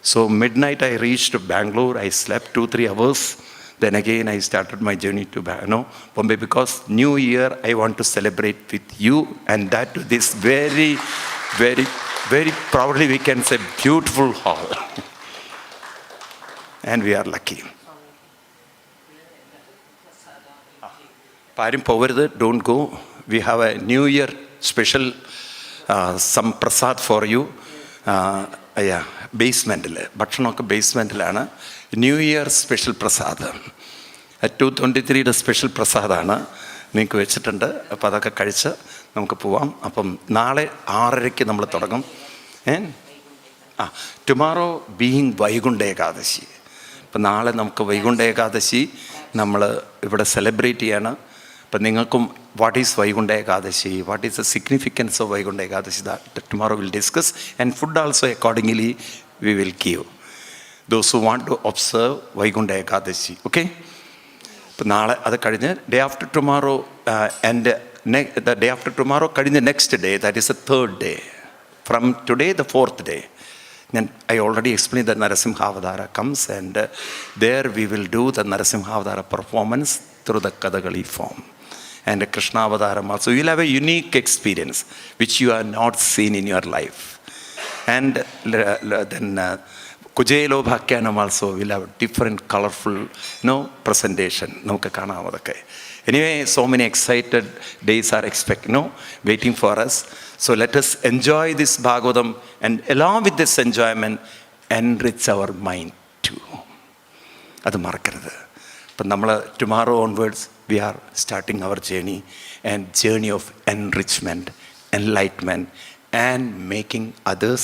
So midnight I reached Bangalore. I slept 2-3 hours. Then again I started my journey to Mumbai because New Year I want to celebrate with you, and that to this very, very, very proudly we can say beautiful hall. And we are lucky. Parim Povardu, don't go. We have a New Year special, some prasad for you. Basement. Basement. New Year special prasadam. At 2:23 special prasadana. നിങ്ങൾക്ക് വെച്ചിട്ടുണ്ട്. അപ്പോൾ അതൊക്കെ കഴിച്ച് നമുക്ക് പോവാം. അപ്പം നാളെ 6:30 നമ്മൾ തുടങ്ങും. Tomorrow being Vaikuntha Ekadashi. അപ്പം നാളെ നമുക്ക് വൈകുണ്ഠ ഏകാദശി നമ്മൾ ഇവിടെ സെലിബ്രേറ്റ് ചെയ്യണം. അപ്പം നിങ്ങൾക്കും what is Vaikuntha Ekadashi, what is the significance of Vaikuntha Ekadashi, that tomorrow will discuss. And food also accordingly we will give those who want to observe Vaikuntha Ekadashi. Okay, ഇപ്പം നാളെ അത് കഴിഞ്ഞ് day after tomorrow and the day after tomorrow കഴിഞ്ഞ് next day, that is a third day from today, the fourth day. I already explained that Narasimhavadara comes, and there we will do the Narasimhavadara performance through the Kathakali form. And Krishna Avadaram also. You will have a unique experience which you have not seen in your life. And then Kujelo Bhakyanam also will have a different colorful presentation. Anyway, so many excited days are waiting for us. So let us enjoy this Bhagavatam, and along with this enjoyment, enrich our mind too. That's marakkarudu. But tomorrow onwards, we are starting our journey, and journey of enrichment, enlightenment, and making others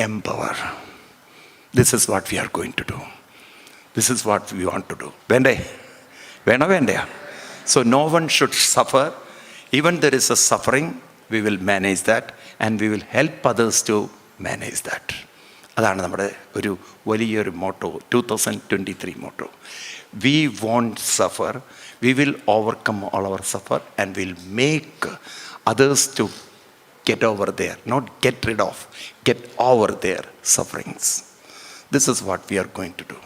empower. This is what we are going to do. This is what we want to do. Venda. So no one should suffer. Even there is a suffering, we will manage that, and we will help others to manage that. അതാണ് നമ്മുടെ ഒരു വലിയൊരു motto, 2023 motto. We won't suffer. We will overcome all our suffer, and we'll make others to get over there. Not get rid of, get over their sufferings. This is what we are going to do.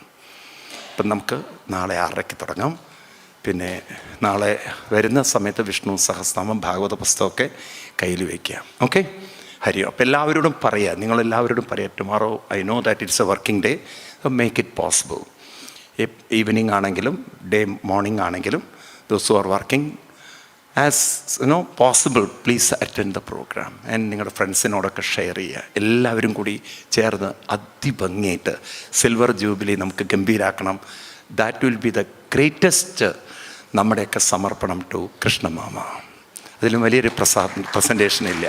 അപ്പം നമുക്ക് നാളെ 6:30 തുടങ്ങാം. പിന്നെ നാളെ വരുന്ന സമയത്ത് വിഷ്ണു സഹസ്രനാമം ഭാഗവത പുസ്തകമൊക്കെ കയ്യിൽ വയ്ക്കുക. ഓക്കെ, ഹരി. അപ്പോൾ എല്ലാവരോടും പറയുക, നിങ്ങളെല്ലാവരോടും പറയുക, tomorrow I know that it's a working day, make it possible. Evening ആണെങ്കിലും ഡേ മോർണിംഗ് ആണെങ്കിലും those who are working as possible, please attend the programme. And നിങ്ങളുടെ ഫ്രണ്ട്സിനോടൊക്കെ ഷെയർ ചെയ്യുക. എല്ലാവരും കൂടി ചേർന്ന് അതിഭംഗിയായിട്ട് സിൽവർ ജൂബിലി നമുക്ക് ഗംഭീരാക്കണം. That will be the greatest നമ്മുടെയൊക്കെ സമർപ്പണം ടു കൃഷ്ണമാമ. അതിലും വലിയൊരു പ്രസൻറ്റേഷൻ ഇല്ല.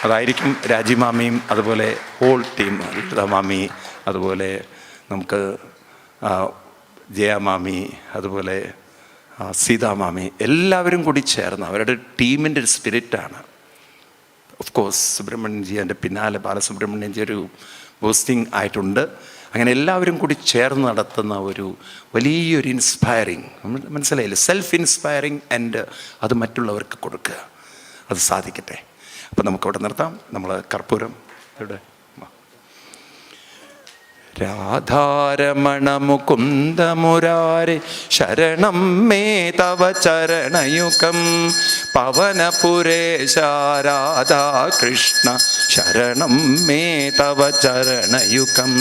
അതായിരിക്കും രാജിമാമിയും അതുപോലെ ഹോൾ ടീം, ലളിതമാമി, അതുപോലെ നമുക്ക് ജയമാമി, അതുപോലെ സീതാമാമി, എല്ലാവരും കൂടി ചേർന്ന് അവരുടെ ടീമിൻ്റെ ഒരു സ്പിരിറ്റാണ്. ഓഫ് കോഴ്സ് സുബ്രഹ്മണ്യൻജി എൻ്റെ പിന്നാലെ, ബാലസുബ്രഹ്മണ്യൻജി ഒരു ബൂസ്റ്റിംഗ് ആയിട്ടുണ്ട്. അങ്ങനെ എല്ലാവരും കൂടി ചേർന്ന് നടത്തുന്ന ഒരു വലിയൊരു ഇൻസ്പയറിങ്, മനസ്സിലായില്ലേ, സെൽഫ് ഇൻസ്പയറിങ്, ആൻഡ് അത് മറ്റുള്ളവർക്ക് കൊടുക്കുക. അത് സാധിക്കട്ടെ. അപ്പം നമുക്കവിടെ നിർത്താം. നമ്മൾ കർപ്പൂരം ഇവിടെ രാധാരമണ മുകുന്ദ മുരാരെ ശരണം മേ തവ ചരണയുഗം പവനപുരേശ രാധാ കൃഷ്ണ ശരണം മേ തവ ചരണയുഗം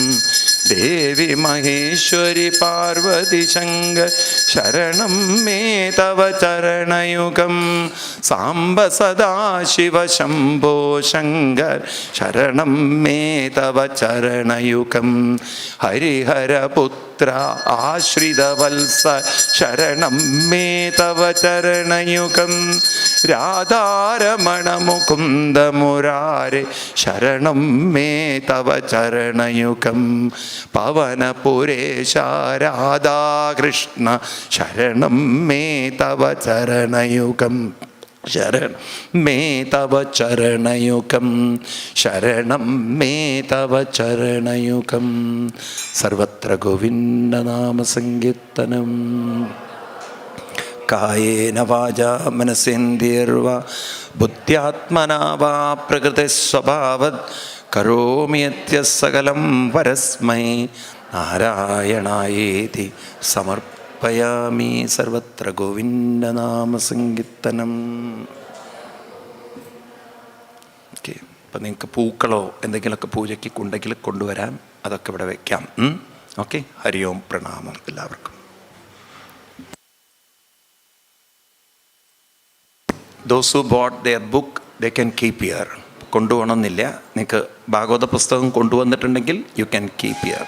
ദേവി മഹേശ്വരി പാർവതി ശങ്കർ ശരണം മേ തവ ചരണയുഗം സാംബ സദാശിവ ശംഭോ ശങ്കർ ശരണം മേ തവ ചരണയുഗം ഹരിഹരപുത്ര ആശ്രിതവത്സ ശരണം മേ തവ ചരണയുഗം രാധാരമണ മുകുന്ദ മുരാരെ ശരണം മേ തവ ചരണയുഗം പവനപുരേശ രാധാകൃഷ്ണ ശരണം മേ തവ ചരണയുഗം ശരണം മേ തവ ചരണയുഗം ശരണം മേ തവ ചരണയുഗം സർവത്ര ഗോവിന്ദനാമ സങ്കീർത്തനം. കായേന വാചാ മനസേന്ദ്രിയർവാ ബുദ്ധ്യാത്മനാ വാ പ്രകൃതിസ്വഭാവത് കരോമി യദ്സകലം പരസ്മൈ നാരായണായേതി സമർപ്പയാമി. സർവത്ര ഗോവിന്ദനാമസങ്കീർത്തനം. ഓക്കെ, അപ്പം നിങ്ങൾക്ക് പൂക്കളോ എന്തെങ്കിലുമൊക്കെ പൂജയ്ക്ക് ഉണ്ടെങ്കിൽ കൊണ്ടുവരാം, അതൊക്കെ ഇവിടെ വയ്ക്കാം. ഓക്കെ, ഹരി ഓം, പ്രണാമം എല്ലാവർക്കും. Those who bought their book, they can keep here. കൊണ്ടുപോകണമെന്നില്ല. നിങ്ങൾക്ക് ഭാഗവത പുസ്തകം കൊണ്ടുവന്നിട്ടുണ്ടെങ്കിൽ യു ക്യാൻ കീപ്പ് ഹിയർ.